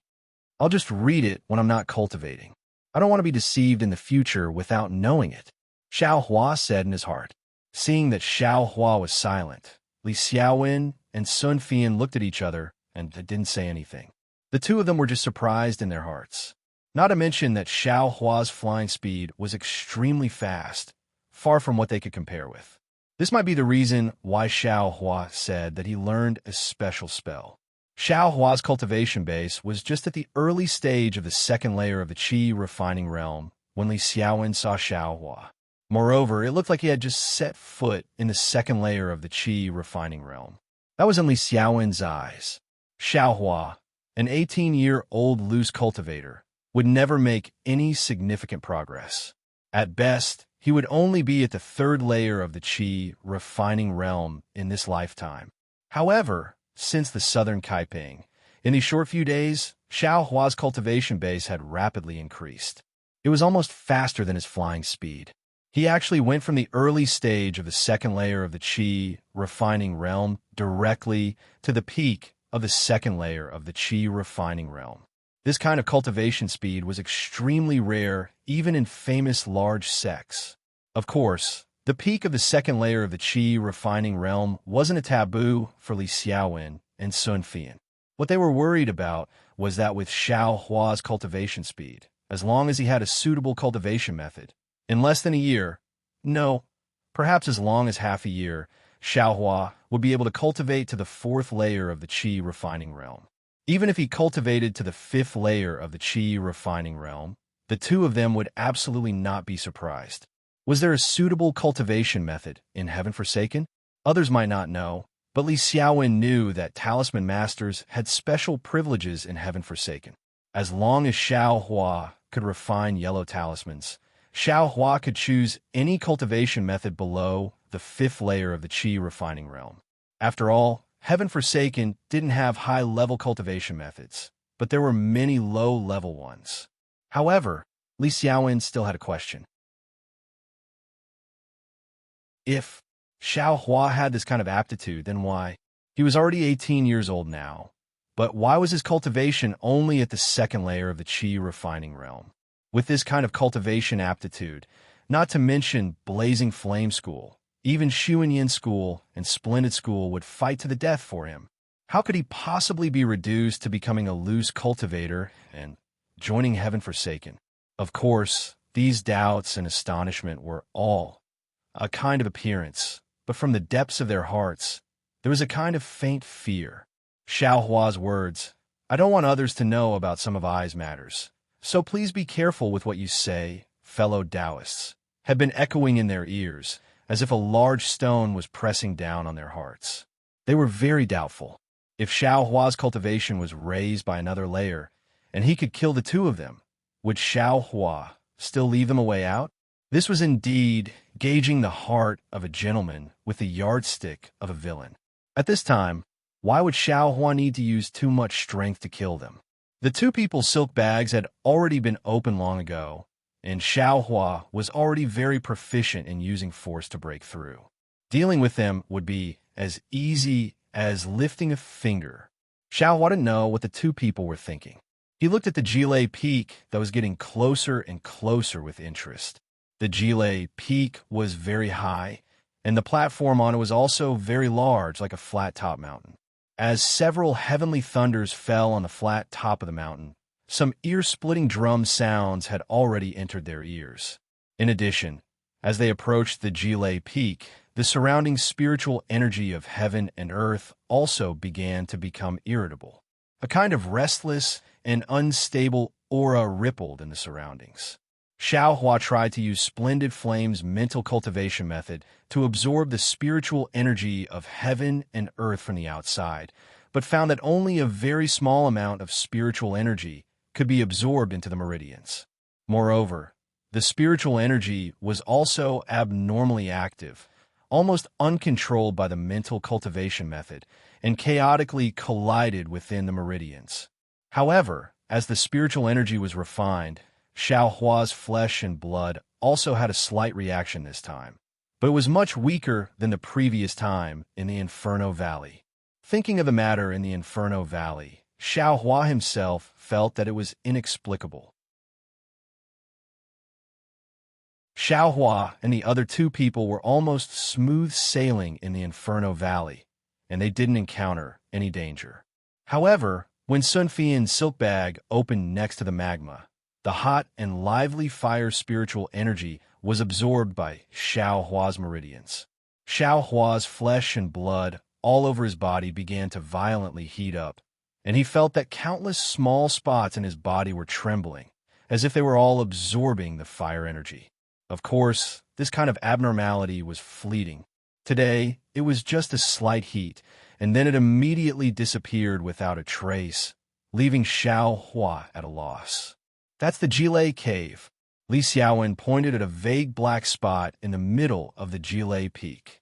"I'll just read it when I'm not cultivating. I don't want to be deceived in the future without knowing it," Xiaohua said in his heart. Seeing that Xiaohua was silent, Li Xiaowen and Sun Fian looked at each other and didn't say anything. The two of them were just surprised in their hearts. Not to mention that Xiaohua's flying speed was extremely fast, far from what they could compare with. This might be the reason why Xiaohua said that he learned a special spell. Xiaohua's cultivation base was just at the early stage of the second layer of the Qi refining realm when Li Xiaowen saw Xiaohua. Moreover, it looked like he had just set foot in the second layer of the Qi refining realm. That was in Li Xiaowen's eyes. Xiaohua, an 18-year-old loose cultivator, would never make any significant progress. At best, he would only be at the third layer of the Qi refining realm in this lifetime. However, since the southern Kaiping, in these short few days, Xiaohua's cultivation base had rapidly increased. It was almost faster than his flying speed. He actually went from the early stage of the second layer of the Qi refining realm directly to the peak of the second layer of the Qi refining realm. This kind of cultivation speed was extremely rare even in famous large sects. Of course, the peak of the second layer of the Qi refining realm wasn't a taboo for Li Xiaowen and Sun Fian. What they were worried about was that with Xiaohua's cultivation speed, as long as he had a suitable cultivation method, in less than a year, no, perhaps as long as half a year, Xiaohua would be able to cultivate to the fourth layer of the Qi refining realm. Even if he cultivated to the fifth layer of the Qi refining realm, the two of them would absolutely not be surprised. Was there a suitable cultivation method in Heaven Forsaken? Others might not know, but Li Xiaowen knew that talisman masters had special privileges in Heaven Forsaken. As long as Xiaohua could refine yellow talismans, Xiaohua could choose any cultivation method below the fifth layer of the Qi refining realm. After all, Heaven Forsaken didn't have high-level cultivation methods, but there were many low-level ones. However, Li Xiaowen still had a question. If Xiaohua had this kind of aptitude, then why? He was already 18 years old now, but why was his cultivation only at the second layer of the Qi refining realm? With this kind of cultivation aptitude, Not to mention Blazing Flame School. Even Xuanyin School and Splendid School would fight to the death for him. How could he possibly be reduced to becoming a loose cultivator and joining Heaven Forsaken? Of course, these doubts and astonishment were all a kind of appearance, but from the depths of their hearts, there was a kind of faint fear. Xiao Hua's words, "I don't want others to know about some of I's matters, so please be careful with what you say, fellow Taoists," had been echoing in their ears, as if a large stone was pressing down on their hearts. They were very doubtful. If Xiao Hua's cultivation was raised by another layer, and he could kill the two of them, would Xiao Hua still leave them a way out? This was indeed gauging the heart of a gentleman with the yardstick of a villain. At this time, why would Xiao Hua need to use too much strength to kill them? The two people's silk bags had already been opened long ago, and Xiao Hua was already very proficient in using force to break through. Dealing with them would be as easy as lifting a finger. Xiao Hua didn't know what the two people were thinking. He looked at the Jilei Peak that was getting closer and closer with interest. The Jilei Peak was very high, and the platform on it was also very large, like a flat-top mountain. As several heavenly thunders fell on the flat top of the mountain, some ear-splitting drum sounds had already entered their ears. In addition, as they approached the Jilei Peak, the surrounding spiritual energy of heaven and earth also began to become irritable. A kind of restless and unstable aura rippled in the surroundings. Xiao Hua tried to use Splendid Flame's mental cultivation method to absorb the spiritual energy of heaven and earth from the outside, but found that only a very small amount of spiritual energy could be absorbed into the meridians. Moreover, the spiritual energy was also abnormally active, almost uncontrolled by the mental cultivation method, and chaotically collided within the meridians. However, as the spiritual energy was refined, Xiao Hua's flesh and blood also had a slight reaction this time, but it was much weaker than the previous time in the Inferno Valley. Thinking of the matter in the Inferno Valley, Xiao Hua himself felt that it was inexplicable. Xiao Hua and the other two people were almost smooth sailing in the Inferno Valley, and they didn't encounter any danger. However, when Sun Fian's silk bag opened next to the magma, the hot and lively fire spiritual energy was absorbed by Xiao Hua's meridians. Xiao Hua's flesh and blood all over his body began to violently heat up, and he felt that countless small spots in his body were trembling, as if they were all absorbing the fire energy. Of course, this kind of abnormality was fleeting. Today, it was just a slight heat, and then it immediately disappeared without a trace, leaving Xiao Hua at a loss. "That's the Jilei Cave." Li Xiaowen pointed at a vague black spot in the middle of the Jilei Peak.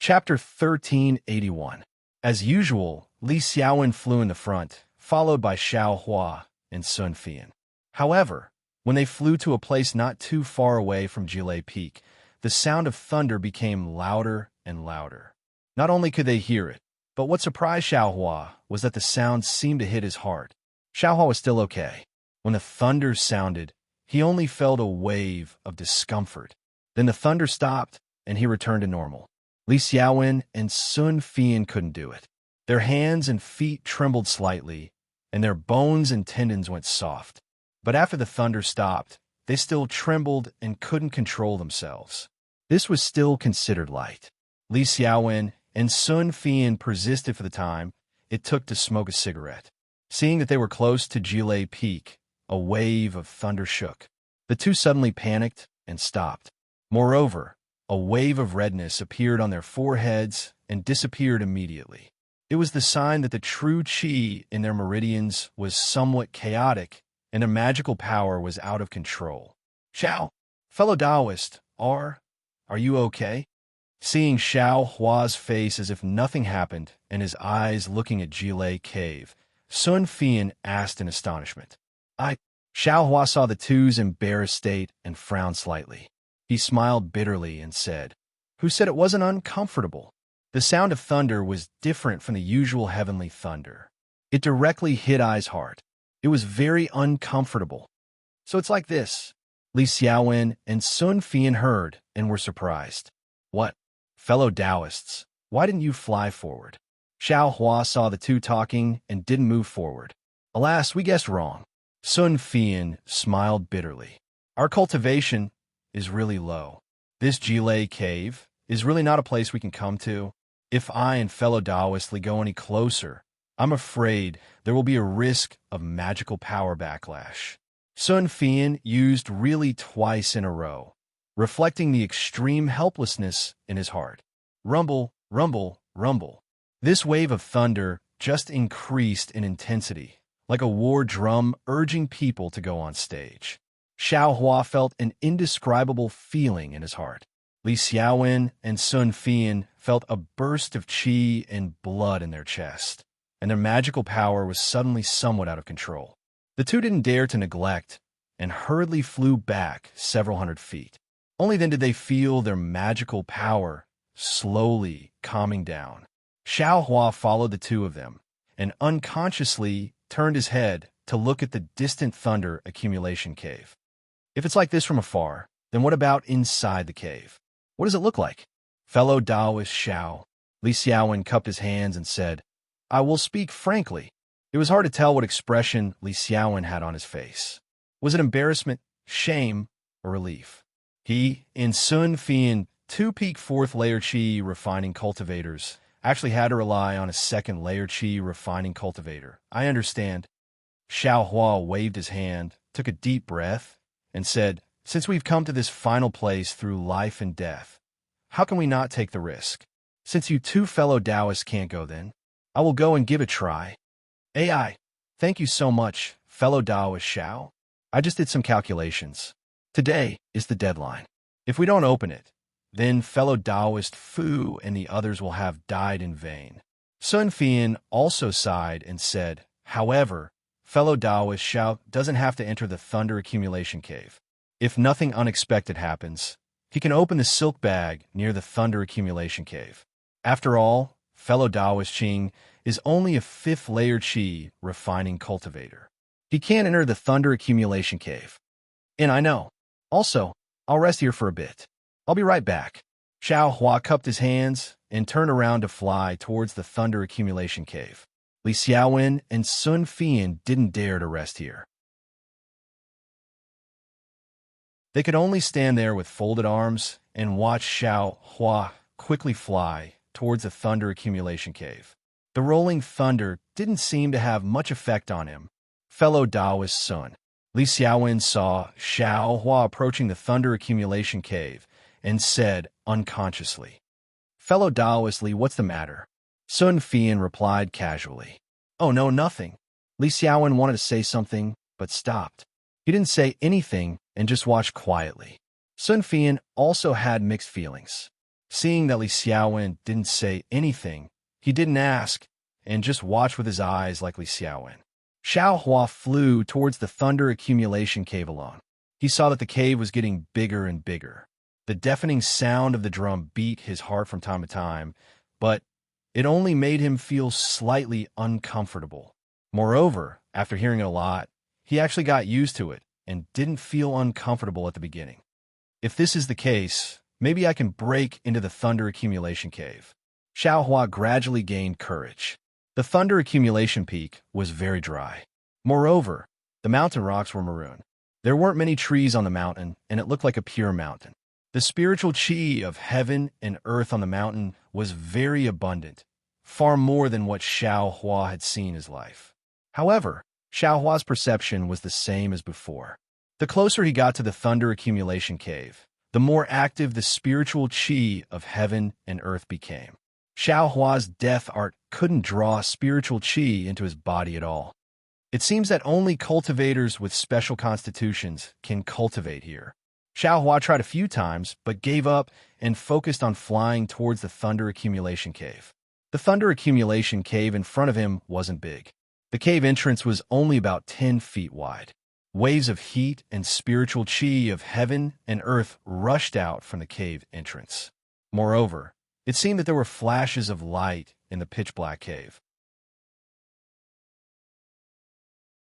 Chapter 1381. As usual, Li Xiaowen flew in the front, followed by Xiao Hua and Sun Fian. However, when they flew to a place not too far away from Jilei Peak, the sound of thunder became louder and louder. Not only could they hear it, but what surprised Xiao Hua was that the sound seemed to hit his heart. Xiao Hua was still okay. When the thunder sounded, he only felt a wave of discomfort. Then the thunder stopped, and he returned to normal. Li Xiaowen and Sun Fian couldn't do it. Their hands and feet trembled slightly, and their bones and tendons went soft. But after the thunder stopped, they still trembled and couldn't control themselves. This was still considered light. Li Xiaowen and Sun Fian persisted for the time it took to smoke a cigarette. Seeing that they were close to Jilei Peak, a wave of thunder shook. The two suddenly panicked and stopped. Moreover, a wave of redness appeared on their foreheads and disappeared immediately. It was the sign that the true qi in their meridians was somewhat chaotic and their magical power was out of control. "Xiao, fellow Taoist, are you okay?" Seeing Xiao Hua's face as if nothing happened and his eyes looking at Jilei Cave, Sun Fian asked in astonishment. Xiao Hua saw the two's embarrassed state and frowned slightly. He smiled bitterly and said, "Who said it wasn't uncomfortable?" The sound of thunder was different from the usual heavenly thunder. It directly hit Ai's heart. It was very uncomfortable. So it's like this. Li Xiaowen and Sun Fian heard and were surprised. What? Fellow Taoists, why didn't you fly forward? Xiao Hua saw the two talking and didn't move forward. Alas, we guessed wrong. Sun Fian smiled bitterly. Our cultivation is really low. This Jile cave is really not a place we can come to. If I and fellow Taoists go any closer, I'm afraid there will be a risk of magical power backlash. Sun Fian used really twice in a row, reflecting the extreme helplessness in his heart. Rumble, rumble, rumble. This wave of thunder just increased in intensity, like a war drum urging people to go on stage. Xiao Hua felt an indescribable feeling in his heart. Li Xiaowen and Sun Fian felt a burst of qi and blood in their chest, and their magical power was suddenly somewhat out of control. The two didn't dare to neglect and hurriedly flew back several hundred feet. Only then did they feel their magical power slowly calming down. Xiao Hua followed the two of them and unconsciously turned his head to look at the distant thunder accumulation cave. If it's like this from afar, then what about inside the cave? What does it look like? Fellow Taoist Xiao, Li Xiaowen cupped his hands and said, I will speak frankly. It was hard to tell what expression Li Xiaowen had on his face. Was it embarrassment, shame, or relief? He and Sun Fian, two peak fourth layer qi refining cultivators, actually had to rely on a second layer qi refining cultivator. I understand. Xiao Hua waved his hand, took a deep breath, and said, Since we've come to this final place through life and death, how can we not take the risk? Since you two fellow Taoists can't go then, I will go and give it a try. AI, thank you so much, fellow Taoist Xiao. I just did some calculations. Today is the deadline. If we don't open it, then fellow Taoist Fu and the others will have died in vain. Sun Fian also sighed and said, However, fellow Taoist Xiao doesn't have to enter the thunder accumulation cave. If nothing unexpected happens, he can open the silk bag near the thunder accumulation cave. After all, fellow Taoist Qing is only a fifth layer qi refining cultivator. He can't enter the thunder accumulation cave. And I know. Also, I'll rest here for a bit. I'll be right back. Xiao Hua cupped his hands and turned around to fly towards the thunder accumulation cave. Li Xiaowen and Sun Fian didn't dare to rest here. They could only stand there with folded arms and watch Xiao Hua quickly fly towards the thunder accumulation cave. The rolling thunder didn't seem to have much effect on him. Fellow Taoist Sun, Li Xiaowen saw Xiao Hua approaching the thunder accumulation cave and said unconsciously, Fellow Taoist Li, what's the matter? Sun Fian replied casually, Oh no, nothing. Li Xiaowen wanted to say something, but stopped. He didn't say anything and just watched quietly. Sun Fian also had mixed feelings. Seeing that Li Xiaowen didn't say anything, he didn't ask and just watched with his eyes like Li Xiaowen. Xiao Hua flew towards the thunder accumulation cave alone. He saw that the cave was getting bigger and bigger. The deafening sound of the drum beat his heart from time to time, but it only made him feel slightly uncomfortable. Moreover, after hearing it a lot, he actually got used to it and didn't feel uncomfortable at the beginning. If this is the case, maybe I can break into the thunder accumulation cave. Xiao Hua gradually gained courage. The thunder accumulation peak was very dry. Moreover, the mountain rocks were maroon. There weren't many trees on the mountain, and it looked like a pure mountain. The spiritual qi of heaven and earth on the mountain was very abundant, far more than what Xiao Hua had seen in his life. However, Xiao Hua's perception was the same as before. The closer he got to the thunder accumulation cave, the more active the spiritual qi of heaven and earth became. Xiao Hua's death art couldn't draw spiritual qi into his body at all. It seems that only cultivators with special constitutions can cultivate here. Xiao Hua tried a few times, but gave up and focused on flying towards the thunder accumulation cave. The thunder accumulation cave in front of him wasn't big. The cave entrance was only about 10 feet wide. Waves of heat and spiritual qi of heaven and earth rushed out from the cave entrance. Moreover, it seemed that there were flashes of light in the pitch-black cave.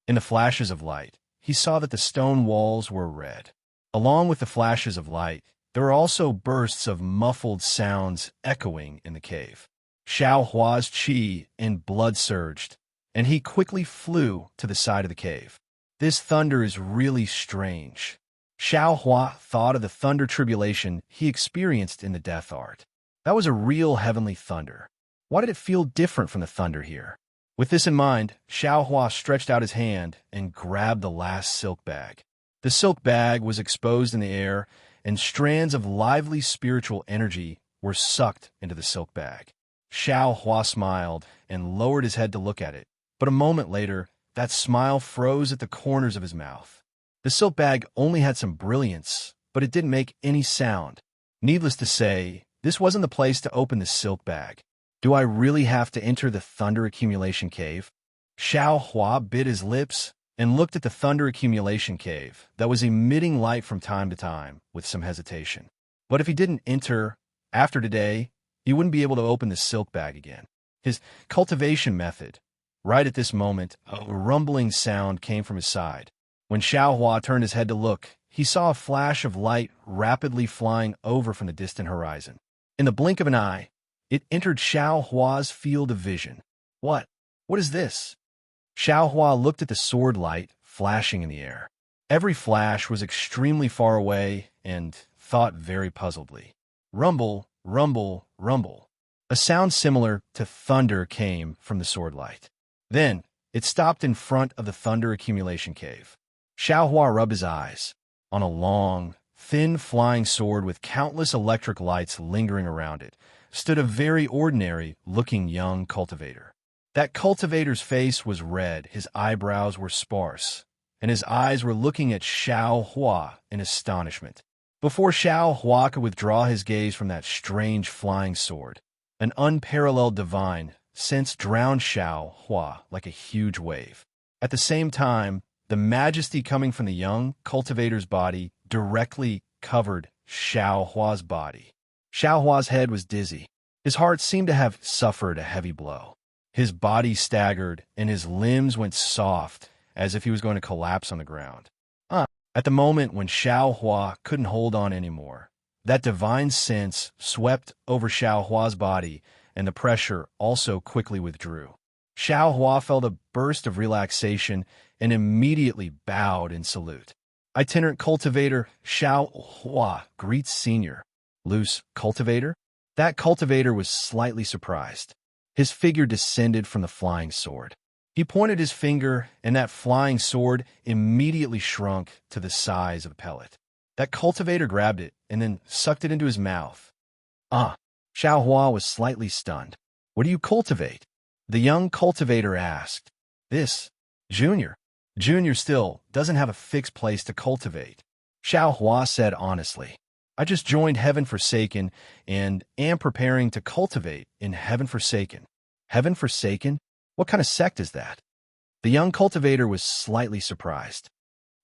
In the flashes of light, he saw that the stone walls were red. Along with the flashes of light, there were also bursts of muffled sounds echoing in the cave. Xiao Hua's qi and blood surged, and he quickly flew to the side of the cave. This thunder is really strange. Xiao Hua thought of the thunder tribulation he experienced in the Death Art. That was a real heavenly thunder. Why did it feel different from the thunder here? With this in mind, Xiao Hua stretched out his hand and grabbed the last silk bag. The silk bag was exposed in the air, and strands of lively spiritual energy were sucked into the silk bag. Xiao Hua smiled and lowered his head to look at it, but a moment later, that smile froze at the corners of his mouth. The silk bag only had some brilliance, but it didn't make any sound. Needless to say, this wasn't the place to open the silk bag. Do I really have to enter the thunder accumulation cave? Xiao Hua bit his lips and looked at the thunder accumulation cave that was emitting light from time to time with some hesitation. But if he didn't enter, after today, he wouldn't be able to open the silk bag again. His cultivation method. Right at this moment, a rumbling sound came from his side. When Xiao Hua turned his head to look, he saw a flash of light rapidly flying over from the distant horizon. In the blink of an eye, it entered Xiao Hua's field of vision. What? What is this? Xiao Hua looked at the sword light flashing in the air. Every flash was extremely far away and thought very puzzledly. Rumble, rumble, rumble. A sound similar to thunder came from the sword light. Then, it stopped in front of the thunder accumulation cave. Xiao Hua rubbed his eyes. On a long, thin flying sword with countless electric lights lingering around it, stood a very ordinary-looking young cultivator. That cultivator's face was red, his eyebrows were sparse, and his eyes were looking at Xiao Hua in astonishment. Before Xiao Hua could withdraw his gaze from that strange flying sword, an unparalleled divine sense drowned Xiao Hua like a huge wave. At the same time, the majesty coming from the young cultivator's body directly covered Xiao Hua's body. Xiao Hua's head was dizzy. His heart seemed to have suffered a heavy blow. His body staggered, and his limbs went soft, as if he was going to collapse on the ground. At the moment when Xiao Hua couldn't hold on anymore, that divine sense swept over Xiao Hua's body, and the pressure also quickly withdrew. Xiao Hua felt a burst of relaxation and immediately bowed in salute. Itinerant cultivator Xiao Hua greets senior. Loose cultivator? That cultivator was slightly surprised. His figure descended from the flying sword. He pointed his finger, and that flying sword immediately shrunk to the size of a pellet. That cultivator grabbed it and then sucked it into his mouth. Xiao Hua was slightly stunned. What do you cultivate? The young cultivator asked. This, Junior. Junior still doesn't have a fixed place to cultivate. Xiao Hua said honestly. I just joined Heaven Forsaken and am preparing to cultivate in Heaven Forsaken. Heaven Forsaken? What kind of sect is that? The young cultivator was slightly surprised.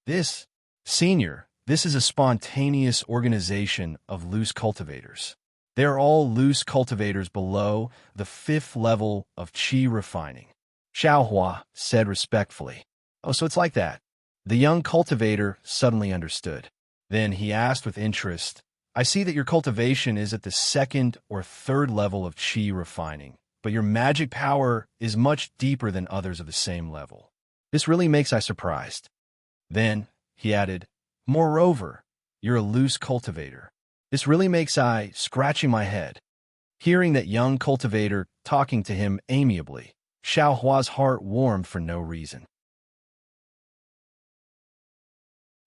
This, Senior, this is a spontaneous organization of loose cultivators. They are all loose cultivators below the 5th level of qi refining. Xiao Hua said respectfully. Oh, so it's like that. The young cultivator suddenly understood. Then he asked with interest, I see that your cultivation is at the 2nd or 3rd level of qi refining, but your magic power is much deeper than others of the same level. This really makes I surprised. Then, he added, moreover, you're a loose cultivator. This really makes I scratching my head. Hearing that young cultivator talking to him amiably, Xiao Hua's heart warmed for no reason.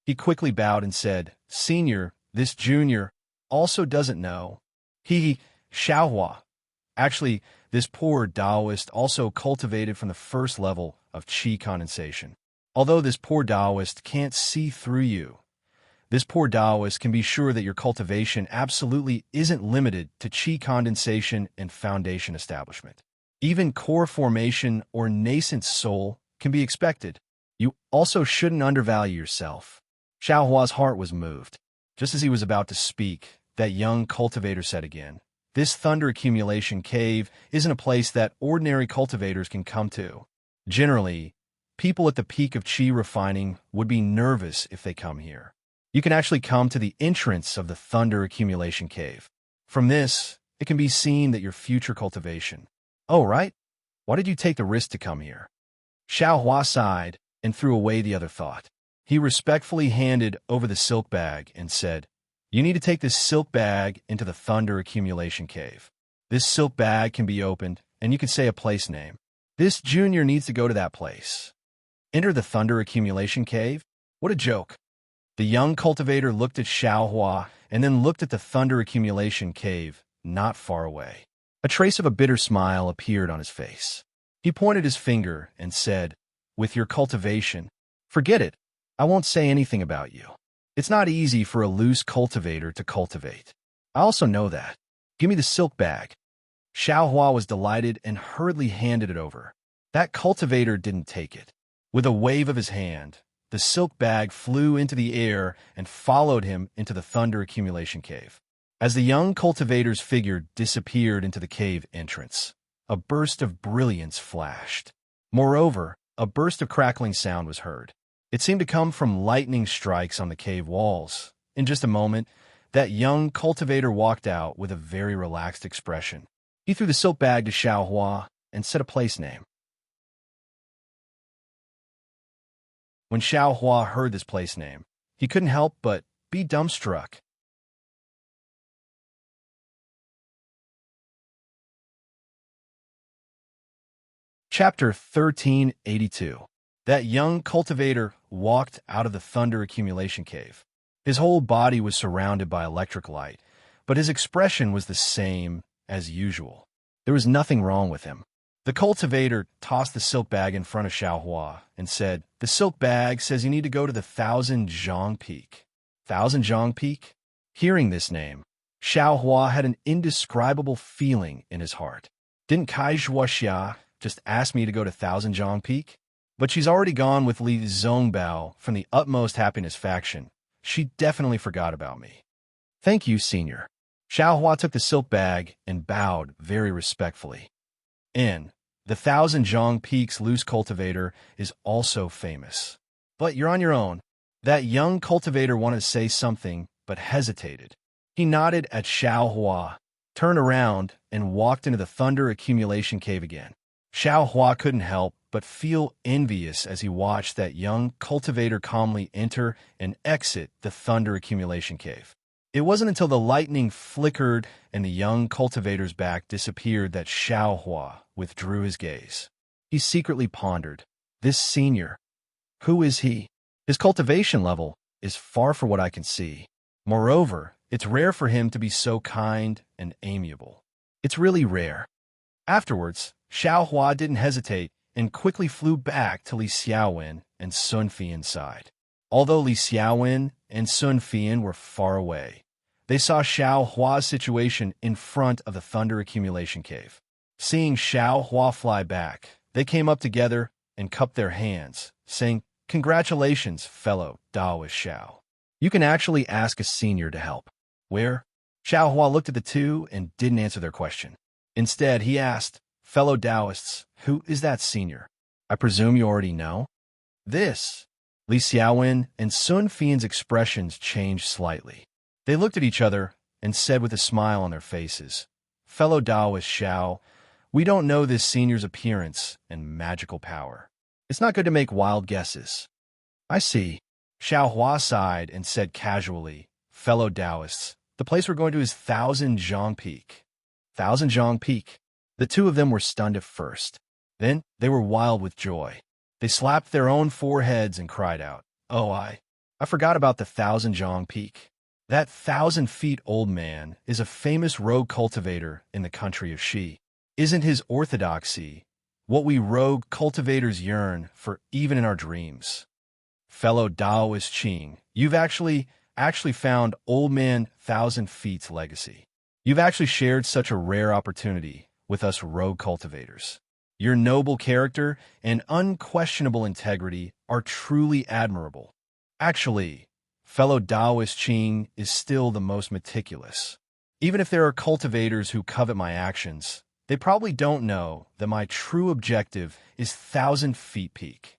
He quickly bowed and said, Senior, this junior also doesn't know. Xiao Hua. Actually, this poor Taoist also cultivated from the 1st level of qi condensation. Although this poor Taoist can't see through you, this poor Taoist can be sure that your cultivation absolutely isn't limited to qi condensation and foundation establishment. Even core formation or nascent soul can be expected. You also shouldn't undervalue yourself. Xiao Hua's heart was moved. Just as he was about to speak, that young cultivator said again, this thunder accumulation cave isn't a place that ordinary cultivators can come to. Generally, People at the peak of chi refining would be nervous if they come here. You can actually come to the entrance of the Thunder Accumulation Cave. From this, it can be seen that your future cultivation. Oh, right? Why did you take the risk to come here? Xiao Hua sighed and threw away the other thought. He respectfully handed over the silk bag and said, "You need to take this silk bag into the Thunder Accumulation Cave. This silk bag can be opened, and you can say a place name. This junior needs to go to that place." Enter the Thunder Accumulation Cave? What a joke. The young cultivator looked at Xiao Hua and then looked at the Thunder Accumulation Cave not far away. A trace of a bitter smile appeared on his face. He pointed his finger and said, "With your cultivation, forget it. I won't say anything about you. It's not easy for a loose cultivator to cultivate. I also know that. Give me the silk bag." Xiao Hua was delighted and hurriedly handed it over. That cultivator didn't take it. With a wave of his hand, the silk bag flew into the air and followed him into the Thunder Accumulation Cave. As the young cultivator's figure disappeared into the cave entrance, a burst of brilliance flashed. Moreover, a burst of crackling sound was heard. It seemed to come from lightning strikes on the cave walls. In just a moment, that young cultivator walked out with a very relaxed expression. He threw the silk bag to Xiao Hua and said a place name. When Xiao Hua heard this place name, he couldn't help but be dumbstruck. Chapter 1382. That young cultivator walked out of the Thunder Accumulation Cave. His whole body was surrounded by electric light, but his expression was the same as usual. There was nothing wrong with him. The cultivator tossed the silk bag in front of Xiao Hua and said, "The silk bag says you need to go to the Thousand Zhang Peak." Thousand Zhang Peak? Hearing this name, Xiao Hua had an indescribable feeling in his heart. Didn't Kai Zhuoxia just ask me to go to Thousand Zhang Peak? But she's already gone with Li Zongbao from the Utmost Happiness faction. She definitely forgot about me. "Thank you, senior." Xiao Hua took the silk bag and bowed very respectfully. The Thousand Zhang Peak's loose cultivator is also famous. But you're on your own. That young cultivator wanted to say something, but hesitated. He nodded at Xiao Hua, turned around, and walked into the Thunder Accumulation Cave again. Xiao Hua couldn't help but feel envious as he watched that young cultivator calmly enter and exit the Thunder Accumulation Cave. It wasn't until the lightning flickered and the young cultivator's back disappeared that Xiao Hua withdrew his gaze. He secretly pondered, "This senior, who is he? His cultivation level is far from what I can see. Moreover, it's rare for him to be so kind and amiable. It's really rare." Afterwards, Xiao Hua didn't hesitate and quickly flew back to Li Xiaowen and Sun Fian's side. Although Li Xiaowen and Sun Fian were far away, they saw Xiao Hua's situation in front of the Thunder Accumulation Cave. Seeing Xiao Hua fly back, they came up together and cupped their hands, saying, "Congratulations, fellow Daoist Xiao. You can actually ask a senior to help." "Where?" Xiao Hua looked at the two and didn't answer their question. Instead, he asked, "Fellow Daoists, who is that senior? I presume you already know?" This. Li Xiaowen and Sun Fian's expressions changed slightly. They looked at each other and said with a smile on their faces, "Fellow Daoist Xiao, we don't know this senior's appearance and magical power. It's not good to make wild guesses." "I see." Xiao Hua sighed and said casually, "Fellow Daoists, the place we're going to is Thousand Zhang Peak." Thousand Zhang Peak. The two of them were stunned at first. Then they were wild with joy. They slapped their own foreheads and cried out, "Oh, I forgot about the Thousand Zhang Peak. That 1,000-feet old man is a famous rogue cultivator in the country of Shi. Isn't his orthodoxy what we rogue cultivators yearn for even in our dreams?" "Fellow Daoist Qing, you've actually found Old Man 1,000 Feet's legacy. You've actually shared such a rare opportunity with us rogue cultivators. Your noble character and unquestionable integrity are truly admirable. Actually, fellow Daoist Qing is still the most meticulous. Even if there are cultivators who covet my actions, they probably don't know that my true objective is 1,000 Feet Peak.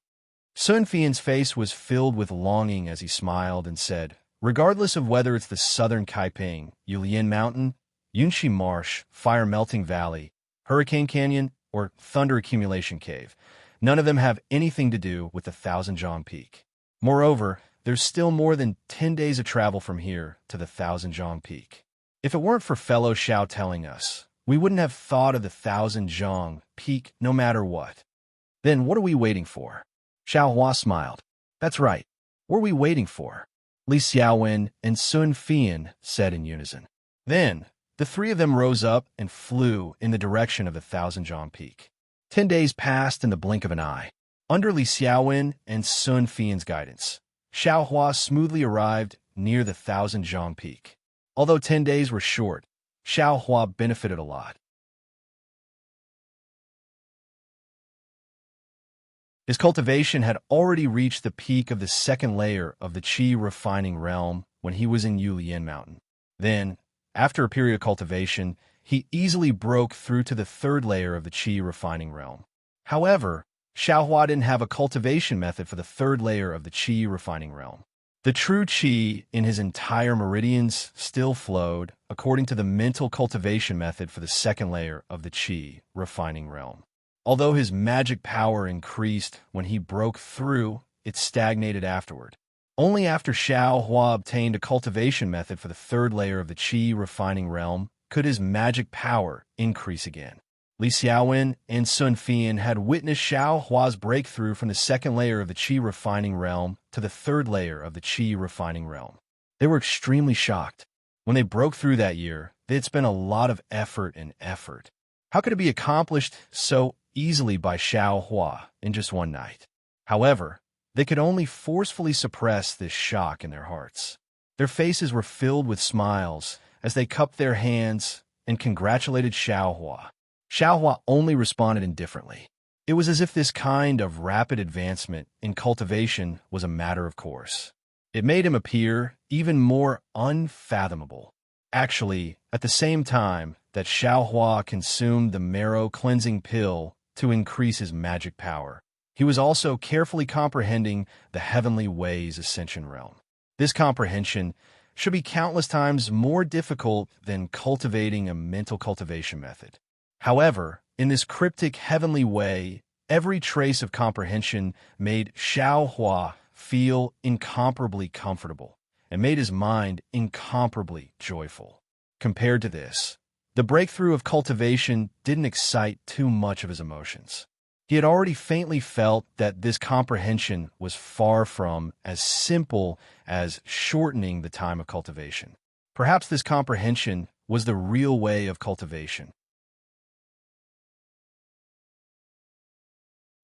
Sun Fian's face was filled with longing as he smiled and said, "Regardless of whether it's the southern Kaiping, Yulian Mountain, Yunshi Marsh, Fire Melting Valley, Hurricane Canyon, or Thunder Accumulation Cave, none of them have anything to do with the Thousand Zhang Peak. Moreover, there's still more than 10 days of travel from here to the Thousand Zhang Peak. If it weren't for fellow Xiao telling us, we wouldn't have thought of the Thousand Zhang Peak no matter what. Then what are we waiting for?" Xiao Hua smiled. "That's right. What are we waiting for?" Li Xiaowen and Sun Fian said in unison. Then, the three of them rose up and flew in the direction of the Thousand Zhang Peak. 10 days passed in the blink of an eye. Under Li Xiaowen and Sun Fian's guidance, Xiao Hua smoothly arrived near the Thousand Zhang Peak. Although 10 days were short, Xiao Hua benefited a lot. His cultivation had already reached the peak of the second layer of the Qi refining realm when he was in Yulian Mountain. Then, after a period of cultivation, he easily broke through to the third layer of the Qi refining realm. However, Xiao Hua didn't have a cultivation method for the third layer of the Qi refining realm. The true Qi in his entire meridians still flowed according to the mental cultivation method for the second layer of the Qi refining realm. Although his magic power increased when he broke through, it stagnated afterward. Only after Xiao Hua obtained a cultivation method for the third layer of the Qi refining realm could his magic power increase again. Li Xiaowen and Sun Fian had witnessed Xiao Hua's breakthrough from the second layer of the Qi refining realm to the third layer of the Qi refining realm. They were extremely shocked. When they broke through that year, they had spent a lot of effort. How could it be accomplished so easily by Xiao Hua in just one night? However, they could only forcefully suppress this shock in their hearts. Their faces were filled with smiles as they cupped their hands and congratulated Xiao Hua. Xiao Hua only responded indifferently. It was as if this kind of rapid advancement in cultivation was a matter of course. It made him appear even more unfathomable. Actually, at the same time that Xiao Hua consumed the marrow cleansing pill to increase his magic power, he was also carefully comprehending the heavenly ways ascension realm. This comprehension should be countless times more difficult than cultivating a mental cultivation method. However, in this cryptic heavenly way, every trace of comprehension made Xiao Hua feel incomparably comfortable and made his mind incomparably joyful. Compared to this, the breakthrough of cultivation didn't excite too much of his emotions. He had already faintly felt that this comprehension was far from as simple as shortening the time of cultivation. Perhaps this comprehension was the real way of cultivation.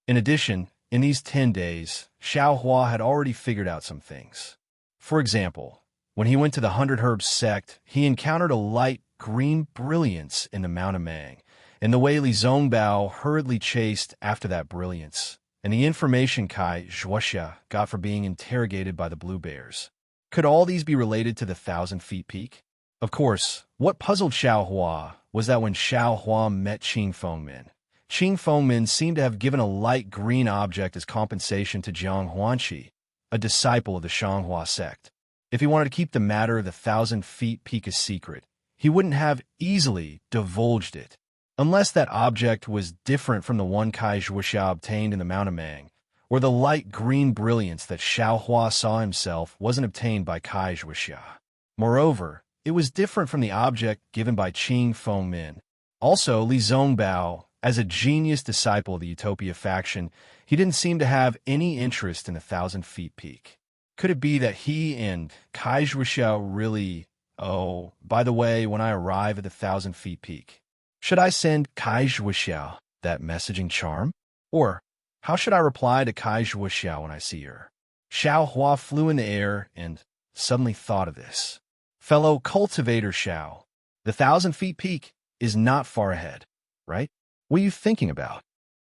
In addition, in these 10 days, Xiao Hua had already figured out some things. For example, when he went to the 100 Herbs sect, he encountered a light green brilliance in the Mount of Mang, and the way Li Zongbao hurriedly chased after that brilliance, and the information Kai Zhuoxia got for being interrogated by the Blue Bears. Could all these be related to the 1,000 Feet Peak? Of course, what puzzled Xiao Hua was that when Xiao Hua met Qing Fengmin, Qing Fengmin seemed to have given a light green object as compensation to Jiang Huanqi, a disciple of the Shanghua sect. If he wanted to keep the matter of the 1,000 Feet Peak a secret, he wouldn't have easily divulged it. Unless that object was different from the one Kai Zhuoxia obtained in the Mount of Mang, or the light green brilliance that Xiao Hua saw himself wasn't obtained by Kai Zhuoxia. Moreover, it was different from the object given by Qing Fengmin. Also, Li Zongbao, as a genius disciple of the Utopia faction, he didn't seem to have any interest in the 1,000 Feet Peak. Could it be that he and Kai Zhuoxia really... Oh, by the way, when I arrive at the 1,000 Feet Peak, should I send Kai Zhuoxia that messaging charm? Or how should I reply to Kai Zhuoxia when I see her? Xiao Hua flew in the air and suddenly thought of this. Fellow cultivator Xiao, the 1,000 Feet Peak is not far ahead, right? What are you thinking about?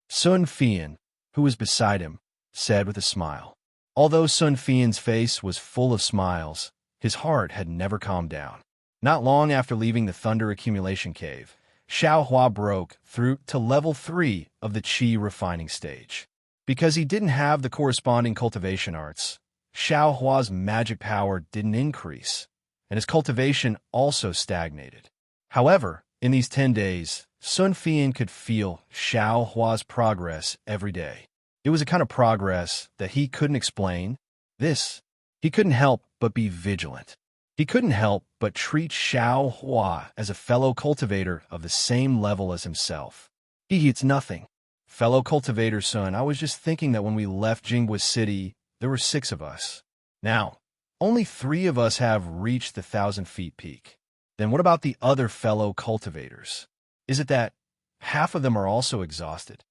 Sun Fian, who was beside him, said with a smile. Although Sun Fian's face was full of smiles, his heart had never calmed down. Not long after leaving the Thunder Accumulation Cave, Xiao Hua broke through to level 3 of the Qi refining stage. Because he didn't have the corresponding cultivation arts, Xiao Hua's magic power didn't increase, and his cultivation also stagnated. However, in these 10 days, Sun Fian could feel Xiao Hua's progress every day. It was a kind of progress that he couldn't explain. He couldn't help but be vigilant. He couldn't help but treat Xiao Hua as a fellow cultivator of the same level as himself. It's nothing. Fellow cultivator Sun, I was just thinking that when we left Jinghua City, there were 6 of us. Now, only 3 of us have reached the 1,000-feet peak. Then what about the other fellow cultivators? Is it that half of them are also exhausted?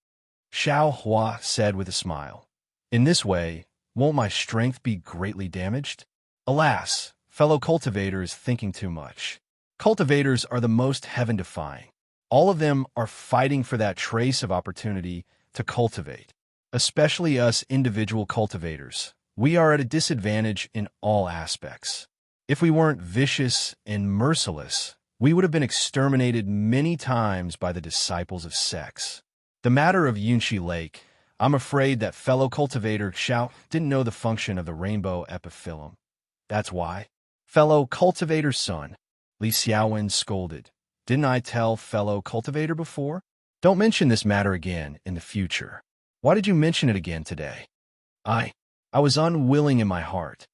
Xiao Hua said with a smile. In this way, won't my strength be greatly damaged? Alas, fellow cultivator is thinking too much. Cultivators are the most heaven-defying. All of them are fighting for that trace of opportunity to cultivate. Especially us individual cultivators. We are at a disadvantage in all aspects. If we weren't vicious and merciless, we would have been exterminated many times by the disciples of sex. The matter of Yunshi Lake, I'm afraid that fellow cultivator Xiao didn't know the function of the rainbow epiphyllum. That's why. Fellow cultivator Sun, Li Xiaowen scolded. Didn't I tell fellow cultivator before? Don't mention this matter again in the future. Why did you mention it again today? I was unwilling in my heart.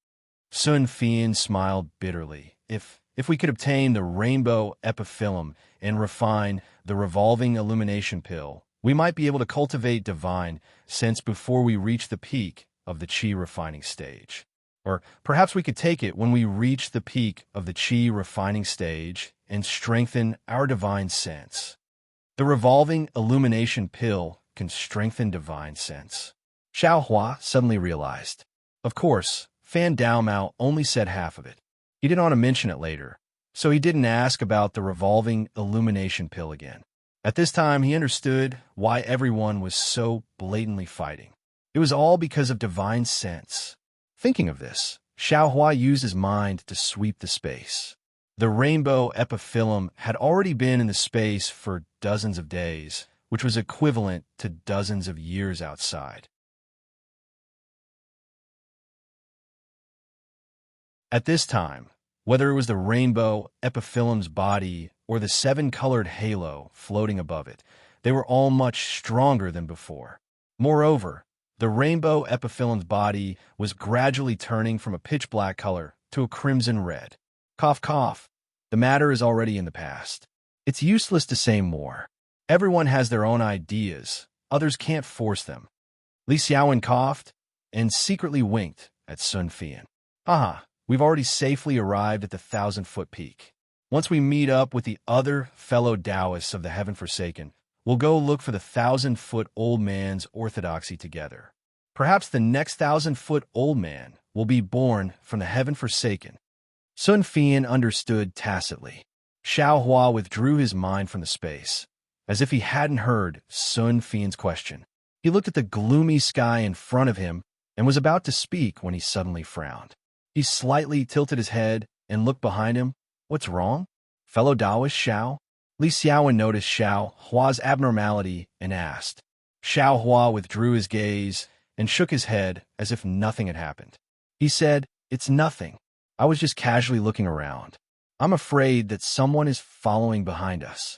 Sun Fian smiled bitterly. If we could obtain the rainbow epiphyllum and refine the revolving illumination pill, we might be able to cultivate divine sense before we reach the peak of the qi refining stage. Or perhaps we could take it when we reach the peak of the qi refining stage and strengthen our divine sense. The revolving illumination pill can strengthen divine sense. Xiao Hua suddenly realized. Of course, Fan Daomao only said half of it. He didn't want to mention it later, so he didn't ask about the revolving illumination pill again. At this time, he understood why everyone was so blatantly fighting. It was all because of divine sense. Thinking of this, Xiao Hua used his mind to sweep the space. The rainbow epiphyllum had already been in the space for dozens of days, which was equivalent to dozens of years outside. At this time, whether it was the rainbow epiphyllum's body or the 7-colored halo floating above it, they were all much stronger than before. Moreover, the rainbow epiphyllum's body was gradually turning from a pitch-black color to a crimson red. Cough, cough. The matter is already in the past. It's useless to say more. Everyone has their own ideas. Others can't force them. Li Xiaowen coughed and secretly winked at Sun Fian. Haha, we've already safely arrived at the 1,000-foot peak. Once we meet up with the other fellow Taoists of the Heaven Forsaken, we'll go look for the 1,000-foot old man's orthodoxy together. Perhaps the next 1,000-foot old man will be born from the Heaven Forsaken. Sun Fian understood tacitly. Xiao Hua withdrew his mind from the space, as if he hadn't heard Sun Fian's question. He looked at the gloomy sky in front of him and was about to speak when he suddenly frowned. He slightly tilted his head and looked behind him. What's wrong? Fellow Taoist Xiao? Li Xiaowen noticed Xiao Hua's abnormality and asked. Xiao Hua withdrew his gaze and shook his head as if nothing had happened. He said, "It's nothing. I was just casually looking around. I'm afraid that someone is following behind us."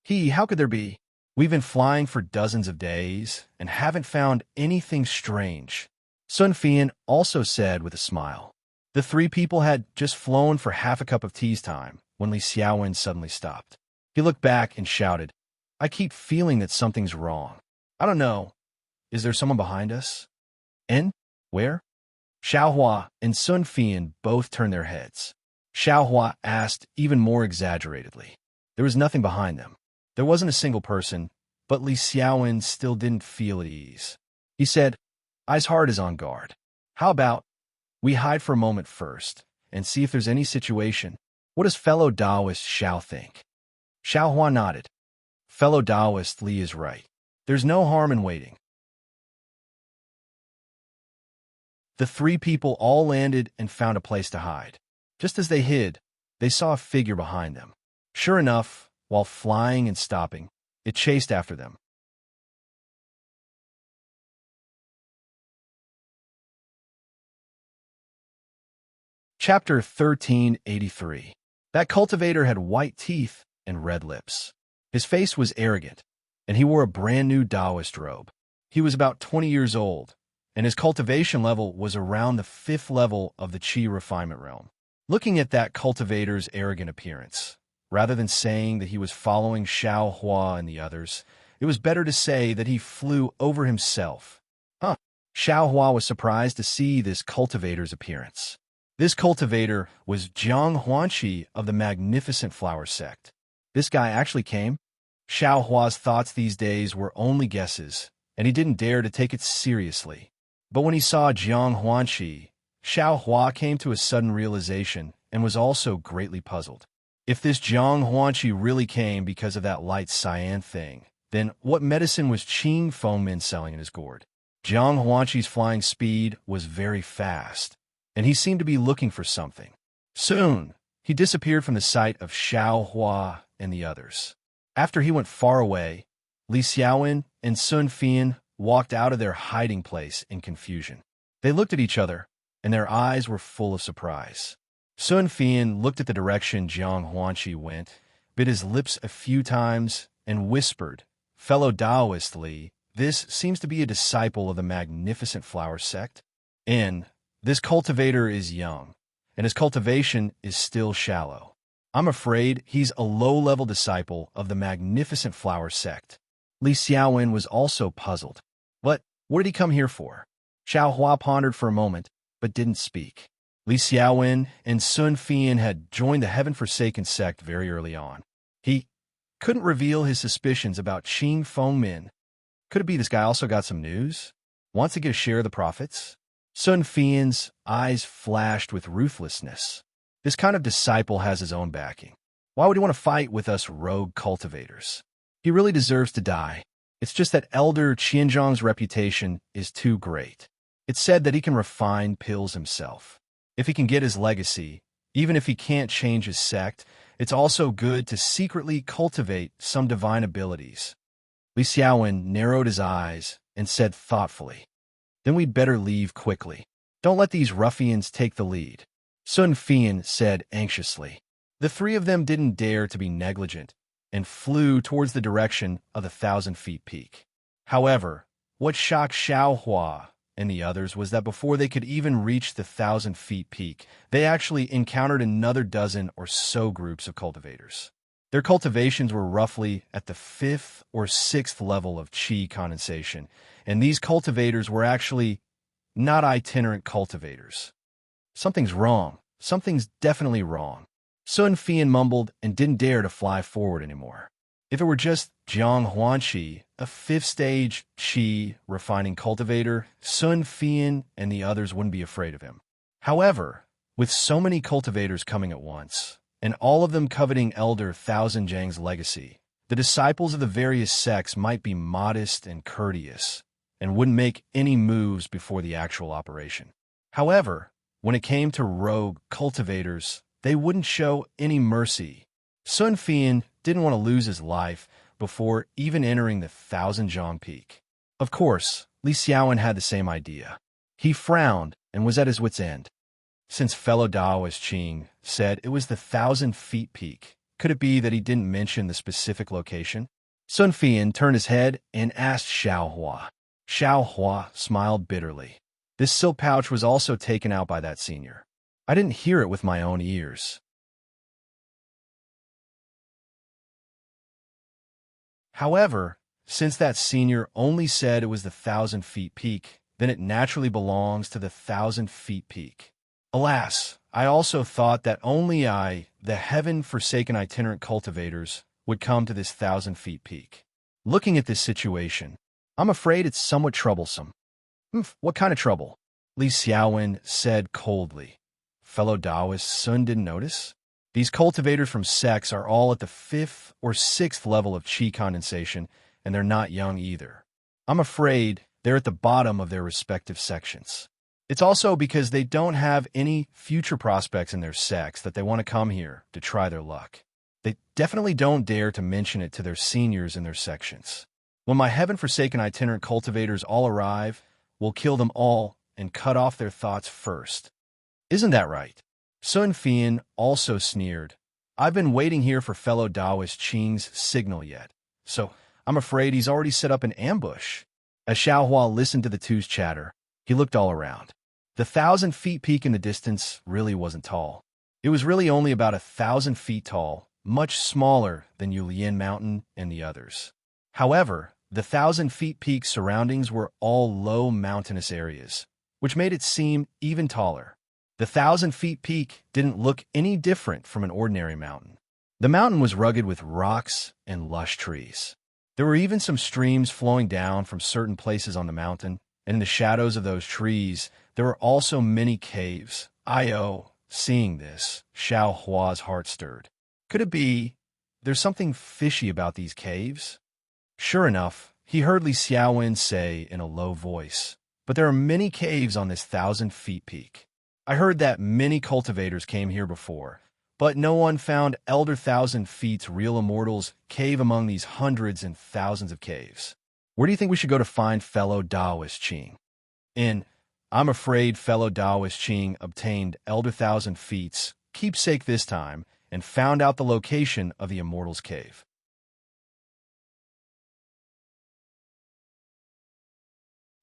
How could there be? We've been flying for dozens of days and haven't found anything strange. Sun Fian also said with a smile. The 3 people had just flown for half a cup of tea's time when Li Xiaowen suddenly stopped. He looked back and shouted, "I keep feeling that something's wrong. I don't know. Is there someone behind us?" "And? Where?" Xiao Hua and Sun Fian both turned their heads. Xiao Hua asked even more exaggeratedly. There was nothing behind them. There wasn't a single person, but Li Xiaowen still didn't feel at ease. He said, "Eyes Heart is on guard. How about we hide for a moment first and see if there's any situation? What does fellow Taoist Xiao think?" Xiao Hua nodded. Fellow Taoist Li is right. There's no harm in waiting. The 3 people all landed and found a place to hide. Just as they hid, they saw a figure behind them. Sure enough, while flying and stopping, it chased after them. Chapter 1383. That cultivator had white teeth and red lips. His face was arrogant, and he wore a brand-new Taoist robe. He was about 20 years old, and his cultivation level was around the 5th level of the Qi refinement realm. Looking at that cultivator's arrogant appearance, rather than saying that he was following Xiao Hua and the others, it was better to say that he flew over himself. Xiao Hua was surprised to see this cultivator's appearance. This cultivator was Jiang Huanqi of the Magnificent Flower Sect. This guy actually came? Xiao Hua's thoughts these days were only guesses, and he didn't dare to take it seriously. But when he saw Jiang Huanqi, Xiao Hua came to a sudden realization and was also greatly puzzled. If this Jiang Huanqi really came because of that light cyan thing, then what medicine was Qing Fengmin selling in his gourd? Jiang Huanqi's flying speed was very fast, and he seemed to be looking for something. Soon, he disappeared from the sight of Xiao Hua and the others. After he went far away, Li Xiaowen and Sun Fian walked out of their hiding place in confusion. They looked at each other, and their eyes were full of surprise. Sun Fian looked at the direction Jiang Huanqi went, bit his lips a few times, and whispered, "Fellow Taoist Li, this seems to be a disciple of the Magnificent Flower Sect. And this cultivator is young, and his cultivation is still shallow. I'm afraid he's a low-level disciple of the Magnificent Flower Sect." Li Xiaowen was also puzzled. What did he come here for? Xiao Hua pondered for a moment, but didn't speak. Li Xiaowen and Sun Fian had joined the Heaven-Forsaken sect very early on. He couldn't reveal his suspicions about Qing Fengmin. Could it be this guy also got some news? Wants to get a share of the profits? Sun Fian's eyes flashed with ruthlessness. This kind of disciple has his own backing. Why would he want to fight with us rogue cultivators? He really deserves to die. It's just that Elder Qianzhang's reputation is too great. It's said that he can refine pills himself. If he can get his legacy, even if he can't change his sect, it's also good to secretly cultivate some divine abilities. Li Xiaowen narrowed his eyes and said thoughtfully, "Then we'd better leave quickly. Don't let these ruffians take the lead." Sun Fian said anxiously. The three of them didn't dare to be negligent and flew towards the direction of the 1,000-feet peak. However, what shocked Xiao Hua and the others was that before they could even reach the 1,000-feet peak, they actually encountered another dozen or so groups of cultivators. Their cultivations were roughly at the 5th or 6th level of Qi condensation, and these cultivators were actually not itinerant cultivators. Something's wrong. Something's definitely wrong. Sun Fian mumbled and didn't dare to fly forward anymore. If it were just Jiang Huanqi, a 5th-stage Qi refining cultivator, Sun Fian and the others wouldn't be afraid of him. However, with so many cultivators coming at once, and all of them coveting Elder Thousand Zhang's legacy, the disciples of the various sects might be modest and courteous, and wouldn't make any moves before the actual operation. However, when it came to rogue cultivators, they wouldn't show any mercy. Sun Fian didn't want to lose his life before even entering the 1,000-zhang peak. Of course, Li Xiaowen had the same idea. He frowned and was at his wit's end. Since fellow Taoist Qing said it was the 1,000-feet peak, could it be that he didn't mention the specific location? Sun Fian turned his head and asked Xiao Hua. Xiao Hua smiled bitterly. This silk pouch was also taken out by that senior. I didn't hear it with my own ears. However, since that senior only said it was the 1,000-feet peak, then it naturally belongs to the 1,000-feet peak. Alas, I also thought that only the heaven-forsaken itinerant cultivators, would come to this 1,000-feet peak. Looking at this situation, I'm afraid it's somewhat troublesome. What kind of trouble? Li Xiaowen said coldly. Fellow Taoist Sun didn't notice? These cultivators from sects are all at the 5th or 6th level of Qi condensation, and they're not young either. I'm afraid they're at the bottom of their respective sections. It's also because they don't have any future prospects in their sects that they want to come here to try their luck. They definitely don't dare to mention it to their seniors in their sections. When my heaven-forsaken itinerant cultivators all arrive, we'll kill them all and cut off their thoughts first. Isn't that right? Sun Fian also sneered. I've been waiting here for fellow Taoist Qing's signal yet, so I'm afraid he's already set up an ambush. As Xiaohua listened to the two's chatter, he looked all around. The 1,000-foot peak in the distance really wasn't tall. It was really only about 1,000 feet tall, much smaller than Yulian Mountain and the others. However, the 1,000-foot peak's surroundings were all low mountainous areas, which made it seem even taller. The 1,000-foot peak didn't look any different from an ordinary mountain. The mountain was rugged with rocks and lush trees. There were even some streams flowing down from certain places on the mountain, and in the shadows of those trees, there were also many caves. Seeing this, Xiaohua's heart stirred. Could it be there's something fishy about these caves? Sure enough, he heard Li Xiaowen say in a low voice, but there are many caves on this 1,000-foot peak. I heard that many cultivators came here before, but no one found Elder 1,000 Feet's real immortals cave among these hundreds and thousands of caves. Where do you think we should go to find fellow Taoist Qing? I'm afraid fellow Taoist Qing obtained Elder 1,000 Feet's keepsake this time and found out the location of the immortals' cave.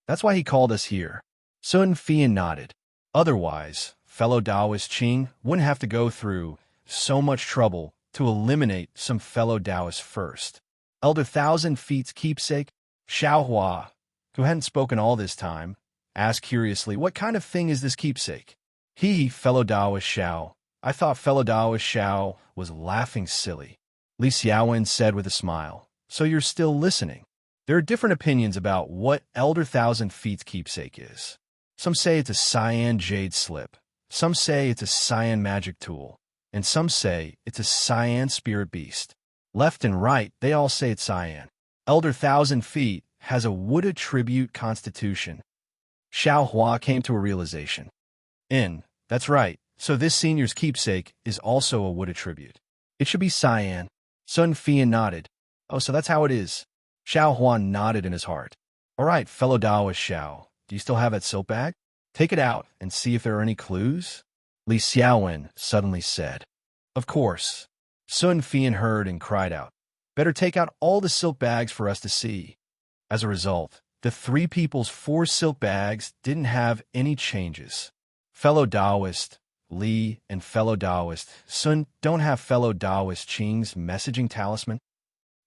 That's why he called us here. Sun Fian nodded. Otherwise, fellow Taoist Qing wouldn't have to go through so much trouble to eliminate some fellow Taoists first. Elder 1,000 Feet's keepsake, Xiaohua, who hadn't spoken all this time, asked curiously, what kind of thing is this keepsake? Fellow Taoist Xiao. I thought fellow Taoist Xiao was laughing silly. Li Xiaowen said with a smile, so you're still listening. There are different opinions about what Elder 1,000 Feet's keepsake is. Some say it's a cyan jade slip, some say it's a cyan magic tool, and some say it's a cyan spirit beast. Left and right, they all say it's cyan. Elder 1,000 Feet has a wood attribute constitution. Xiaohua came to a realization. That's right, so this senior's keepsake is also a wood attribute. It should be cyan. Sun Fian nodded. Oh, so that's how it is. Xiaohua nodded in his heart. All right, fellow Taoist Xiao. Do you still have that silk bag? Take it out and see if there are any clues? Li Xiaowen suddenly said. Of course. Sun Fian heard and cried out. Better take out all the silk bags for us to see. As a result, the three people's 4 silk bags didn't have any changes. Fellow Taoist, Li, and fellow Taoist, Sun don't have fellow Taoist Qing's messaging talisman?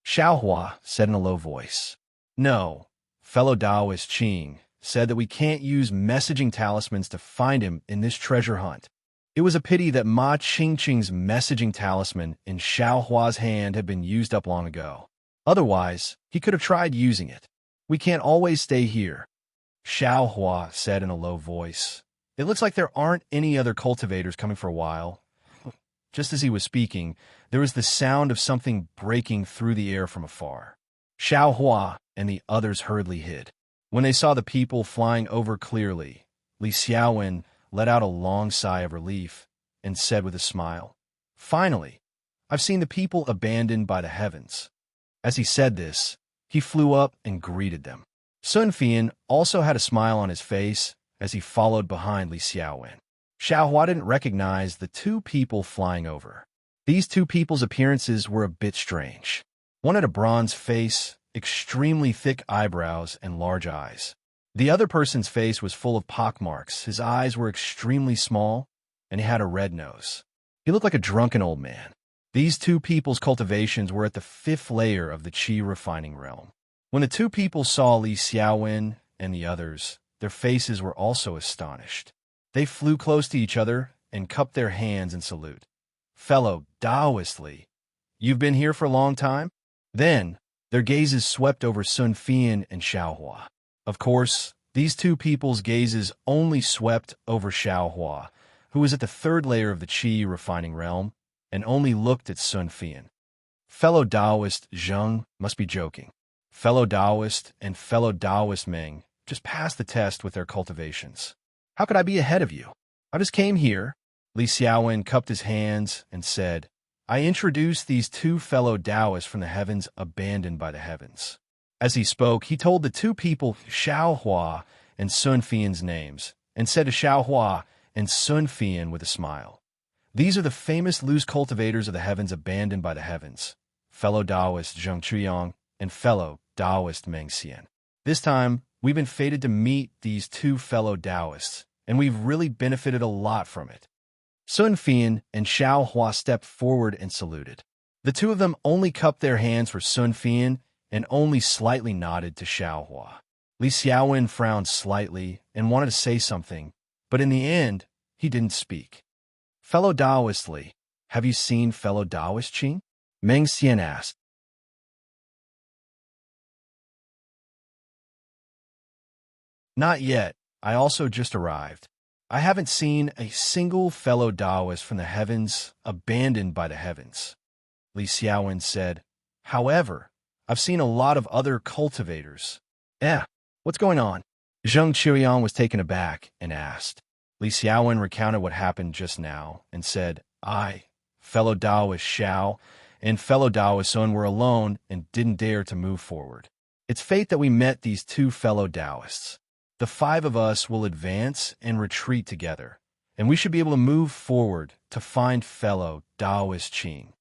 Xiaohua said in a low voice. No, fellow Taoist Qing said that we can't use messaging talismans to find him in this treasure hunt. It was a pity that Ma Qingqing's messaging talisman in Xiaohua's hand had been used up long ago. Otherwise, he could have tried using it. We can't always stay here. Xiaohua said in a low voice. It looks like there aren't any other cultivators coming for a while. Just as he was speaking, there was the sound of something breaking through the air from afar. Xiaohua and the others hurriedly hid. When they saw the people flying over clearly, Li Xiaowen let out a long sigh of relief and said with a smile, Finally, I've seen the people abandoned by the heavens. As he said this, he flew up and greeted them. Sun Fian also had a smile on his face as he followed behind Li Xiaowen. Xiaohua didn't recognize the 2 people flying over. These 2 people's appearances were a bit strange. One had a bronze face, extremely thick eyebrows, and large eyes. The other person's face was full of pockmarks, his eyes were extremely small, and he had a red nose. He looked like a drunken old man. These 2 people's cultivations were at the 5th layer of the Qi refining realm. When the 2 people saw Li Xiaowen and the others, their faces were also astonished. They flew close to each other and cupped their hands in salute. Fellow Taoist Li, you've been here for a long time? Then, their gazes swept over Sun Fian and Xiaohua. Of course, these 2 people's gazes only swept over Xiaohua, who was at the 3rd layer of the Qi refining realm, and only looked at Sun Fian. Fellow Taoist Zheng must be joking. Fellow Taoist and fellow Taoist Meng just passed the test with their cultivations. How could I be ahead of you? I just came here. Li Xiaowen cupped his hands and said, I introduced these 2 fellow Taoists from the heavens abandoned by the heavens. As he spoke, he told the 2 people Xiaohua and Sun Fian's names, and said to Xiaohua and Sun Fian with a smile, These are the famous loose cultivators of the heavens abandoned by the heavens, fellow Taoist Zheng Chuyang and fellow Taoist Meng Xian. This time, we've been fated to meet these two fellow Taoists, and we've really benefited a lot from it. Sun Fian and Xiao Hua stepped forward and saluted. The two of them only cupped their hands for Sun Fian and only slightly nodded to Xiao Hua. Li Xiaowen frowned slightly and wanted to say something, but in the end, he didn't speak. Fellow Taoist Li, have you seen fellow Taoist Qing? Meng Xian asked. Not yet. I also just arrived. I haven't seen a single fellow Taoist from the heavens abandoned by the heavens, Li Xiaowen said. However, I've seen a lot of other cultivators. What's going on? Zheng Chuyang was taken aback and asked. Li Xiaowen recounted what happened just now and said, I, fellow Taoist Xiao, and fellow Taoist Sun were alone and didn't dare to move forward. It's fate that we met these two fellow Taoists. The five of us will advance and retreat together, and we should be able to move forward to find fellow Taoist Qing.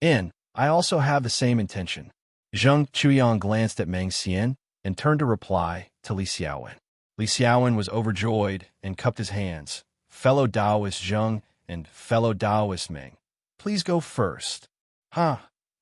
And I also have the same intention. Zheng Chuyang glanced at Meng Xian and turned to reply to Li Xiaowen. Li Xiaowen was overjoyed and cupped his hands. Fellow Taoist Zheng and fellow Taoist Meng, please go first.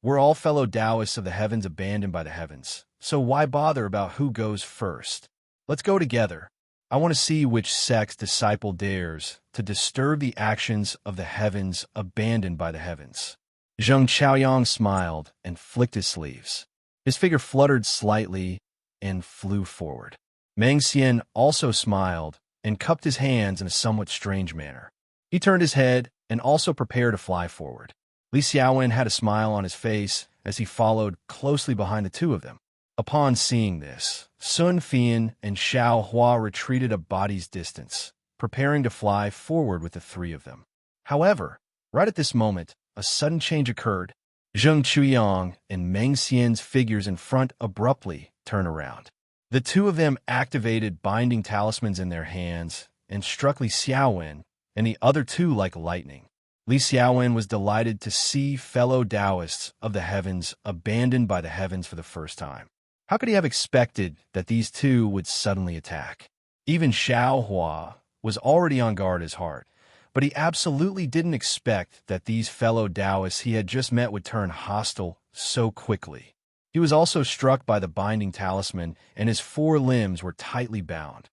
We're all fellow Taoists of the heavens abandoned by the heavens, so why bother about who goes first? Let's go together. I want to see which sect's disciple dares to disturb the actions of the heavens abandoned by the heavens. Zheng Qiaoyang smiled and flicked his sleeves. His figure fluttered slightly and flew forward. Meng Xian also smiled and cupped his hands in a somewhat strange manner. He turned his head and also prepared to fly forward. Li Xiaowen had a smile on his face as he followed closely behind the two of them. Upon seeing this, Sun Fian and Xiao Hua retreated a body's distance, preparing to fly forward with the three of them. However, right at this moment, a sudden change occurred. Zheng Chuyang and Meng Xian's figures in front abruptly turned around. The two of them activated binding talismans in their hands and struck Li Xiaowen and the other two like lightning. Li Xiaowen was delighted to see fellow Taoists of the heavens abandoned by the heavens for the first time. How could he have expected that these two would suddenly attack? Even Xiao Hua was already on guard his heart, but he absolutely didn't expect that these fellow Taoists he had just met would turn hostile so quickly. He was also struck by the binding talisman, and his four limbs were tightly bound.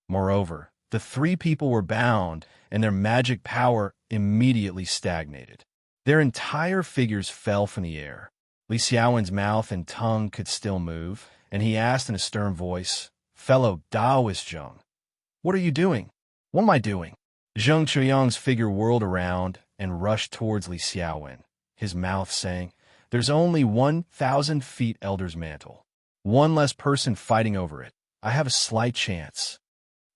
Moreover, the three people were bound, and their magic power immediately stagnated. Their entire figures fell from the air. Li Xiaowen's mouth and tongue could still move, and he asked in a stern voice, Fellow Taoist Zheng, what are you doing? What am I doing? Zheng Chuyang's figure whirled around and rushed towards Li Xiaowen, his mouth saying, There's only 1,000 feet Elder's Mantle. One less person fighting over it. I have a slight chance.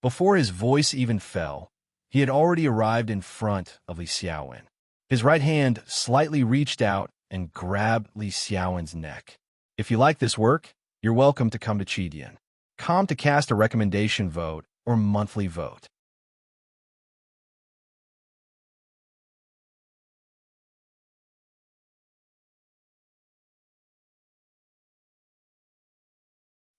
Before his voice even fell, he had already arrived in front of Li Xiaowen. His right hand slightly reached out and grabbed Li Xiaowen's neck. If you like this work, you're welcome to come to Qidian. Come to cast a recommendation vote or monthly vote.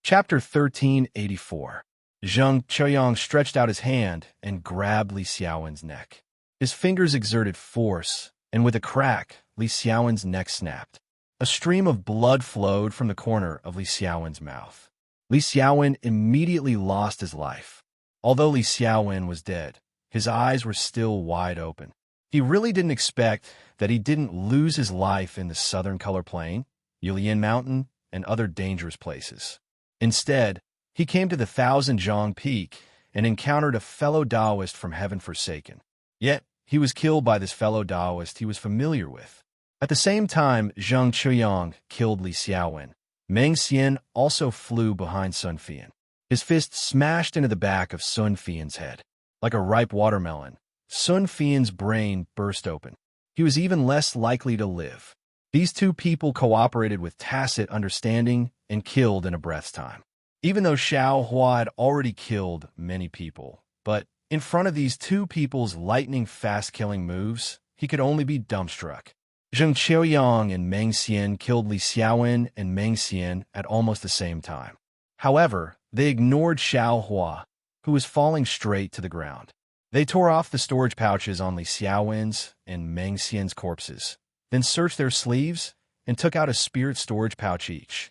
Chapter 1384. Zheng Chuyang stretched out his hand and grabbed Li Xiaowen's neck. His fingers exerted force, and with a crack, Li Xiaowen's neck snapped. A stream of blood flowed from the corner of Li Xiaowen's mouth. Li Xiaowen immediately lost his life. Although Li Xiaowen was dead, his eyes were still wide open. He really didn't expect that he didn't lose his life in the southern Color Plain, Yulian Mountain, and other dangerous places. Instead, he came to the Thousand Zhang Peak and encountered a fellow Taoist from Heaven Forsaken. Yet, he was killed by this fellow Taoist he was familiar with. At the same time Zheng Chuyang killed Li Xiaowen, Meng Xian also flew behind Sun Fian. His fist smashed into the back of Sun Fian's head. Like a ripe watermelon, Sun Fian's brain burst open. He was even less likely to live. These two people cooperated with tacit understanding and killed in a breath's time. even though Xiao Hua had already killed many people. But in front of these two people's lightning-fast killing moves, he could only be dumbstruck. Zheng Qiuyang and Meng Xian killed Li Xiaowen and Meng Xian at almost the same time. However, they ignored Xiao Hua, who was falling straight to the ground. They tore off the storage pouches on Li Xiaowen's and Meng Xian's corpses, then searched their sleeves and took out a spirit storage pouch each.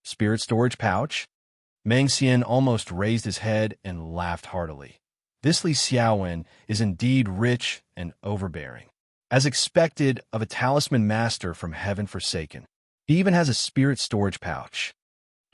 Spirit storage pouch? Meng Xian almost raised his head and laughed heartily. This Li Xiaowen is indeed rich and overbearing. As expected of a talisman master from heaven forsaken, he even has a spirit storage pouch.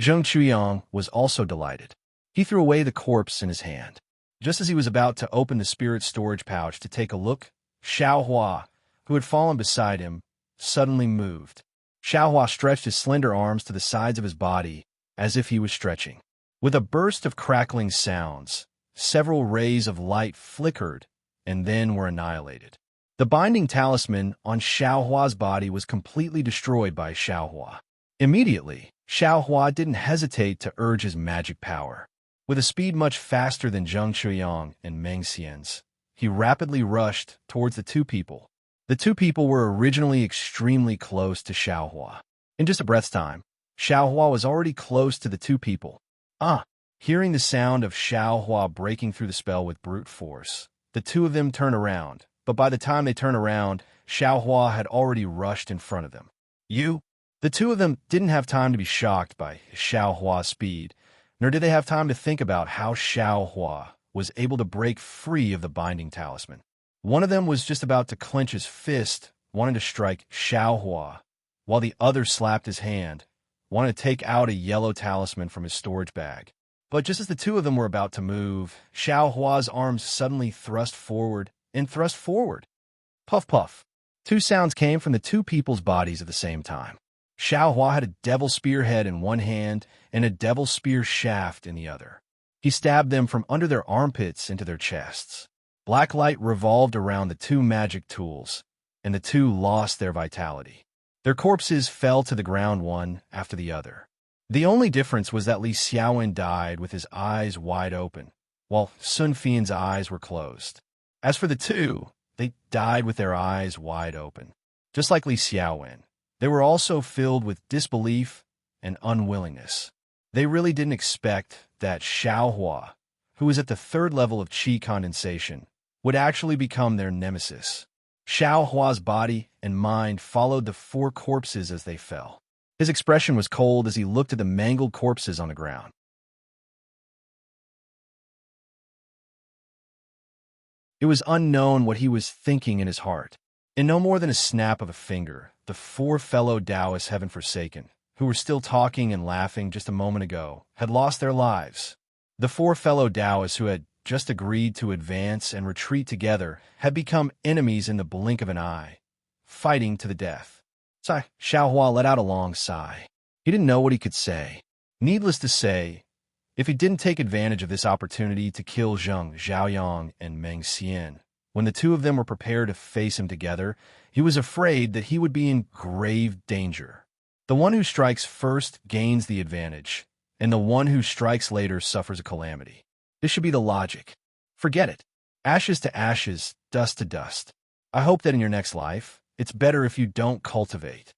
Zheng Qiuyang was also delighted. He threw away the corpse in his hand. Just as he was about to open the spirit storage pouch to take a look, Xiao Hua, who had fallen beside him, suddenly moved. Xiao Hua stretched his slender arms to the sides of his body as if he was stretching. With a burst of crackling sounds, several rays of light flickered and then were annihilated. The binding talisman on Xiao Hua's body was completely destroyed by Xiao Hua. Immediately, Xiao Hua didn't hesitate to urge his magic power. With a speed much faster than Zheng Qiuyang and Meng Xian's, he rapidly rushed towards the two people. The two people were originally extremely close to Xiao Hua. In just a breath's time, Xiao Hua was already close to the two people. Hearing the sound of Xiao Hua breaking through the spell with brute force, the two of them turned around, but by the time they turned around, Xiao Hua had already rushed in front of them. The two of them didn't have time to be shocked by Xiao Hua's speed, nor did they have time to think about how Xiao Hua was able to break free of the binding talisman. One of them was just about to clench his fist, wanting to strike Xiao Hua, while the other slapped his hand, wanting to take out a yellow talisman from his storage bag. But just as the two of them were about to move, Xiao Hua's arms suddenly thrust forward and thrust forward. Puff, puff. Two sounds came from the two people's bodies at the same time. Xiao Hua had a devil spearhead in one hand and a devil spear shaft in the other. He stabbed them from under their armpits into their chests. Black light revolved around the two magic tools, and the two lost their vitality. Their corpses fell to the ground one after the other. The only difference was that Li Xiaowen died with his eyes wide open, while Sun Fian's eyes were closed. As for the two, they died with their eyes wide open. Just like Li Xiaowen, they were also filled with disbelief and unwillingness. They really didn't expect that Xiao Hua, who was at the third level of qi condensation, would actually become their nemesis. Xiao Hua's body and mind followed the four corpses as they fell. His expression was cold as he looked at the mangled corpses on the ground. It was unknown what he was thinking in his heart. In no more than a snap of a finger, the four fellow Taoists heaven forsaken, who were still talking and laughing just a moment ago, had lost their lives. The four fellow Taoists who had just agreed to advance and retreat together had become enemies in the blink of an eye, fighting to the death. Xiao Hua let out a long sigh. He didn't know what he could say. Needless to say, if he didn't take advantage of this opportunity to kill Zheng Xiaoyang and Meng Xian, when the two of them were prepared to face him together, he was afraid that he would be in grave danger. The one who strikes first gains the advantage, and the one who strikes later suffers a calamity. This should be the logic. Forget it. Ashes to ashes, dust to dust. I hope that in your next life, it's better if you don't cultivate.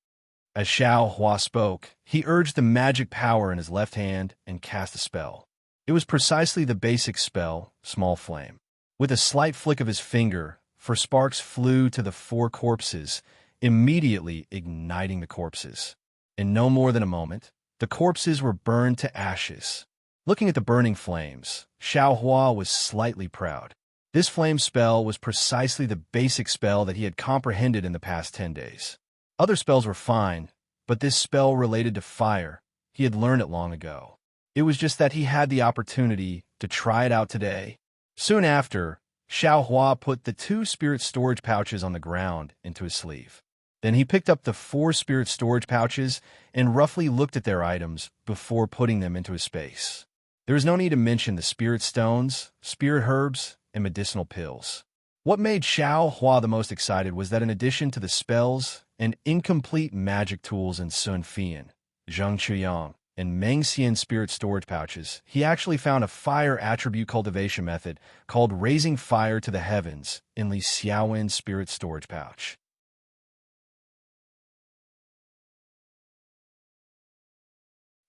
As Xiao Hua spoke, he urged the magic power in his left hand and cast a spell. It was precisely the basic spell, Small Flame. With a slight flick of his finger, for sparks flew to the four corpses, immediately igniting the corpses. In no more than a moment, the corpses were burned to ashes. Looking at the burning flames, Xiao Hua was slightly proud. This flame spell was precisely the basic spell that he had comprehended in the past 10 days. Other spells were fine, but this spell related to fire, he had learned it long ago. It was just that he had the opportunity to try it out today. Soon after, Xiao Hua put the two spirit storage pouches on the ground into his sleeve. Then he picked up the four spirit storage pouches and roughly looked at their items before putting them into his space. There is no need to mention the spirit stones, spirit herbs, and medicinal pills. What made Xiao Hua the most excited was that in addition to the spells and incomplete magic tools in Sun Fian, Zheng Qiuyang, and Meng Xian spirit storage pouches, he actually found a fire attribute cultivation method called Raising Fire to the Heavens in Li Xiaowen's spirit storage pouch.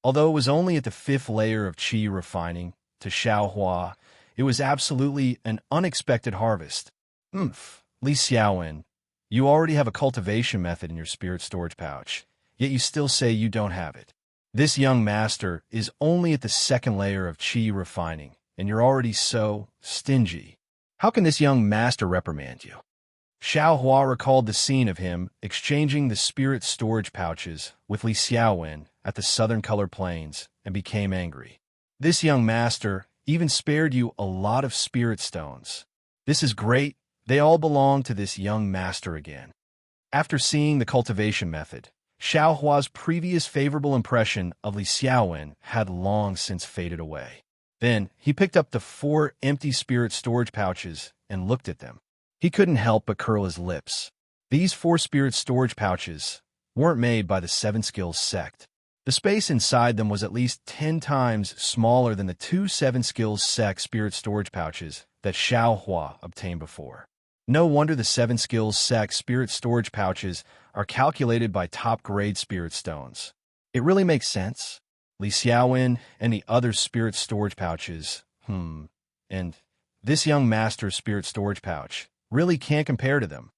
Although it was only at the 5th layer of qi refining, to Xiaohua, it was absolutely an unexpected harvest. Li Xiaowen, you already have a cultivation method in your spirit storage pouch, yet you still say you don't have it. This young master is only at the 2nd layer of qi refining, and you're already so stingy. How can this young master reprimand you? Xiaohua recalled the scene of him exchanging the spirit storage pouches with Li Xiaowen at the Southern Color Plains and became angry. This young master even spared you a lot of spirit stones. This is great. They all belong to this young master again. After seeing the cultivation method, Xiaohua's previous favorable impression of Li Xiaowen had long since faded away. Then he picked up the 4 empty spirit storage pouches and looked at them. He couldn't help but curl his lips. These 4 spirit storage pouches weren't made by the 7 Skills sect. The space inside them was at least 10 times smaller than the 2 7 Skills sect spirit storage pouches that Xiaohua obtained before. No wonder the 7 Skills sect spirit storage pouches are calculated by top-grade spirit stones. It really makes sense. Li Xiaowen and the other spirit storage pouches, and this young master's spirit storage pouch really can't compare to them.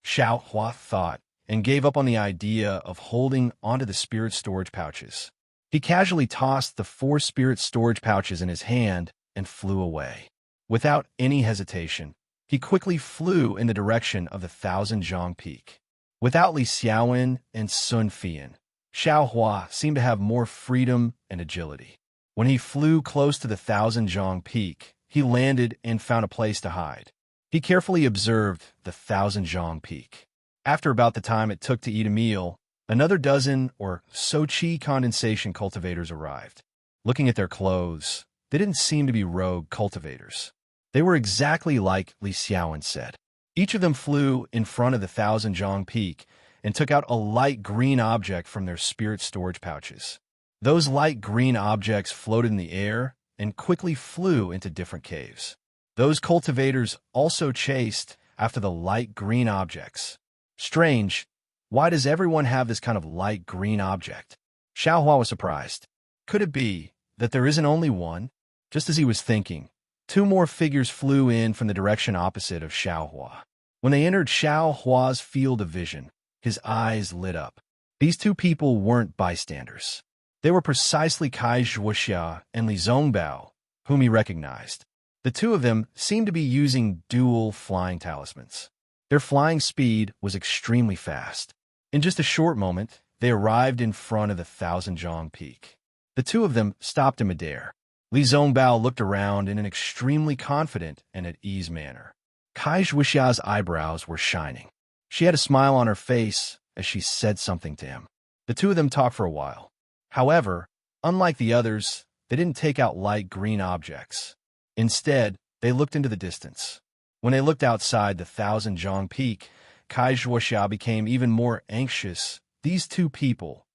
Xiaohua thought, and gave up on the idea of holding onto the spirit storage pouches. He casually tossed the 4 spirit storage pouches in his hand and flew away. Without any hesitation, he quickly flew in the direction of the 1,000-Zhang Peak. Without Li Xiaowen and Sun Fian, Xiaohua seemed to have more freedom and agility. When he flew close to the 1,000-Zhang Peak, he landed and found a place to hide. He carefully observed the 1,000-Zhang Peak. After about the time it took to eat a meal, another dozen or so qi condensation cultivators arrived. Looking at their clothes, they didn't seem to be rogue cultivators. They were exactly like Li Xiaowen said. Each of them flew in front of the 1,000-Zhang Peak and took out a light green object from their spirit storage pouches. Those light green objects floated in the air and quickly flew into different caves. Those cultivators also chased after the light green objects. Strange, why does everyone have this kind of light green object? Xiaohua was surprised. Could it be that there isn't only one? Just as he was thinking, 2 more figures flew in from the direction opposite of Xiaohua. When they entered Xiaohua's field of vision, his eyes lit up. These 2 people weren't bystanders. They were precisely Kai Zhuoxia and Li Zongbao, whom he recognized. The 2 of them seemed to be using dual flying talismans. Their flying speed was extremely fast. In just a short moment, they arrived in front of the 1,000-Zhang Peak. The 2 of them stopped in midair. Li Zongbao looked around in an extremely confident and at ease manner. Kai Zhuoxia's eyebrows were shining. She had a smile on her face as she said something to him. The 2 of them talked for a while. However, unlike the others, they didn't take out light green objects. Instead, they looked into the distance. When they looked outside the 1,000-Zhang Peak, Kai Zhuoxia became even more anxious. These 2 people,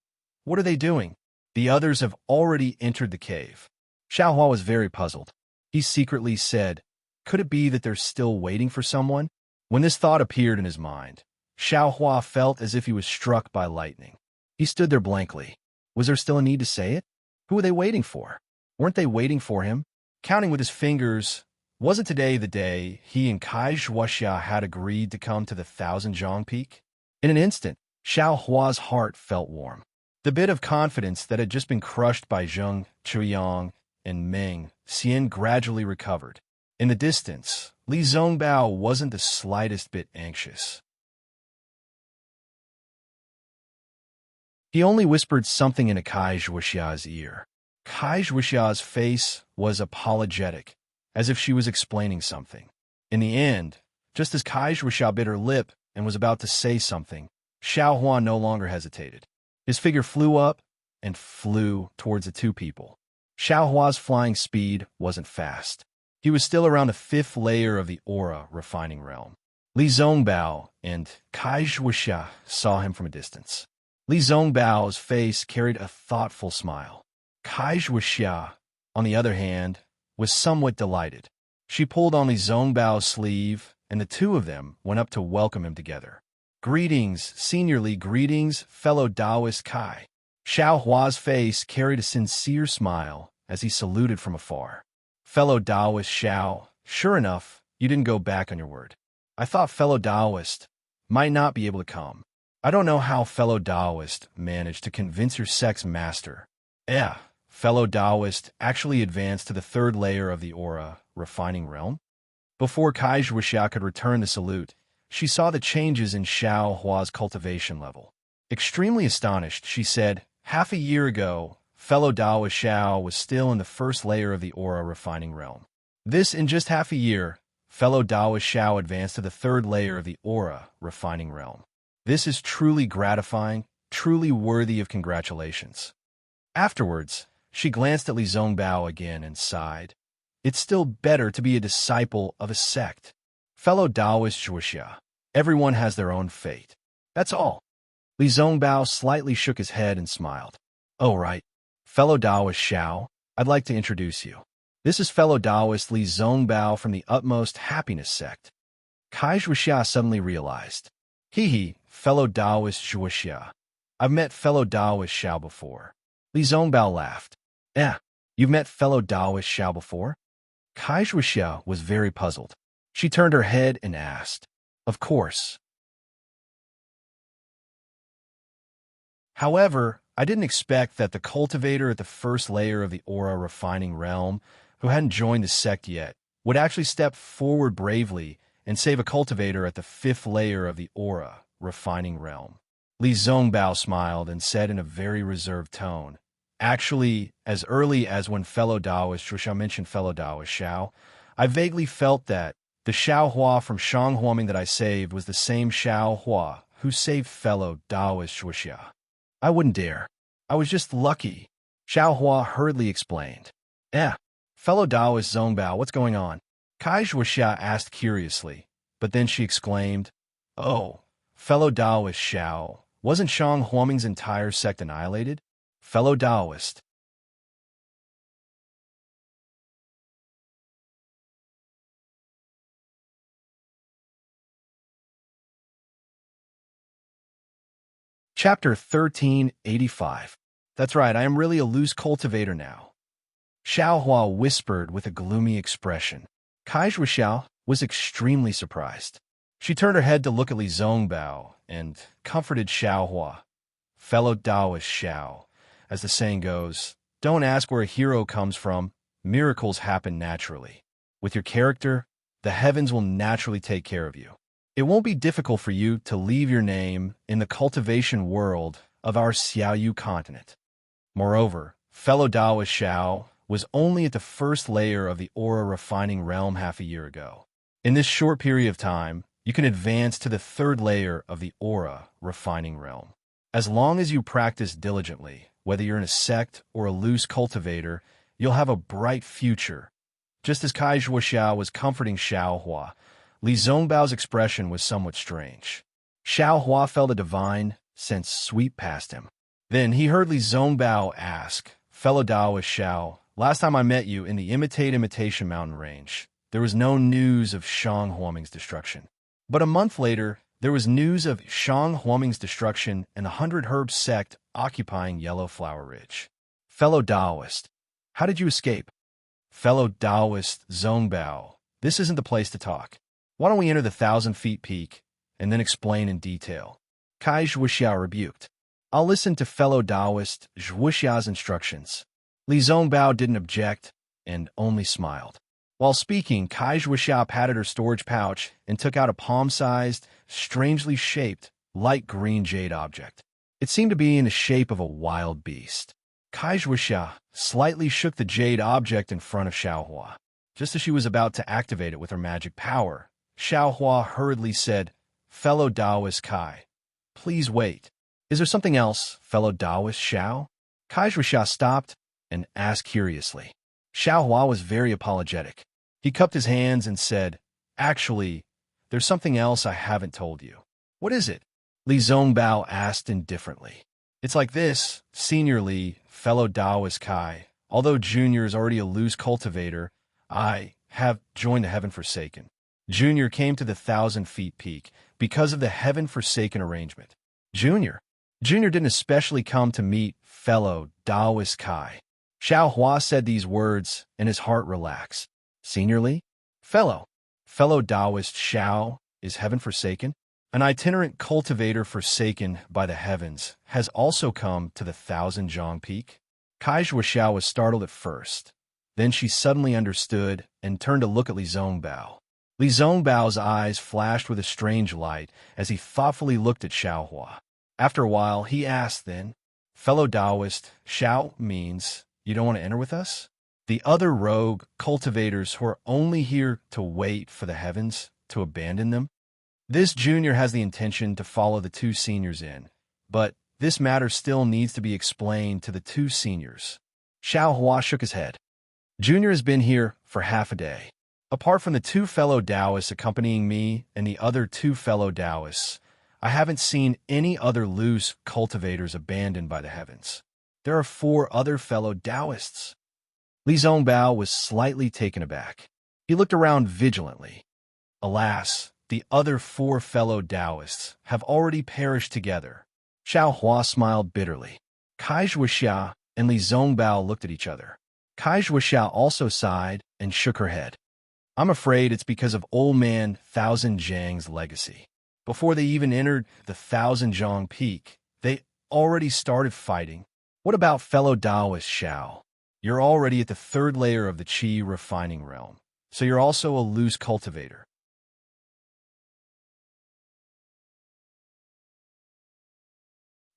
what are they doing? The others have already entered the cave. Xiaohua was very puzzled. He secretly said, could it be that they're still waiting for someone? When this thought appeared in his mind, Xiaohua felt as if he was struck by lightning. He stood there blankly. Was there still a need to say it? Who were they waiting for? Weren't they waiting for him? Counting with his fingers, wasn't today the day he and Kai Zhuoxia had agreed to come to the 1,000-Zhang Peak? In an instant, Xiaohua's heart felt warm. The bit of confidence that had just been crushed by Zheng Chuyang and Meng Xian gradually recovered. In the distance, Li Zongbao wasn't the slightest bit anxious. He only whispered something into Kai Zhuoxia's ear. Kai Zhuoxia's face was apologetic, as if she was explaining something. In the end, just as Kai Zhuoxia bit her lip and was about to say something, Xiaohua no longer hesitated. His figure flew up and flew towards the 2 people. Xiaohua's flying speed wasn't fast. He was still around the 5th layer of the aura refining realm. Li Zongbao and Kai Zhuoxia saw him from a distance. Li Zongbao's face carried a thoughtful smile. Kai Zhuxia, on the other hand, was somewhat delighted. She pulled on Li Zongbao's sleeve, and the two of them went up to welcome him together. Greetings, Senior Li, greetings, fellow Taoist Kai. Xiao Hua's face carried a sincere smile as he saluted from afar. Fellow Taoist Xiao, sure enough, you didn't go back on your word. I thought fellow Taoist might not be able to come. I don't know how fellow Taoist managed to convince your sex master. Fellow Taoist actually advanced to the third layer of the aura, refining realm? Before Kai Zhuxia could return the salute, she saw the changes in Xiao Hua's cultivation level. Extremely astonished, she said, half a year ago, fellow Taoist Xiao was still in the first layer of the aura refining realm. This in just half a year, fellow Taoist Xiao advanced to the third layer of the aura refining realm. This is truly gratifying, truly worthy of congratulations. Afterwards, she glanced at Li Zongbao again and sighed. It's still better to be a disciple of a sect. Fellow Taoist Zhuxia, everyone has their own fate. That's all. Li Zongbao slightly shook his head and smiled. Oh, right. Fellow Taoist Xiao, I'd like to introduce you. This is fellow Taoist Li Zongbao from the Utmost Happiness sect. Kai Zhuxia suddenly realized. Fellow Taoist Zhuxia. I've met fellow Taoist Xiao before. Li Zongbao laughed. You've met fellow Taoist Xiao before? Kai Zhuxia was very puzzled. She turned her head and asked, Of course. However, I didn't expect that the cultivator at the first layer of the aura refining realm, who hadn't joined the sect yet, would actually step forward bravely and save a cultivator at the fifth layer of the aura refining realm. Li Zongbao smiled and said in a very reserved tone, Actually, as early as when fellow Taoist Zhuxia mentioned fellow Taoist Xiao, I vaguely felt that the Xiao Hua from Shanghuaming that I saved was the same Xiao Hua who saved fellow Taoist Zhuxia. I wouldn't dare. I was just lucky. Xiao Hua hurriedly explained. Fellow Taoist Zongbao, what's going on? Kai Zhuxia asked curiously, but then she exclaimed, Oh, fellow Taoist Xiao, wasn't Shanghuaming's entire sect annihilated? Fellow Taoist. Chapter 1385. That's right, I am really a loose cultivator now. Xiao Hua whispered with a gloomy expression. Kai Zhuxia was extremely surprised. She turned her head to look at Li Zongbao and comforted Xiao Hua. Fellow Taoist Xiao, as the saying goes, don't ask where a hero comes from. Miracles happen naturally. With your character, the heavens will naturally take care of you. It won't be difficult for you to leave your name in the cultivation world of our Xiaoyu continent. Moreover, fellow Taoist Xiao was only at the first layer of the aura refining realm half a year ago. In this short period of time, you can advance to the third layer of the aura refining realm. As long as you practice diligently, whether you're in a sect or a loose cultivator, you'll have a bright future. Just as Kai Zhuxia was comforting Xiao Hua, Li Zongbao's expression was somewhat strange. Xiao Hua felt a divine sense sweep past him. Then he heard Li Zongbao ask, Fellow Taoist Xiao, last time I met you in the Imitation Mountain Range, there was no news of Shanghuaming's destruction. But a month later, there was news of Shanghuaming's destruction and the 100 Herb sect occupying Yellow Flower Ridge. Fellow Taoist, how did you escape? Fellow Taoist Zongbao, this isn't the place to talk. Why don't we enter the 1,000 feet peak and then explain in detail? Kai Zhuxia rebuked. I'll listen to fellow Taoist Zhuxia's instructions. Li Zongbao didn't object and only smiled. While speaking, Kai Zhuxia patted her storage pouch and took out a palm-sized, strangely shaped, light green jade object. It seemed to be in the shape of a wild beast. Kai Zhuxia slightly shook the jade object in front of Xiao Hua. Just as she was about to activate it with her magic power, Xiao Hua hurriedly said, Fellow Taoist Kai, please wait. Is there something else, fellow Taoist Xiao? Kai Zhuxia stopped and asked curiously. Xiao Hua was very apologetic. He cupped his hands and said, Actually, there's something else I haven't told you. What is it? Li Zongbao asked indifferently. It's like this, Senior Li, fellow Taoist Kai. Although Junior is already a loose cultivator, I have joined the Heaven-Forsaken. Junior came to the 1,000-feet peak because of the Heaven-Forsaken arrangement. Junior didn't especially come to meet fellow Taoist Kai. Xiao Hua said these words, and his heart relaxed. Seniorly, fellow Taoist Xiao is Heaven-Forsaken. An itinerant cultivator forsaken by the heavens has also come to the 1,000-Zhang peak. Kai Zhuoxiao was startled at first. Then she suddenly understood and turned to look at Li Zongbao. Li Zongbao's eyes flashed with a strange light as he thoughtfully looked at Xiao Hua. After a while, he asked then, fellow Taoist, Xiao means you don't want to enter with us? The other rogue cultivators who are only here to wait for the heavens to abandon them? This junior has the intention to follow the two seniors in, but this matter still needs to be explained to the two seniors. Xiao Hua shook his head. Junior has been here for half a day. Apart from the two fellow Taoists accompanying me and the other two fellow Taoists, I haven't seen any other loose cultivators abandoned by the heavens. There are 4 other fellow Taoists. Li Zongbao was slightly taken aback. He looked around vigilantly. Alas, the other 4 fellow Taoists have already perished together. Xiao Hua smiled bitterly. Kai Zhuoxia and Li Zongbao looked at each other. Kai Zhuoxia also sighed and shook her head. I'm afraid it's because of old man 1,000 Zhang's legacy. Before they even entered the 1,000 Zhang peak, they already started fighting. What about fellow Taoist Xiao? You're already at the 3rd layer of the Qi refining realm, so you're also a loose cultivator.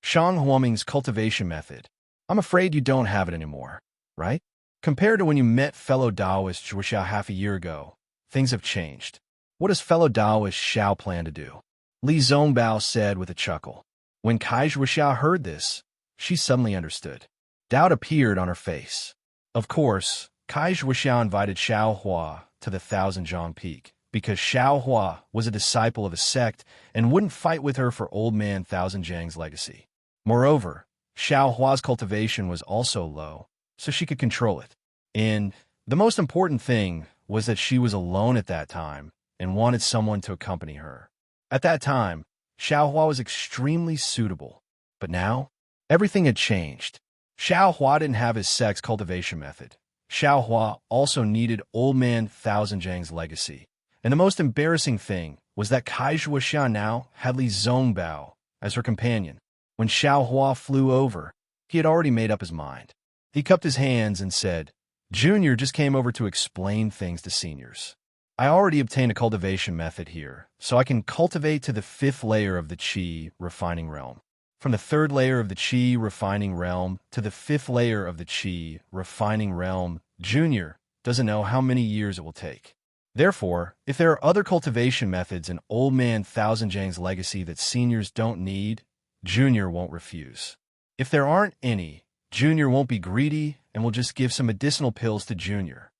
Shang Huoming's cultivation method. I'm afraid you don't have it anymore, right? Compared to when you met fellow Taoist Zhuoxiao half a year ago, things have changed. What does fellow Taoist Xiao plan to do? Li Zongbao said with a chuckle. When Kai Zhuoxiao heard this, she suddenly understood. Doubt appeared on her face. Of course, Kai Zhuoxiao invited Xiao Hua to the 1,000 Zhang peak because Xiao Hua was a disciple of a sect and wouldn't fight with her for old man 1,000 Zhang's legacy. Moreover, Xiao Hua's cultivation was also low, so she could control it. And the most important thing was that she was alone at that time and wanted someone to accompany her. At that time, Xiao Hua was extremely suitable. But now, everything had changed. Xiao Hua didn't have his sect's cultivation method. Xiao Hua also needed old man 1,000 Zhang's legacy. And the most embarrassing thing was that Kai Zhuoxiao now had Li Zongbao as her companion. When Xiao Hua flew over, he had already made up his mind. He cupped his hands and said, Junior just came over to explain things to seniors. I already obtained a cultivation method here, so I can cultivate to the 5th layer of the Qi refining realm. From the 3rd layer of the Qi refining realm to the 5th layer of the Qi refining realm, Junior doesn't know how many years it will take. Therefore, if there are other cultivation methods in old man 1,000 Zhang's legacy that seniors don't need, Junior won't refuse. If there aren't any, Junior won't be greedy and will just give some medicinal pills to Junior.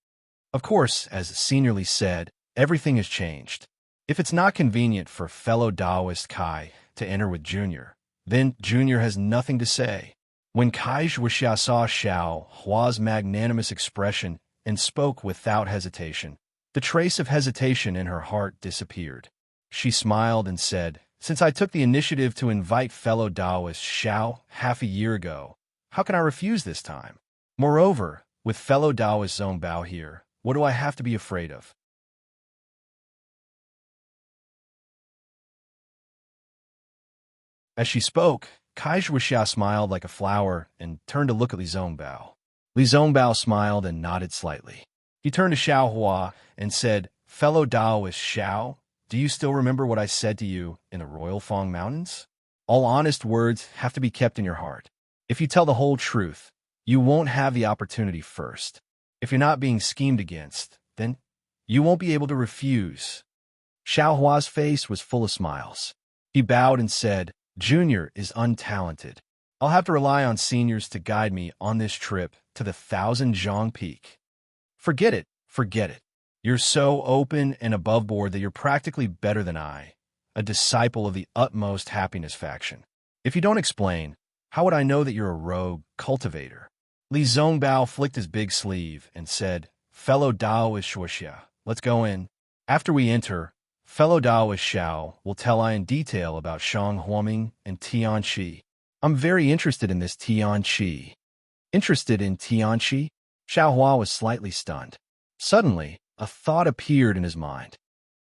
Of course, as Seniorly said, everything has changed. If it's not convenient for fellow Taoist Kai to enter with Junior, then Junior has nothing to say. When Kai Zhuoxia saw Xiao Hua's magnanimous expression and spoke without hesitation, the trace of hesitation in her heart disappeared. She smiled and said, Since I took the initiative to invite fellow Taoist Xiao half a year ago, how can I refuse this time? Moreover, with fellow Taoist Zongbao here, what do I have to be afraid of? As she spoke, Kai Zhuoxia smiled like a flower and turned to look at Li Zongbao. Li Zongbao smiled and nodded slightly. He turned to Xiao Hua and said, Fellow Taoist Xiao, do you still remember what I said to you in the Royal Fong Mountains? All honest words have to be kept in your heart. If you tell the whole truth, you won't have the opportunity first. If you're not being schemed against, then you won't be able to refuse. Xiao Hua's face was full of smiles. He bowed and said, Junior is untalented. I'll have to rely on seniors to guide me on this trip to the 1,000 Zhang peak. Forget it, forget it. You're so open and above board that you're practically better than I, a disciple of the utmost happiness faction. If you don't explain, How would I know that you're a rogue cultivator? Li Zongbao flicked his big sleeve and said, Fellow Daoist Shuoxia, let's go in. After we enter, fellow Daoist Xiao will tell I in detail about Shang Huoming and Tianqi. I'm very interested in this Tianqi. Interested in Tianqi? Xiaohua was slightly stunned. Suddenly, a thought appeared in his mind.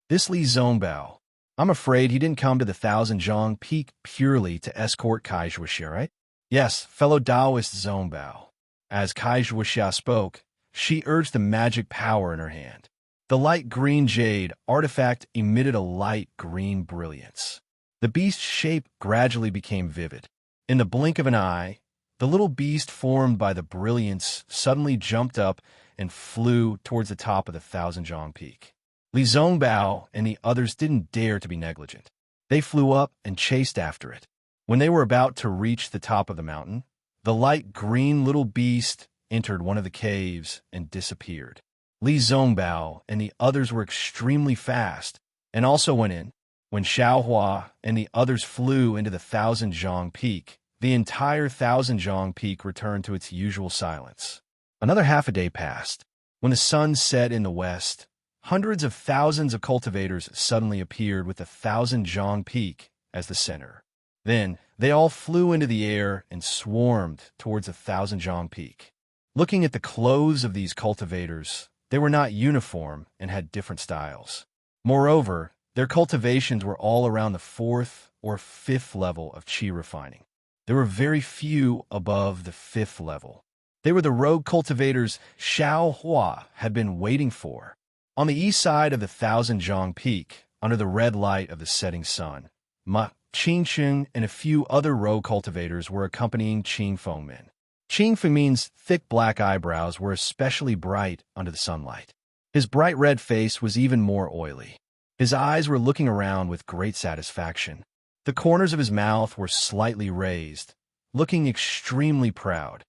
This Li Zongbao, I'm afraid he didn't come to the Thousand Zhang Peak purely to escort Kai Zhuoxia, right? Yes, fellow Taoist Zongbao. As Kai Zhuoxia spoke, she urged the magic power in her hand. The light green jade artifact emitted a light green brilliance. The beast's shape gradually became vivid. In the blink of an eye, the little beast formed by the brilliance suddenly jumped up and flew towards the top of the Thousand Zhang Peak. Li Zongbao and the others didn't dare to be negligent. They flew up and chased after it. When they were about to reach the top of the mountain, the light green little beast entered one of the caves and disappeared. Li Zongbao and the others were extremely fast and also went in. When Xiaohua and the others flew into the Thousand Zhang Peak, the entire Thousand Zhang Peak returned to its usual silence. Another half a day passed. When the sun set in the west, hundreds of thousands of cultivators suddenly appeared with the Thousand Zhang Peak as the center. Then, they all flew into the air and swarmed towards the Thousand Zhang Peak. Looking at the clothes of these cultivators, they were not uniform and had different styles. Moreover, their cultivations were all around the 4th or 5th level of qi refining. There were very few above the 5th level. They were the rogue cultivators Xiao Hua had been waiting for. On the east side of the Thousand Zhang Peak, under the red light of the setting sun, Ma Qingsheng and a few other rogue cultivators were accompanying Qing Fengmin. Qing Fengmin's thick black eyebrows were especially bright under the sunlight. His bright red face was even more oily. His eyes were looking around with great satisfaction. The corners of his mouth were slightly raised, looking extremely proud.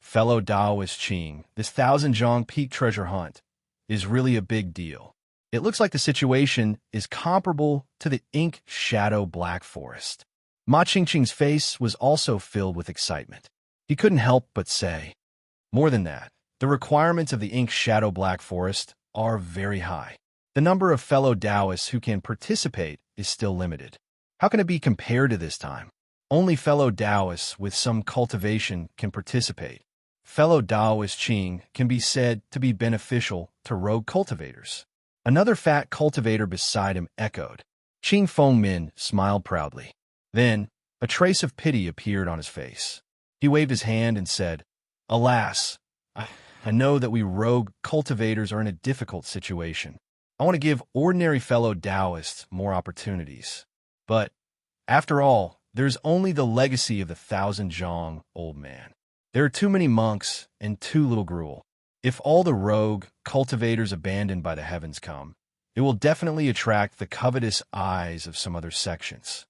Fellow Taoist Qing, this Thousand Zhang Peak treasure hunt is really a big deal. It looks like the situation is comparable to the Ink Shadow Black Forest. Ma Qingqing's face was also filled with excitement. He couldn't help but say, more than that, the requirements of the Ink Shadow Black Forest are very high. The number of fellow Taoists who can participate is still limited. How can it be compared to this time? Only fellow Taoists with some cultivation can participate. Fellow Taoist Qing can be said to be beneficial to rogue cultivators. Another fat cultivator beside him echoed. Qing Fengmin smiled proudly. Then, a trace of pity appeared on his face. He waved his hand and said, Alas, I know that we rogue cultivators are in a difficult situation. I want to give ordinary fellow Taoists more opportunities. But, after all, there's only the legacy of the Thousand Zhang, old man. There are too many monks and too little gruel. If all the rogue cultivators abandoned by the heavens come, it will definitely attract the covetous eyes of some other sections.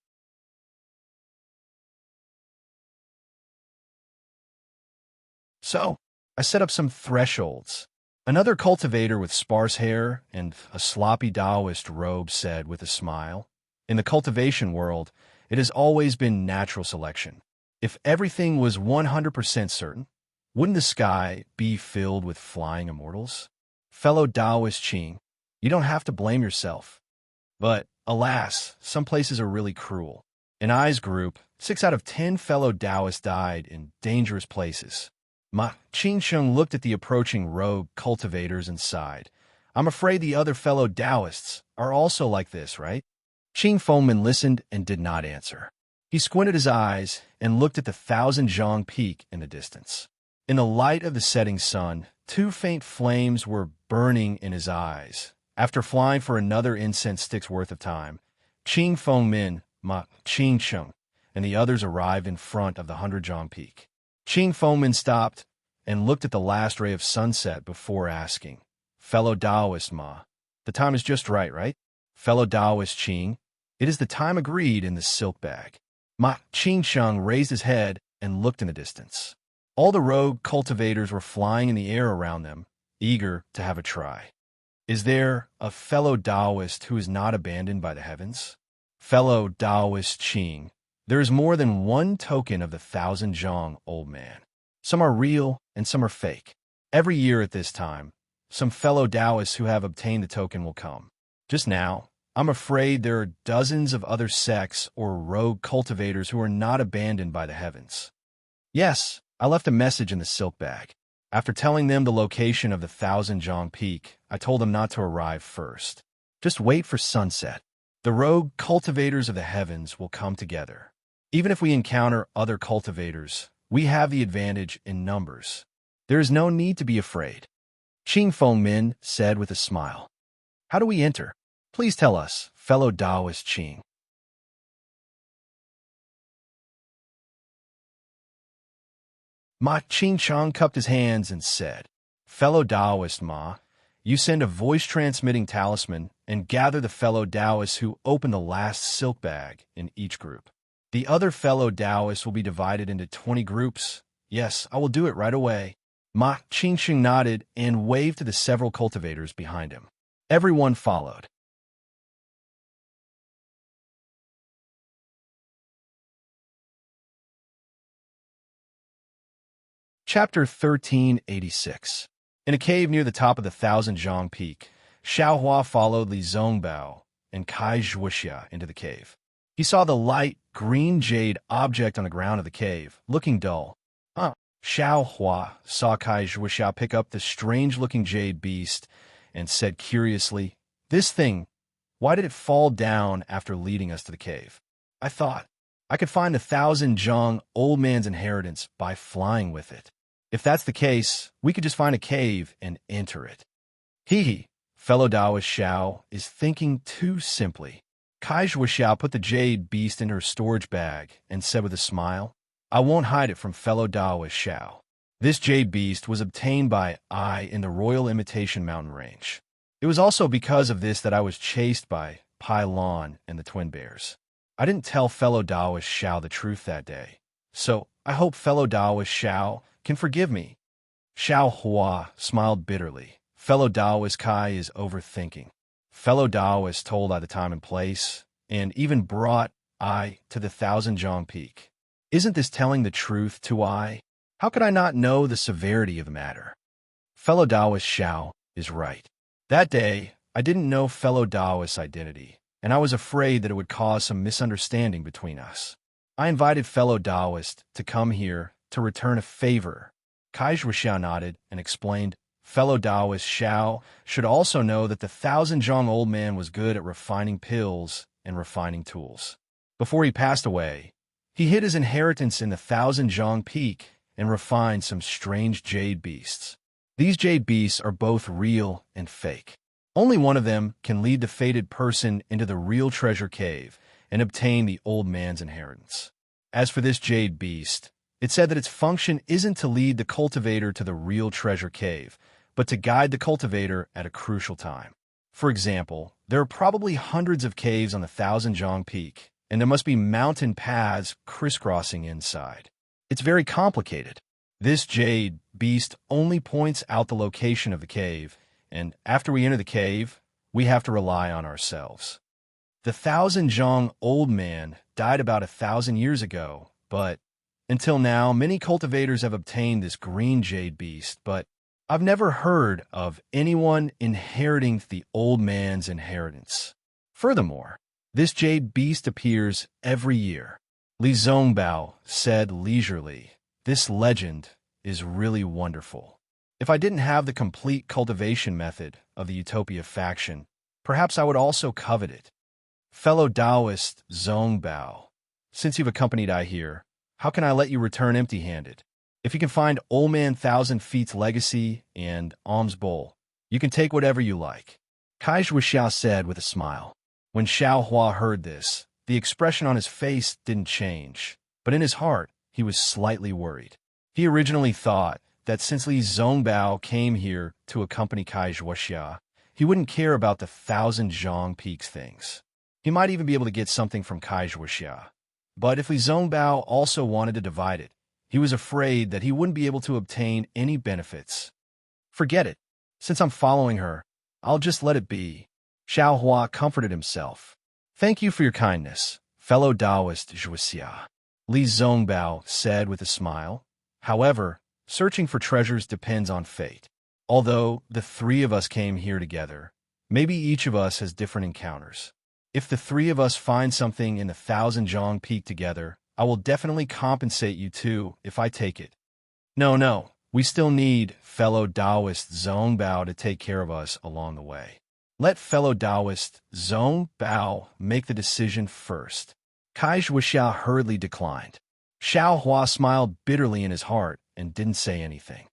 So, I set up some thresholds. Another cultivator with sparse hair and a sloppy Taoist robe said with a smile, in the cultivation world, it has always been natural selection. If everything was 100% certain, wouldn't the sky be filled with flying immortals? Fellow Taoist Qing, you don't have to blame yourself. But, alas, some places are really cruel. In I's group, 6 out of 10 fellow Taoists died in dangerous places. Ma Qingsheng looked at the approaching rogue cultivators and sighed. I'm afraid the other fellow Taoists are also like this, right? Qing Fengmin listened and did not answer. He squinted his eyes and looked at the Thousand Zhang Peak in the distance. In the light of the setting sun, 2 faint flames were burning in his eyes. After flying for another incense stick's worth of time, Qing Fengmin, Ma Qingsheng, and the others arrived in front of the 100 Zhang Peak. Qing Fengmin stopped and looked at the last ray of sunset before asking, Fellow Taoist Ma, the time is just right? Fellow Taoist Qing, it is the time agreed in the silk bag. Ma Qingsheng raised his head and looked in the distance. All the rogue cultivators were flying in the air around them, eager to have a try. Is there a fellow Taoist who is not abandoned by the heavens? Fellow Taoist Qing, There is more than one token of the Thousand Zhang Old Man. Some are real and some are fake. Every year at this time, some fellow Taoists who have obtained the token will come. Just now, I'm afraid there are dozens of other sects or rogue cultivators who are not abandoned by the heavens. Yes, I left a message in the silk bag. After telling them the location of the Thousand Zhang Peak, I told them not to arrive first. Just wait for sunset. The rogue cultivators of the heavens will come together. Even if we encounter other cultivators, we have the advantage in numbers. There is no need to be afraid. Qing Fengmin said with a smile. How do we enter? Please tell us, fellow Taoist Qing. Ma Qingchang cupped his hands and said, Fellow Taoist Ma, you send a voice-transmitting talisman and gather the fellow Taoists who open the last silk bag in each group. The other fellow Taoists will be divided into 20 groups. Yes, I will do it right away. Ma Qingchang nodded and waved to the several cultivators behind him. Everyone followed. Chapter 1386. In a cave near the top of the Thousand Zhang Peak, Xiaohua followed Li Zongbao and Kai Zhuoxia into the cave. He saw the light, green jade object on the ground of the cave, looking dull. Xiaohua saw Kai Zhuoxia pick up the strange-looking jade beast and said curiously, This thing, why did it fall down after leading us to the cave? I thought I could find the Thousand Zhang Old Man's inheritance by flying with it. If that's the case, we could just find a cave and enter it. Hee, fellow Taoist Xiao is thinking too simply. Kai Zhuoxia put the jade beast in her storage bag and said with a smile, I won't hide it from fellow Taoist Xiao. This jade beast was obtained by I in the Royal Imitation Mountain Range. It was also because of this that I was chased by Pai Lon and the twin bears. I didn't tell fellow Taoist Xiao the truth that day, so I hope fellow Taoist Xiao can forgive me. Xiao Hua smiled bitterly. Fellow Taoist Kai is overthinking. Fellow Taoist told I the time and place, and even brought I to the Thousand Zhang Peak. Isn't this telling the truth to I? How could I not know the severity of the matter? Fellow Taoist Xiao is right. That day, I didn't know fellow Taoist's identity, and I was afraid that it would cause some misunderstanding between us. I invited fellow Taoist to come here to return a favor. Kai Zhuoxia nodded and explained, fellow Taoist Xiao should also know that the Thousand Zhang Old Man was good at refining pills and refining tools. Before he passed away, he hid his inheritance in the Thousand Zhang Peak and refined some strange jade beasts. These jade beasts are both real and fake. Only one of them can lead the fated person into the real treasure cave and obtain the old man's inheritance. As for this jade beast, it said that its function isn't to lead the cultivator to the real treasure cave, but to guide the cultivator at a crucial time. For example, there are probably hundreds of caves on the Thousand Zhang Peak, and there must be mountain paths crisscrossing inside. It's very complicated. This jade beast only points out the location of the cave, and after we enter the cave, we have to rely on ourselves. The Thousand Zhang Old Man died about 1,000 years ago, but until now, many cultivators have obtained this green jade beast, but I've never heard of anyone inheriting the old man's inheritance. Furthermore, this jade beast appears every year. Li Zongbao said leisurely, This legend is really wonderful. If I didn't have the complete cultivation method of the Utopia faction, perhaps I would also covet it. Fellow Taoist Zongbao, since you've accompanied I here, how can I let you return empty-handed? If you can find Old Man 1,000 Feet's legacy and alms bowl, you can take whatever you like. Kai Zhuoxia said with a smile. When Xiao Hua heard this, the expression on his face didn't change, but in his heart, he was slightly worried. He originally thought that since Li Zongbao came here to accompany Kai Zhuoxia, he wouldn't care about the Thousand Zhang Peaks things. He might even be able to get something from Kai Zhuoxia. But if Li Zongbao also wanted to divide it, he was afraid that he wouldn't be able to obtain any benefits. Forget it. Since I'm following her, I'll just let it be. Xiao Hua comforted himself. Thank you for your kindness, fellow Taoist Zhuxia. Li Zongbao said with a smile. However, searching for treasures depends on fate. Although the three of us came here together, maybe each of us has different encounters. If the three of us find something in the Thousand Zhang Peak together, I will definitely compensate you too if I take it. No, we still need fellow Taoist Zongbao to take care of us along the way. Let fellow Taoist Zongbao make the decision first. Kai Zhuxia hurriedly declined. Xiao Hua smiled bitterly in his heart and didn't say anything.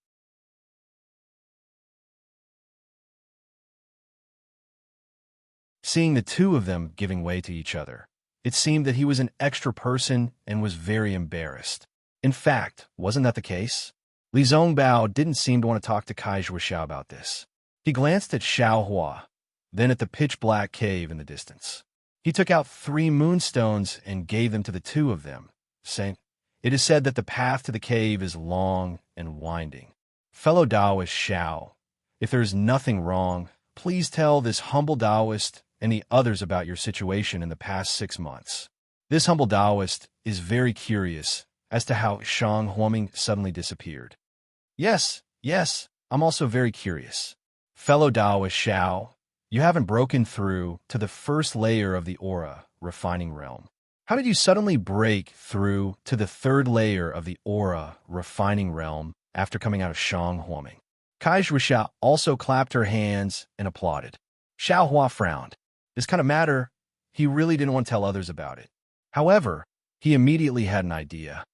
Seeing the two of them giving way to each other, it seemed that he was an extra person and was very embarrassed. In fact, wasn't that the case? Li Zongbao didn't seem to want to talk to Kai Zhuxia about this. He glanced at Xiao Hua, then at the pitch-black cave in the distance. He took out 3 moonstones and gave them to the two of them, saying, "It is said that the path to the cave is long and winding. Fellow Taoist Xiao, if there is nothing wrong, please tell this humble Taoist and the others about your situation in the past 6 months." This humble Taoist is very curious as to how Shang Huoming suddenly disappeared. Yes, I'm also very curious. Fellow Taoist Xiao, you haven't broken through to the first layer of the aura refining realm. How did you suddenly break through to the 3rd layer of the aura refining realm after coming out of Shang Huoming? Kai Zhuxia also clapped her hands and applauded. Xiao Hua frowned. This kind of matter, he really didn't want to tell others about it. However, he immediately had an idea.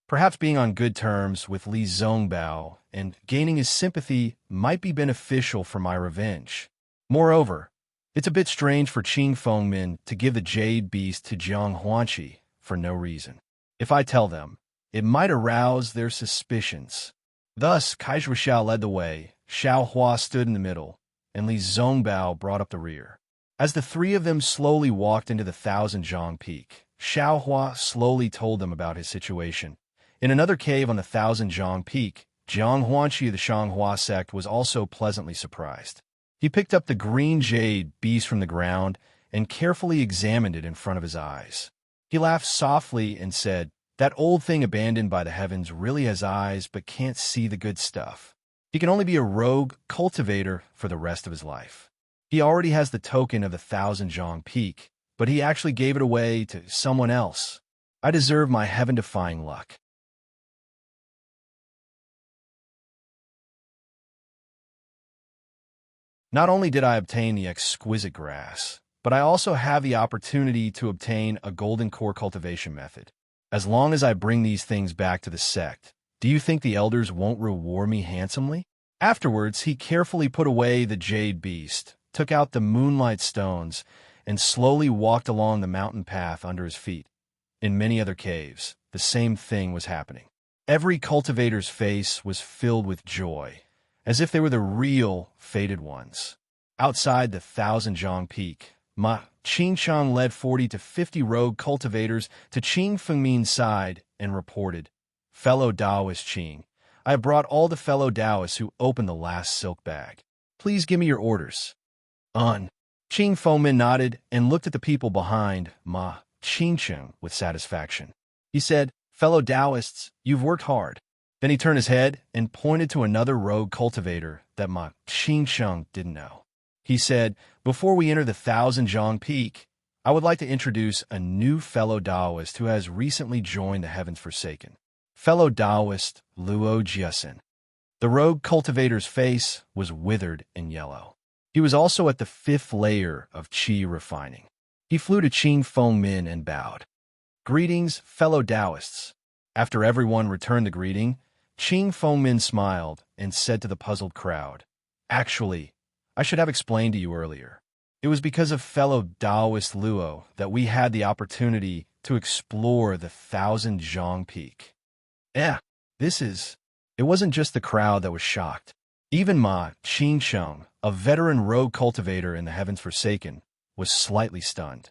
Perhaps being on good terms with Li Zongbao and gaining his sympathy might be beneficial for my revenge. Moreover, it's a bit strange for Qing Fengmin to give the jade beast to Jiang Huanqi for no reason. If I tell them, it might arouse their suspicions. Thus, Kai Zhuxia led the way, Xiao Hua stood in the middle, and Li Zongbao brought up the rear. As the three of them slowly walked into the Thousand Zhang Peak, Xiao Hua slowly told them about his situation. In another cave on the Thousand Zhang Peak, Jiang Huanqi of the Shanghua sect was also pleasantly surprised. He picked up the green jade beast from the ground and carefully examined it in front of his eyes. He laughed softly and said, "That old thing abandoned by the heavens really has eyes but can't see the good stuff. He can only be a rogue cultivator for the rest of his life. He already has the token of the Thousand Zhang Peak, but he actually gave it away to someone else. I deserve my heaven-defying luck." Not only did I obtain the exquisite grass, but I also have the opportunity to obtain a golden core cultivation method. As long as I bring these things back to the sect, do you think the elders won't reward me handsomely? Afterwards, he carefully put away the jade beast, took out the moonlight stones, and slowly walked along the mountain path under his feet. In many other caves, the same thing was happening. Every cultivator's face was filled with joy, as if they were the real fated ones. Outside the Thousand Zhang Peak, Ma Qingchang led 40 to 50 rogue cultivators to Qing Fengmin's side and reported, "Fellow Taoist Qing, I have brought all the fellow Taoists who opened the last silk bag. Please give me your orders." Qing Fengmin nodded and looked at the people behind Ma Qingcheng with satisfaction. He said, "Fellow Taoists, you've worked hard." Then he turned his head and pointed to another rogue cultivator that Ma Qingcheng didn't know. He said, "Before we enter the Thousand Zhang Peak, I would like to introduce a new fellow Taoist who has recently joined the Heavens Forsaken. Fellow Taoist Luo Jiasen." The rogue cultivator's face was withered and yellow. He was also at the 5th layer of qi refining. He flew to Qing Fengmin and bowed. "Greetings, fellow Taoists." After everyone returned the greeting, Qing Fengmin smiled and said to the puzzled crowd, "Actually, I should have explained to you earlier. It was because of fellow Taoist Luo that we had the opportunity to explore the Thousand Zhang Peak." It wasn't just the crowd that was shocked. Even Ma Qingcheng, a veteran rogue cultivator in the Heavens Forsaken, was slightly stunned.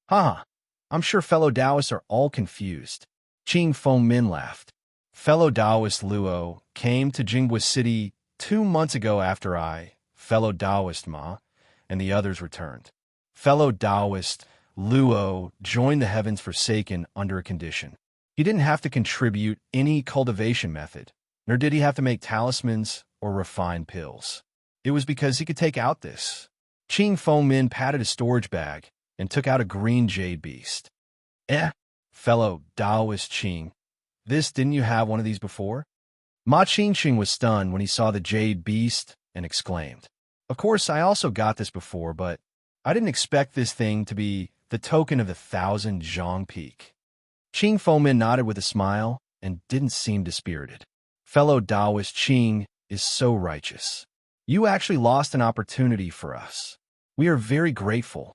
I'm sure fellow Taoists are all confused." Qing Fengmin laughed. "Fellow Taoist Luo came to Jinghua City 2 months ago after I, fellow Taoist Ma, and the others returned. Fellow Taoist Luo joined the Heavens Forsaken under a condition. He didn't have to contribute any cultivation method, nor did he have to make talismans or refine pills. It was because he could take out this. Qing Fengmin patted his storage bag and took out a green jade beast. Fellow Taoist Qing, didn't you have one of these before? Ma Qingqing was stunned when he saw the jade beast and exclaimed, "Of course, I also got this before, but I didn't expect this thing to be the token of the 1,000 Zhang Peak." Qing Fengmin nodded with a smile and didn't seem dispirited. Fellow Taoist Qing is so righteous. You actually lost an opportunity for us. We are very grateful.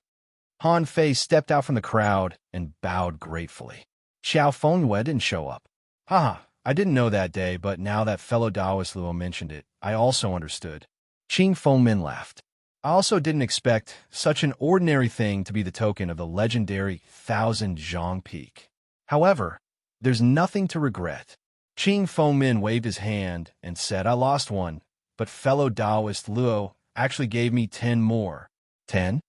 Han Fei stepped out from the crowd and bowed gratefully. Xiao Fengyue didn't show up. Haha, I didn't know that day, but now that fellow Taoist Luo mentioned it, I also understood. Qing Fengmin laughed. I also didn't expect such an ordinary thing to be the token of the legendary 1,000 Zhang Peak. However, there's nothing to regret. Qing Fengmin waved his hand and said, I lost one, but fellow Taoist Luo actually gave me 10 more. 10?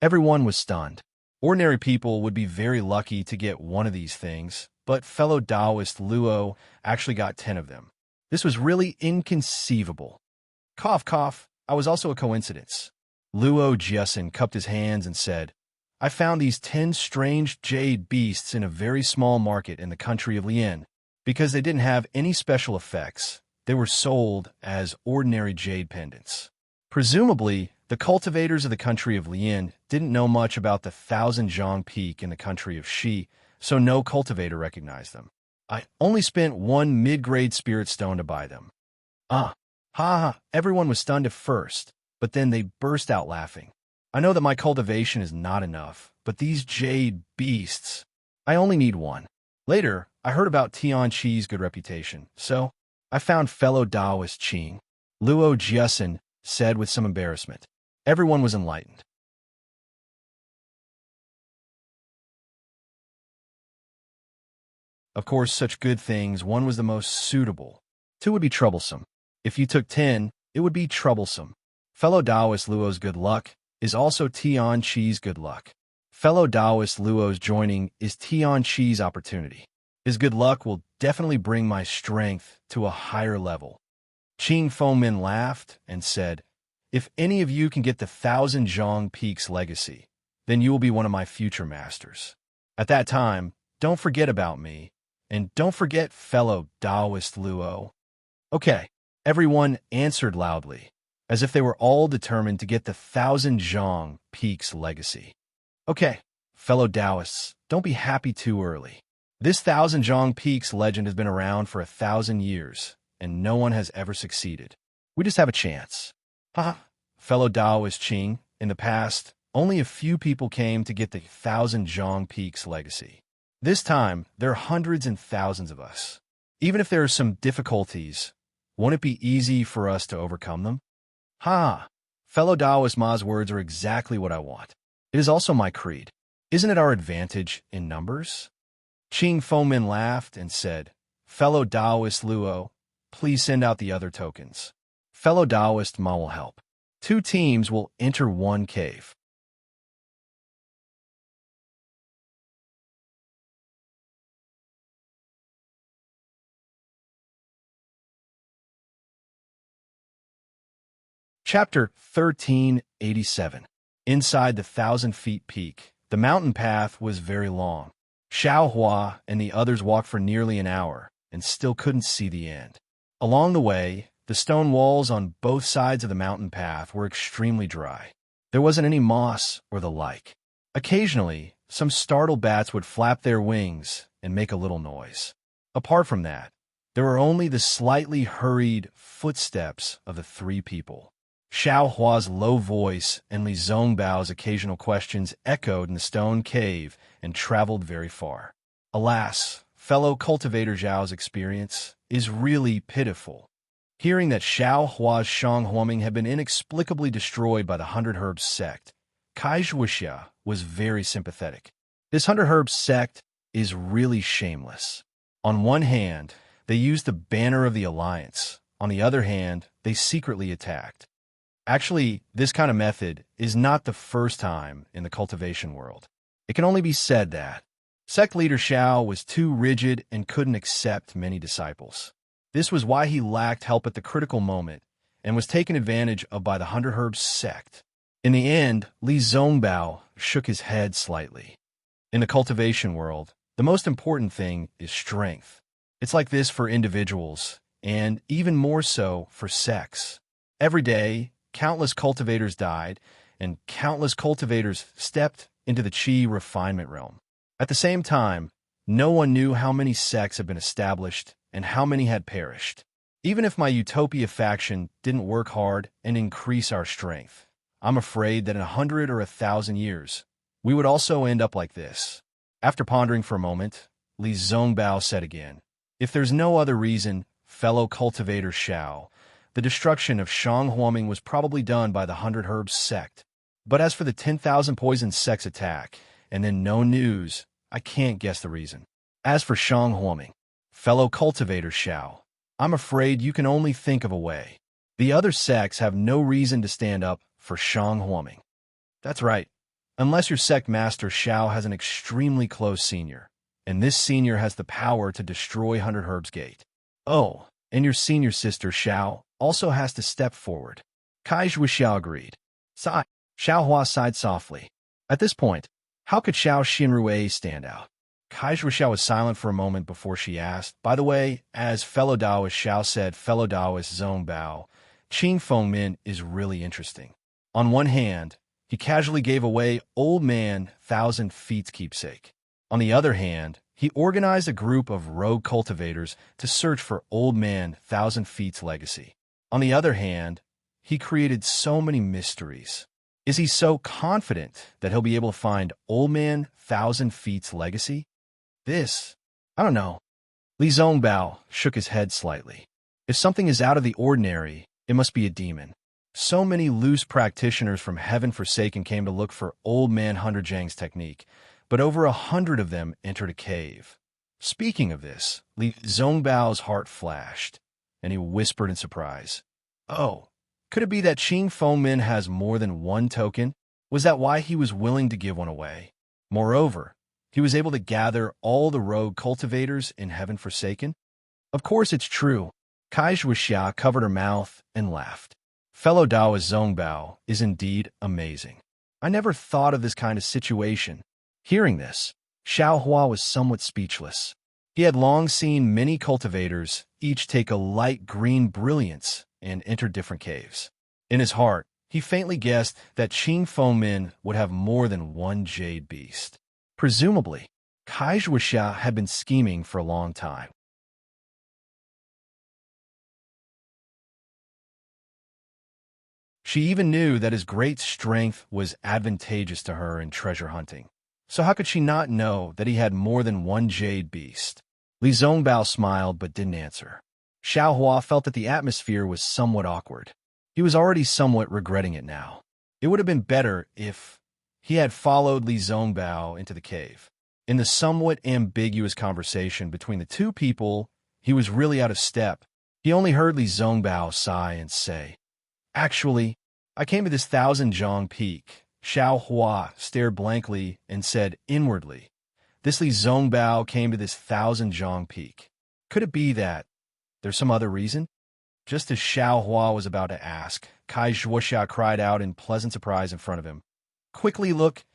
Everyone was stunned. Ordinary people would be very lucky to get one of these things, but fellow Taoist Luo actually got 10 of them. This was really inconceivable. Cough, cough, I was also a coincidence. Luo Jiasen cupped his hands and said, I found these 10 strange jade beasts in a very small market in the country of Lian. Because they didn't have any special effects, they were sold as ordinary jade pendants. Presumably, the cultivators of the country of Lian didn't know much about the 1,000 Zhang Peak in the country of Shi, so no cultivator recognized them. I only spent 1 mid-grade spirit stone to buy them. Everyone was stunned at first, but then they burst out laughing. I know that my cultivation is not enough, but these jade beasts, I only need 1. Later, I heard about Tian Chi's good reputation, so I found fellow Taoist Qing. Luo Jiasen said with some embarrassment. Everyone was enlightened. Of course, such good things, 1 was the most suitable. 2 would be troublesome. If you took 10, it would be troublesome. Fellow Taoist Luo's good luck is also Tian Chi's good luck. Fellow Taoist Luo's joining is Tian Chi's opportunity. His good luck will definitely bring my strength to a higher level. Qing Fengmin laughed and said, If any of you can get the 1,000 Zhang Peak's legacy, then you will be one of my future masters. At that time, don't forget about me, and don't forget fellow Taoist Luo. Okay, everyone answered loudly, as if they were all determined to get the 1,000 Zhang Peak's legacy. Okay, fellow Taoists, don't be happy too early. This 1,000 Zhang Peak's legend has been around for 1,000 years, and no one has ever succeeded. We just have a chance. Fellow Taoist Qing, in the past, only a few people came to get the 1,000 Zhang Peak's legacy. This time, there are hundreds and thousands of us. Even if there are some difficulties, won't it be easy for us to overcome them? Fellow Taoist Ma's words are exactly what I want. It is also my creed. Isn't it our advantage in numbers? Qing Fengmin laughed and said, Fellow Taoist Luo, please send out the other tokens. Fellow Taoist Ma will help. 2 teams will enter 1 cave. Chapter 1387. Inside the 1,000 feet peak, the mountain path was very long. Xiao Hua and the others walked for nearly an hour and still couldn't see the end. Along the way, the stone walls on both sides of the mountain path were extremely dry. There wasn't any moss or the like. Occasionally, some startled bats would flap their wings and make a little noise. Apart from that, there were only the slightly hurried footsteps of the 3 people. Xiao Hua's low voice and Li Zhongbao's occasional questions echoed in the stone cave and traveled very far. Alas, fellow cultivator Zhao's experience is really pitiful. Hearing that Xiao Hua's Shang Huaming had been inexplicably destroyed by the 100 Herbs sect, Kai Zhuoxia was very sympathetic. This 100 Herbs sect is really shameless. On one hand, they used the banner of the Alliance. On the other hand, they secretly attacked. Actually, this kind of method is not the first time in the cultivation world. It can only be said that sect leader Xiao was too rigid and couldn't accept many disciples. This was why he lacked help at the critical moment and was taken advantage of by the 100 Herbs sect. In the end, Li Zongbao shook his head slightly. In the cultivation world, the most important thing is strength. It's like this for individuals, and even more so for sects. Every day, countless cultivators died, and countless cultivators stepped into the Qi refinement realm. At the same time, no one knew how many sects had been established and how many had perished. Even if my Utopia faction didn't work hard and increase our strength, I'm afraid that in 100 or 1,000 years, we would also end up like this. After pondering for a moment, Li Zongbao said again, "If there's no other reason, fellow cultivator Xiao, the destruction of Shang Huaming was probably done by the 100 Herbs sect. But as for the 10,000 poison sects attack, and then no news, I can't guess the reason. As for Shang Huaming, fellow cultivator Xiao, I'm afraid you can only think of a way. The other sects have no reason to stand up for Shang Huaming." That's right. Unless your sect master Xiao has an extremely close senior, and this senior has the power to destroy 100 Herbs Gate. Oh, and your senior sister Xiao also has to step forward. Kai Zhuxiao agreed. Sigh. Xiao Hua sighed softly. At this point, how could Xiao Xinrui stand out? Kai Zhuxiao was silent for a moment before she asked, "By the way, as fellow Taoist Xiao said, fellow Taoist Zongbao, Qing Fengmin is really interesting. On one hand, he casually gave away Old Man 1,000 Feet's keepsake. On the other hand, he organized a group of rogue cultivators to search for Old Man 1,000 Feet's legacy. On the other hand, he created so many mysteries. Is he so confident that he'll be able to find Old Man 1,000 Feet's legacy? I don't know." Li Zongbao shook his head slightly. "If something is out of the ordinary, it must be a demon. So many loose practitioners from Heaven Forsaken came to look for Old Man Hunderjang's technique, but over 100 of them entered a cave." Speaking of this, Li Zongbao's heart flashed, and he whispered in surprise, "Oh, could it be that Qing Fengmin has more than one token? Was that why he was willing to give one away? Moreover, he was able to gather all the rogue cultivators in Heaven Forsaken?" "Of course it's true." Kai Zhuxia covered her mouth and laughed. "Fellow Taoist Zongbao is indeed amazing. I never thought of this kind of situation." Hearing this, Xiao Hua was somewhat speechless. He had long seen many cultivators each take a light green brilliance and enter different caves. In his heart, he faintly guessed that Qing Fengmin would have more than one jade beast. Presumably, Kai Zhuxia had been scheming for a long time. She even knew that his great strength was advantageous to her in treasure hunting. So how could she not know that he had more than one jade beast? Li Zongbao smiled but didn't answer. Xiao Hua felt that the atmosphere was somewhat awkward. He was already somewhat regretting it now. It would have been better if he had followed Li Zongbao into the cave. In the somewhat ambiguous conversation between the two people, he was really out of step. He only heard Li Zongbao sigh and say, "Actually, I came to this 1,000-jong peak." Xiao Hua stared blankly and said inwardly, "This Li Zongbao came to this 1,000-jong peak. Could it be that there's some other reason?" Just as Xiao Hua was about to ask, Kai Zhuoxia cried out in pleasant surprise in front of him, "Quickly look,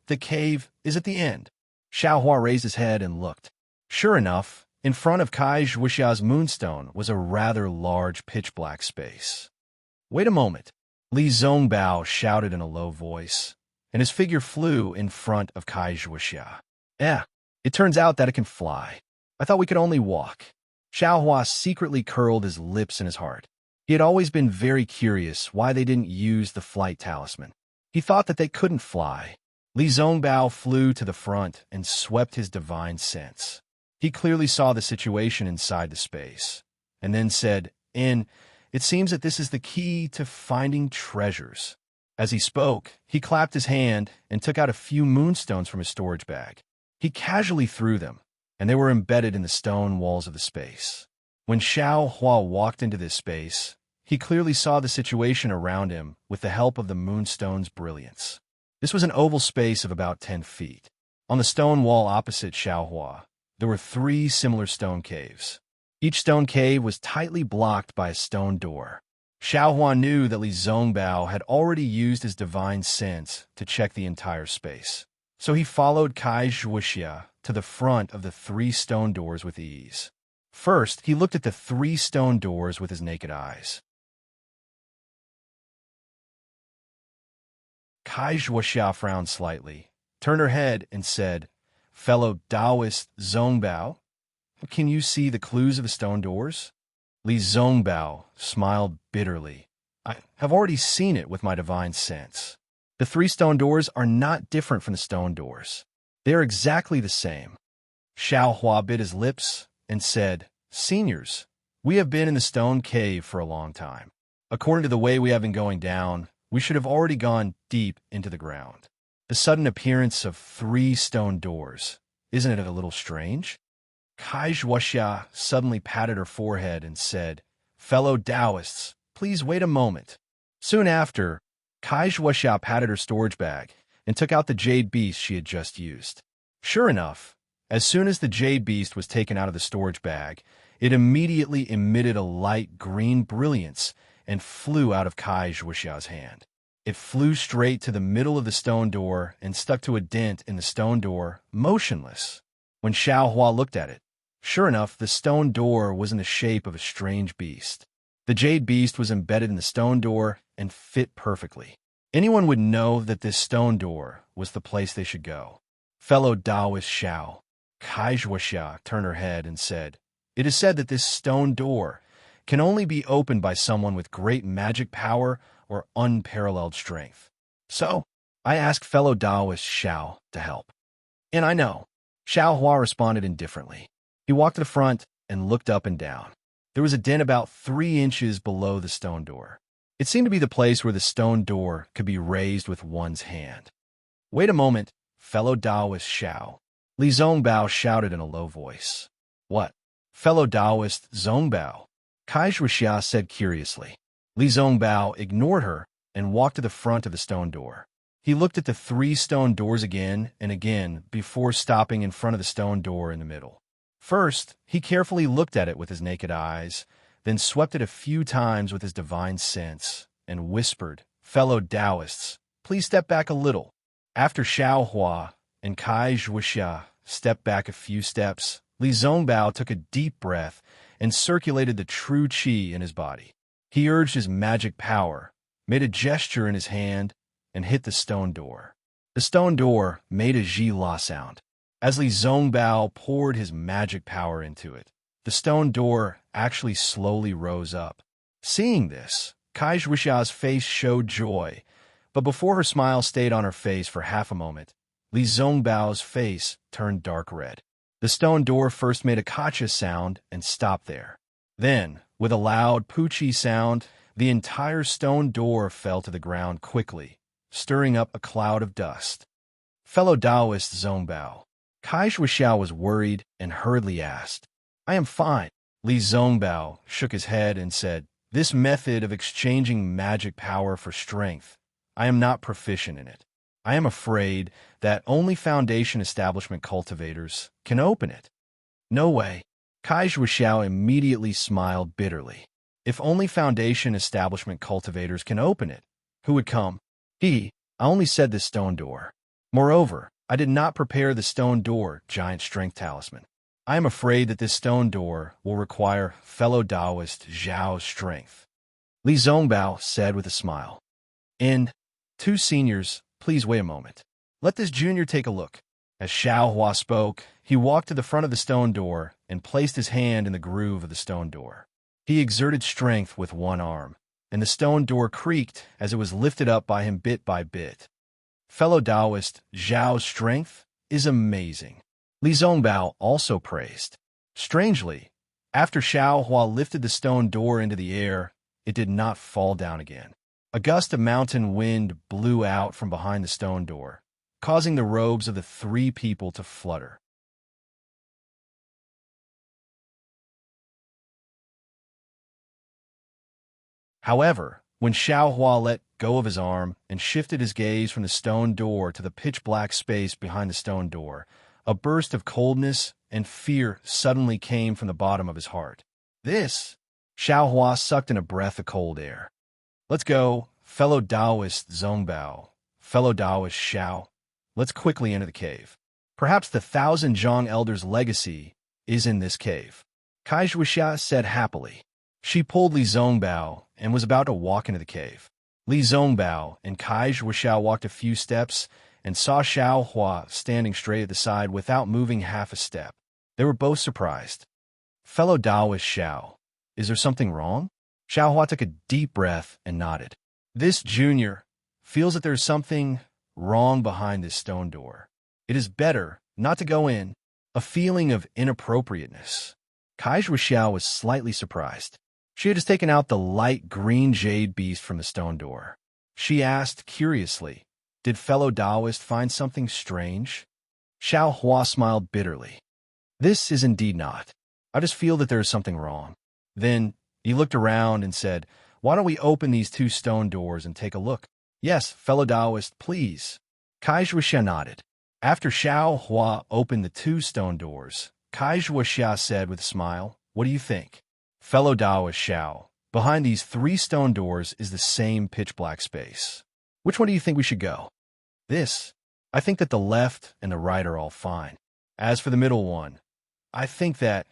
the cave is at the end." Xiao Hua raised his head and looked. Sure enough, in front of Kai Zhuoxia's moonstone was a rather large pitch-black space. "Wait a moment," Li Zongbao shouted in a low voice, and his figure flew in front of Kai Zhuoxia. It turns out that it can fly. I thought we could only walk." Xiao Hua secretly curled his lips in his heart. He had always been very curious why they didn't use the flight talisman. He thought that they couldn't fly. Li Zongbao flew to the front and swept his divine sense. He clearly saw the situation inside the space, and then said, "It seems that this is the key to finding treasures." As he spoke, he clapped his hand and took out a few moonstones from his storage bag. He casually threw them, and they were embedded in the stone walls of the space. When Xiao Hua walked into this space, he clearly saw the situation around him with the help of the moonstone's brilliance. This was an oval space of about 10 feet. On the stone wall opposite Xiaohua, there were 3 similar stone caves. Each stone cave was tightly blocked by a stone door. Xiaohua knew that Li Zongbao had already used his divine sense to check the entire space. So he followed Kai Zhuoxia to the front of the 3 stone doors with ease. First, he looked at the 3 stone doors with his naked eyes. Kai Zhuoxia frowned slightly, turned her head, and said, "Fellow Taoist Zongbao, can you see the clues of the stone doors?" Li Zongbao smiled bitterly. "I have already seen it with my divine sense. The 3 stone doors are not different from the stone doors. They are exactly the same." Xiaohua bit his lips and said, "Seniors, we have been in the stone cave for a long time. According to the way we have been going down, we should have already gone deep into the ground. The sudden appearance of 3 stone doors, isn't it a little strange?" Kai Zhuoxia suddenly patted her forehead and said, "Fellow Taoists, please wait a moment." Soon after, Kai Zhuoxia patted her storage bag and took out the jade beast she had just used. Sure enough, as soon as the jade beast was taken out of the storage bag, it immediately emitted a light green brilliance and flew out of Kai Zhuoxia's hand. It flew straight to the middle of the stone door and stuck to a dent in the stone door, motionless. When Xiaohua looked at it, sure enough, the stone door was in the shape of a strange beast. The jade beast was embedded in the stone door and fit perfectly. Anyone would know that this stone door was the place they should go. "Fellow Taoist Xiao," Kai Zhuoxia turned her head and said, "It is said that this stone door can only be opened by someone with great magic power or unparalleled strength. So, I asked fellow Taoist Xiao to help." "And I know." Xiaohua responded indifferently. He walked to the front and looked up and down. There was a dent about 3 inches below the stone door. It seemed to be the place where the stone door could be raised with one's hand. "Wait a moment, fellow Taoist Xiao," Li Zongbao shouted in a low voice. "What?" "Fellow Taoist Zongbao," Kai Zhuoxia said curiously. Li Zongbao ignored her and walked to the front of the stone door. He looked at the 3 stone doors again and again before stopping in front of the stone door in the middle. First, he carefully looked at it with his naked eyes, then swept it a few times with his divine sense, and whispered, "Fellow Taoists, please step back a little." After Xiaohua and Kai Zhuoxia stepped back a few steps, Li Zongbao took a deep breath and circulated the true qi in his body. He urged his magic power, made a gesture in his hand, and hit the stone door. The stone door made a ji-la sound. As Li Zongbao poured his magic power into it, the stone door actually slowly rose up. Seeing this, Kai Zhuoxia's face showed joy, but before her smile stayed on her face for half a moment, Li Zongbao's face turned dark red. The stone door first made a kacha sound and stopped there. Then, with a loud poochie sound, the entire stone door fell to the ground quickly, stirring up a cloud of dust. "Fellow Taoist Zongbao," Kai Zhuoxia was worried and hurriedly asked. "I am fine." Li Zongbao shook his head and said, "This method of exchanging magic power for strength, I am not proficient in it. I am afraid that only Foundation Establishment cultivators can open it." "No way." Kai Zhuoxiao immediately smiled bitterly. "If only Foundation Establishment cultivators can open it, who would come?" I only said this stone door. Moreover, I did not prepare the stone door giant strength talisman. I am afraid that this stone door will require fellow Taoist Zhao's strength," Li Zongbao said with a smile. "And 2 seniors, please wait a moment. Let this junior take a look." As Xiaohua spoke, he walked to the front of the stone door and placed his hand in the groove of the stone door. He exerted strength with one arm, and the stone door creaked as it was lifted up by him bit by bit. "Fellow Taoist Zhao's strength is amazing," Li Zongbao also praised. Strangely, after Xiaohua lifted the stone door into the air, it did not fall down again. A gust of mountain wind blew out from behind the stone door, causing the robes of the 3 people to flutter. However, when Xiaohua let go of his arm and shifted his gaze from the stone door to the pitch-black space behind the stone door. A burst of coldness and fear suddenly came from the bottom of his heart. This? Xiao Hua sucked in a breath of cold air. Let's go, fellow Taoist Zongbao, fellow Taoist Xiao. Let's quickly enter the cave. Perhaps the 1,000 Zhang elders' legacy is in this cave. Kai Zhuxia said happily. She pulled Li Zongbao and was about to walk into the cave. Li Zongbao and Kai Zhuxia walked a few steps and saw Xiao Hua standing straight at the side without moving half a step. They were both surprised. Fellow Taoist Xiao, is there something wrong? Xiao Hua took a deep breath and nodded. This junior feels that there's something wrong behind this stone door. It is better not to go in. A feeling of inappropriateness. Kai Zhuxia was slightly surprised. She had just taken out the light green jade beast from the stone door. She asked curiously, did fellow Taoist find something strange? Xiao Hua smiled bitterly. This is indeed not. I just feel that there is something wrong. Then he looked around and said, why don't we open these 2 stone doors and take a look? Yes, fellow Taoist, please. Kai Zhuxia nodded. After Xiao Hua opened the 2 stone doors, Kai Zhuxia said with a smile, what do you think? Fellow Taoist Xiao, behind these 3 stone doors is the same pitch-black space. Which one do you think we should go? This. I think that the left and the right are all fine. As for the middle one, I think that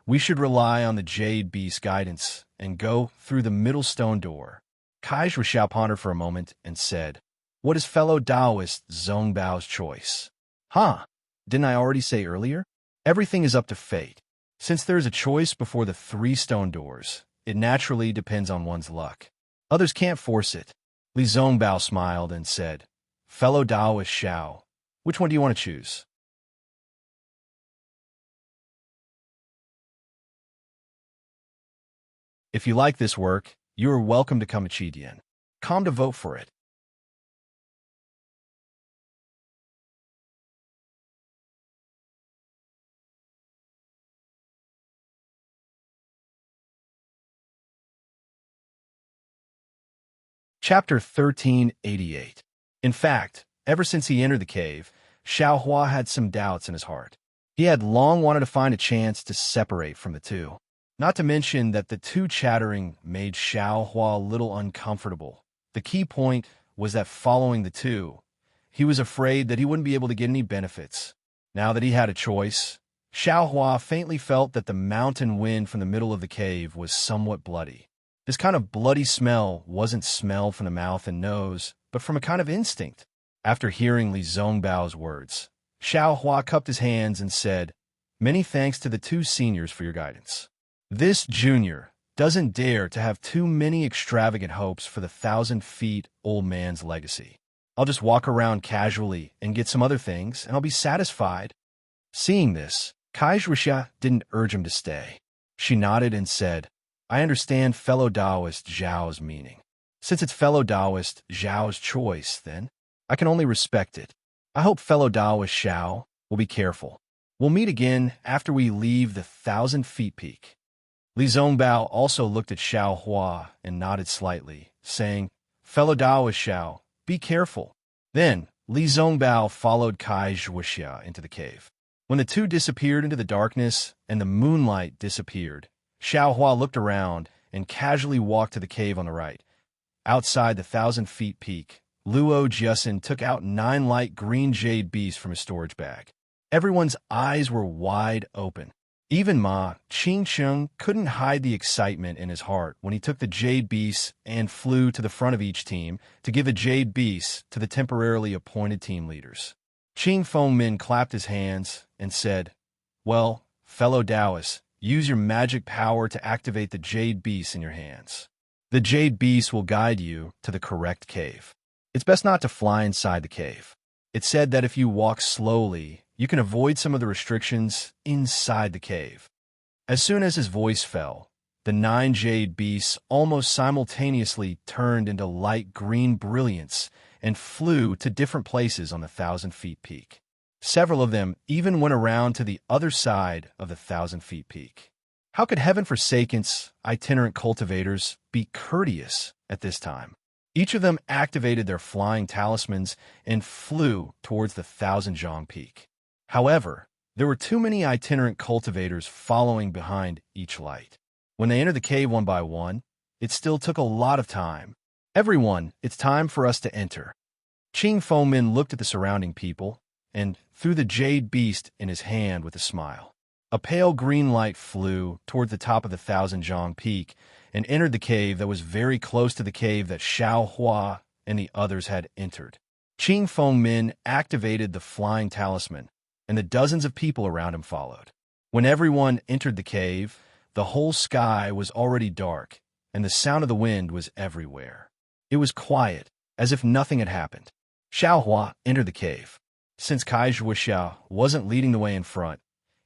we should rely on the Jade Beast's guidance and go through the middle stone door. Kai Zhuxia pondered for a moment and said, what is fellow Taoist Zongbao's choice? Huh? Didn't I already say earlier? Everything is up to fate. Since there is a choice before the 3 stone doors, it naturally depends on one's luck. Others can't force it. Li Zongbao smiled and said, fellow Taoist Xiao, which one do you want to choose? If you like this work, you are welcome to come to Qidian. Come to vote for it. Chapter 1388. In fact, ever since he entered the cave, Xiao Hua had some doubts in his heart. He had long wanted to find a chance to separate from the 2. Not to mention that the 2 chattering made Xiao Hua a little uncomfortable. The key point was that following the 2, he was afraid that he wouldn't be able to get any benefits. Now that he had a choice, Xiao Hua faintly felt that the mountain wind from the middle of the cave was somewhat bloody. This kind of bloody smell wasn't smelled from the mouth and nose, but from a kind of instinct. After hearing Li Zongbao's words, Xiao Hua cupped his hands and said, many thanks to the 2 seniors for your guidance. This junior doesn't dare to have too many extravagant hopes for the 1,000-feet old man's legacy. I'll just walk around casually and get some other things, and I'll be satisfied. Seeing this, Kai Zhuxia didn't urge him to stay. She nodded and said, I understand fellow Taoist Zhao's meaning. Since it's fellow Taoist Zhao's choice, then, I can only respect it. I hope fellow Taoist Xiao will be careful. We'll meet again after we leave the 1,000-feet peak. Li Zongbao also looked at Xiao Hua and nodded slightly, saying, fellow Taoist Xiao, be careful. Then, Li Zongbao followed Kai Zhuxia into the cave. When the 2 disappeared into the darkness and the moonlight disappeared, Xiao Hua looked around and casually walked to the cave on the right. Outside the 1,000-feet peak, Luo Jiasin took out 9 light green jade beasts from his storage bag. Everyone's eyes were wide open. Even Ma Qingcheng couldn't hide the excitement in his heart when he took the jade beasts and flew to the front of each team to give the jade beasts to the temporarily appointed team leaders. Qing Fengmin clapped his hands and said, well, fellow Taoists, use your magic power to activate the jade beasts in your hands. The jade beasts will guide you to the correct cave. It's best not to fly inside the cave. It's said that if you walk slowly, you can avoid some of the restrictions inside the cave. As soon as his voice fell, the 9 jade beasts almost simultaneously turned into light green brilliance and flew to different places on the 1,000-feet peak. Several of them even went around to the other side of the 1,000-feet peak. How could heaven-forsaken's itinerant cultivators be courteous at this time? Each of them activated their flying talismans and flew towards the Thousand Zhang Peak. However, there were too many itinerant cultivators following behind each light. When they entered the cave one by one, it still took a lot of time. Everyone, it's time for us to enter. Qing Fengmin looked at the surrounding people and threw the jade beast in his hand with a smile. A pale green light flew toward the top of the Thousand Zhang Peak and entered the cave that was very close to the cave that Xiao Hua and the others had entered. Qing Fengmin activated the flying talisman, and the dozens of people around him followed. When everyone entered the cave, the whole sky was already dark, and the sound of the wind was everywhere. It was quiet, as if nothing had happened. Xiao Hua entered the cave. Since Kai Zhuoxiao wasn't leading the way in front,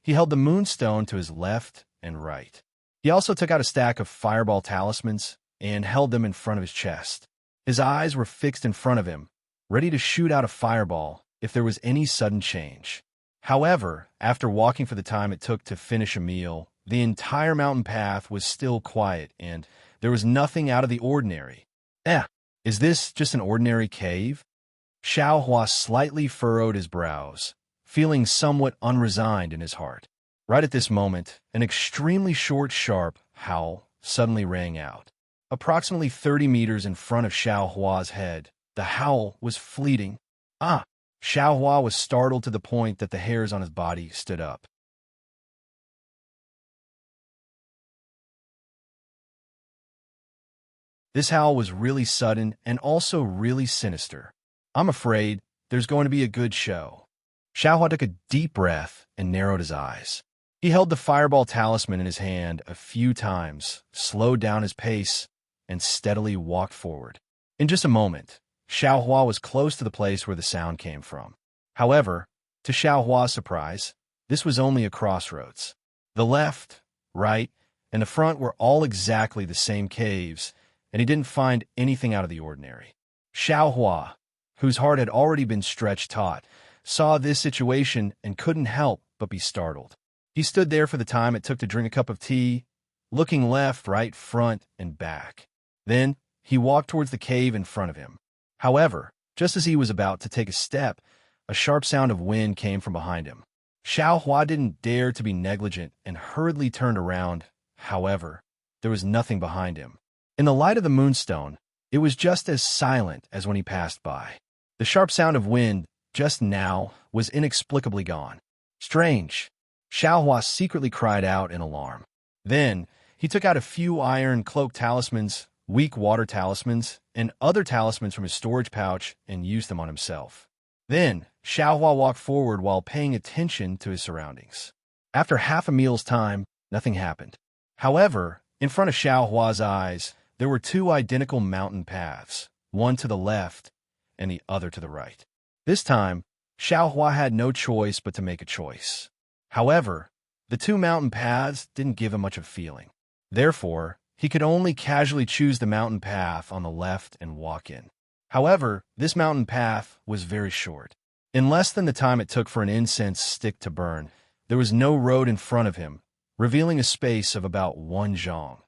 he held the moonstone to his left and right. He also took out a stack of fireball talismans and held them in front of his chest. His eyes were fixed in front of him, ready to shoot out a fireball if there was any sudden change. However, after walking for the time it took to finish a meal, the entire mountain path was still quiet and there was nothing out of the ordinary. Is this just an ordinary cave? Xiao Hua slightly furrowed his brows, feeling somewhat unresigned in his heart. Right at this moment, an extremely short, sharp howl suddenly rang out. Approximately 30 meters in front of Xiao Hua's head, the howl was fleeting. Xiao Hua was startled to the point that the hairs on his body stood up. This howl was really sudden and also really sinister. I'm afraid there's going to be a good show. Xiao Hua took a deep breath and narrowed his eyes. He held the fireball talisman in his hand a few times, slowed down his pace, and steadily walked forward. In just a moment, Xiao Hua was close to the place where the sound came from. However, to Xiao Hua's surprise, this was only a crossroads. The left, right, and the front were all exactly the same caves, and he didn't find anything out of the ordinary. Xiao Hua, whose heart had already been stretched taut, saw this situation and couldn't help but be startled. He stood there for the time it took to drink a cup of tea, looking left, right, front, and back. Then he walked towards the cave in front of him. However, just as he was about to take a step, a sharp sound of wind came from behind him. Xiao Hua didn't dare to be negligent and hurriedly turned around. However, there was nothing behind him. In the light of the moonstone, it was just as silent as when he passed by. The sharp sound of wind just now was inexplicably gone. Strange. Xiao Hua secretly cried out in alarm. Then, he took out a few iron cloak talismans, weak water talismans, and other talismans from his storage pouch and used them on himself. Then, Xiao Hua walked forward while paying attention to his surroundings. After half a meal's time, nothing happened. However, in front of Xiao Hua's eyes, there were two identical mountain paths, one to the left and the other to the right. This time, Xiao Hua had no choice but to make a choice. However, the two mountain paths didn't give him much of a feeling. Therefore, he could only casually choose the mountain path on the left and walk in. However, this mountain path was very short. In less than the time it took for an incense stick to burn, there was no road in front of him, revealing a space of about 1 zhang.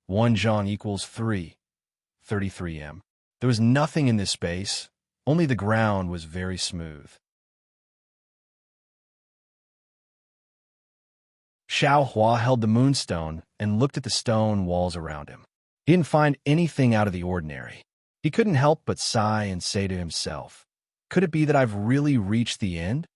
1 zhang equals 33 m. There was nothing in this space, only the ground was very smooth. Xiao Hua held the moonstone and looked at the stone walls around him. He didn't find anything out of the ordinary. He couldn't help but sigh and say to himself, "Could it be that I've really reached the end?"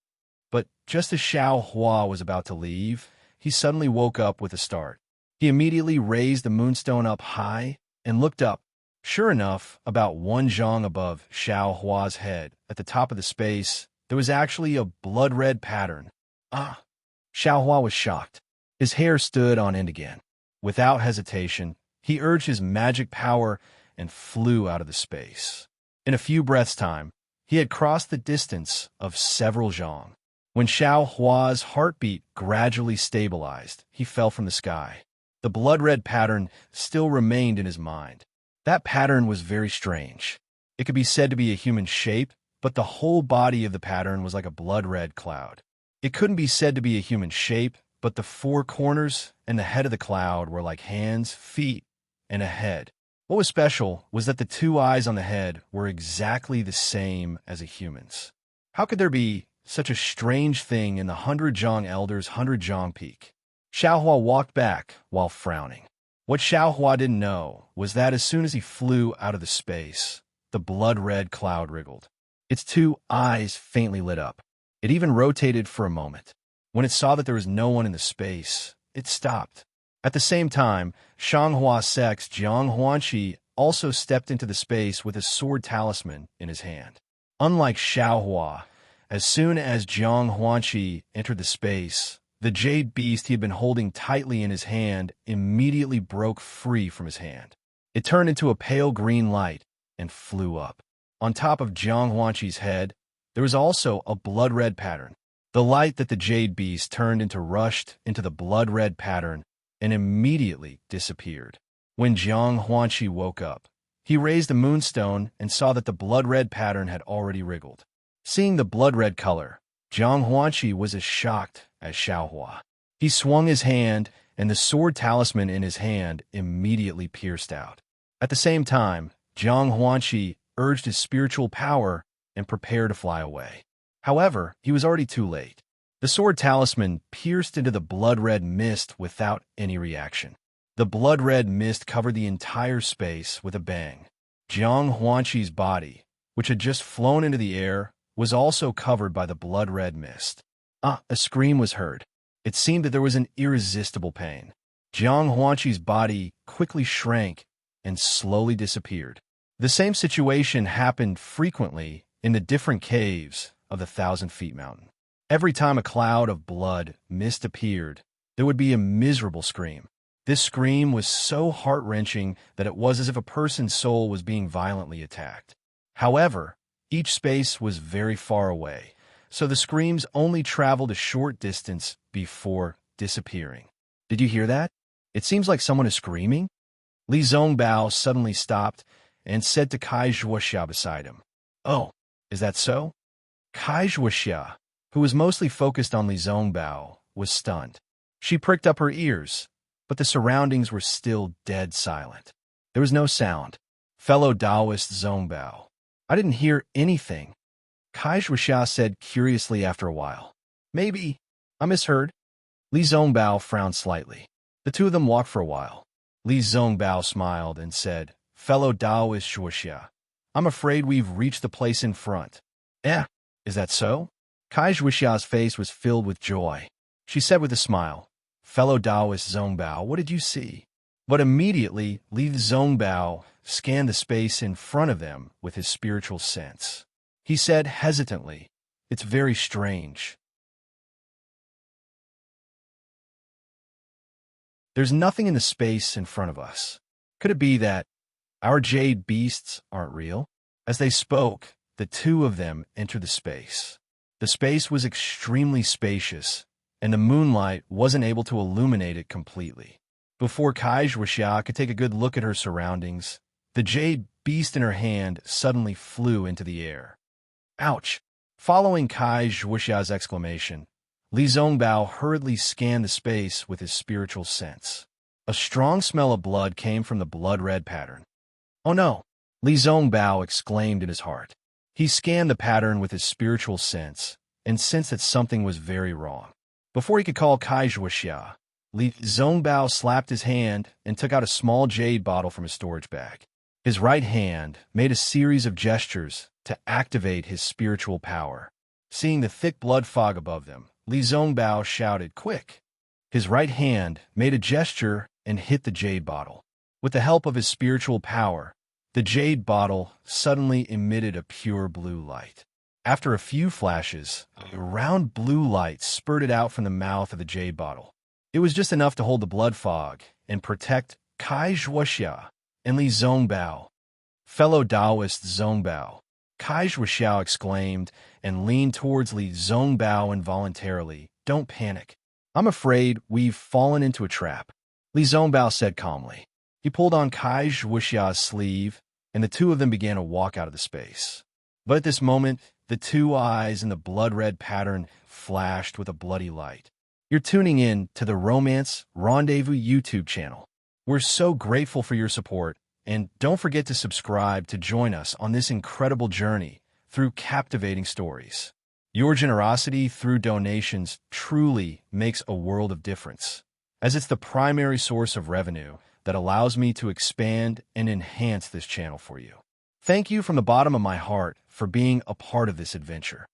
But just as Xiao Hua was about to leave, he suddenly woke up with a start. He immediately raised the moonstone up high and looked up. Sure enough, about 1 zhang above Xiao Hua's head, at the top of the space, there was actually a blood-red pattern. Xiao Hua was shocked. His hair stood on end again. Without hesitation, he urged his magic power and flew out of the space. In a few breaths' time, he had crossed the distance of several zhang. When Xiao Hua's heartbeat gradually stabilized, he fell from the sky. The blood-red pattern still remained in his mind. That pattern was very strange. It could be said to be a human shape, but the whole body of the pattern was like a blood-red cloud. It couldn't be said to be a human shape, but the 4 corners and the head of the cloud were like hands, feet, and a head. What was special was that the two eyes on the head were exactly the same as a human's. How could there be such a strange thing in the 100 Zhang Elders' 100 Zhang Peak? Xiaohua walked back while frowning. What Xiaohua didn't know was that as soon as he flew out of the space, the blood-red cloud wriggled. Its two eyes faintly lit up. It even rotated for a moment. When it saw that there was no one in the space, it stopped. At the same time, Shanghua Sec's Jiang Huanqi also stepped into the space with a sword talisman in his hand. Unlike Xiaohua, as soon as Jiang Huanqi entered the space, the jade beast he had been holding tightly in his hand immediately broke free from his hand. It turned into a pale green light and flew up. On top of Jiang Huanqi's head, there was also a blood-red pattern. The light that the jade beast turned into rushed into the blood-red pattern and immediately disappeared. When Jiang Huanqi woke up, he raised the moonstone and saw that the blood-red pattern had already wriggled. Seeing the blood-red color, Jiang Huanqi was as shocked as Xiaohua. He swung his hand, and the sword talisman in his hand immediately pierced out. At the same time, Jiang Huanqi urged his spiritual power and prepared to fly away. However, he was already too late. The sword talisman pierced into the blood-red mist without any reaction. The blood-red mist covered the entire space with a bang. Jiang Huanqi's body, which had just flown into the air, was also covered by the blood-red mist. A scream was heard. It seemed that there was an irresistible pain. Jiang Huanqi's body quickly shrank and slowly disappeared. The same situation happened frequently in the different caves of the 1,000-Feet Mountain. Every time a cloud of blood mist appeared, there would be a miserable scream. This scream was so heart-wrenching that it was as if a person's soul was being violently attacked. However, each space was very far away, so the screams only traveled a short distance before disappearing. Did you hear that? It seems like someone is screaming. Li Zongbao suddenly stopped and said to Kai Zhuoxia beside him, "Oh, is that so?" Kai Zhuoxia, who was mostly focused on Li Zongbao, was stunned. She pricked up her ears, but the surroundings were still dead silent. There was no sound. Fellow Taoist Zongbao, "I didn't hear anything," Kai Zhuoxia said curiously after a while. "Maybe I misheard." Li Zongbao frowned slightly. The two of them walked for a while. Li Zongbao smiled and said, "Fellow Taoist Zhuoxia, I'm afraid we've reached the place in front." Is that so?" Kai Zhuoxia's face was filled with joy. She said with a smile, "Fellow Taoist Zongbao, what did you see?" But immediately, Li Zongbao scanned the space in front of them with his spiritual sense. He said hesitantly, "It's very strange. There's nothing in the space in front of us. Could it be that our jade beasts aren't real?" As they spoke, the two of them entered the space. The space was extremely spacious, and the moonlight wasn't able to illuminate it completely. Before Kai Zhuoxia could take a good look at her surroundings, the jade beast in her hand suddenly flew into the air. "Ouch!" Following Kai Zhuoxia's exclamation, Li Zongbao hurriedly scanned the space with his spiritual sense. A strong smell of blood came from the blood-red pattern. "Oh no!" Li Zongbao exclaimed in his heart. He scanned the pattern with his spiritual sense and sensed that something was very wrong. Before he could call Kai Zhuoxia, Li Zongbao slapped his hand and took out a small jade bottle from his storage bag. His right hand made a series of gestures to activate his spiritual power. Seeing the thick blood fog above them, Li Zongbao shouted, "Quick!" His right hand made a gesture and hit the jade bottle. With the help of his spiritual power, the jade bottle suddenly emitted a pure blue light. After a few flashes, a round blue light spurted out from the mouth of the jade bottle. It was just enough to hold the blood fog and protect Kai Zhuoxia and Li Zongbao. "Fellow Taoist Zongbao," Kai Zhuoxia exclaimed and leaned towards Li Zongbao involuntarily. "Don't panic. I'm afraid we've fallen into a trap," Li Zongbao said calmly. He pulled on Kai Zhuoxia's sleeve, and the two of them began to walk out of the space. But at this moment, the two eyes in the blood-red pattern flashed with a bloody light. You're tuning in to the Romance Rendezvous YouTube channel. We're so grateful for your support, And don't forget to subscribe to join us on this incredible journey through captivating stories. Your generosity through donations truly makes a world of difference, as it's the primary source of revenue that allows me to expand and enhance this channel for you. Thank you from the bottom of my heart for being a part of this adventure.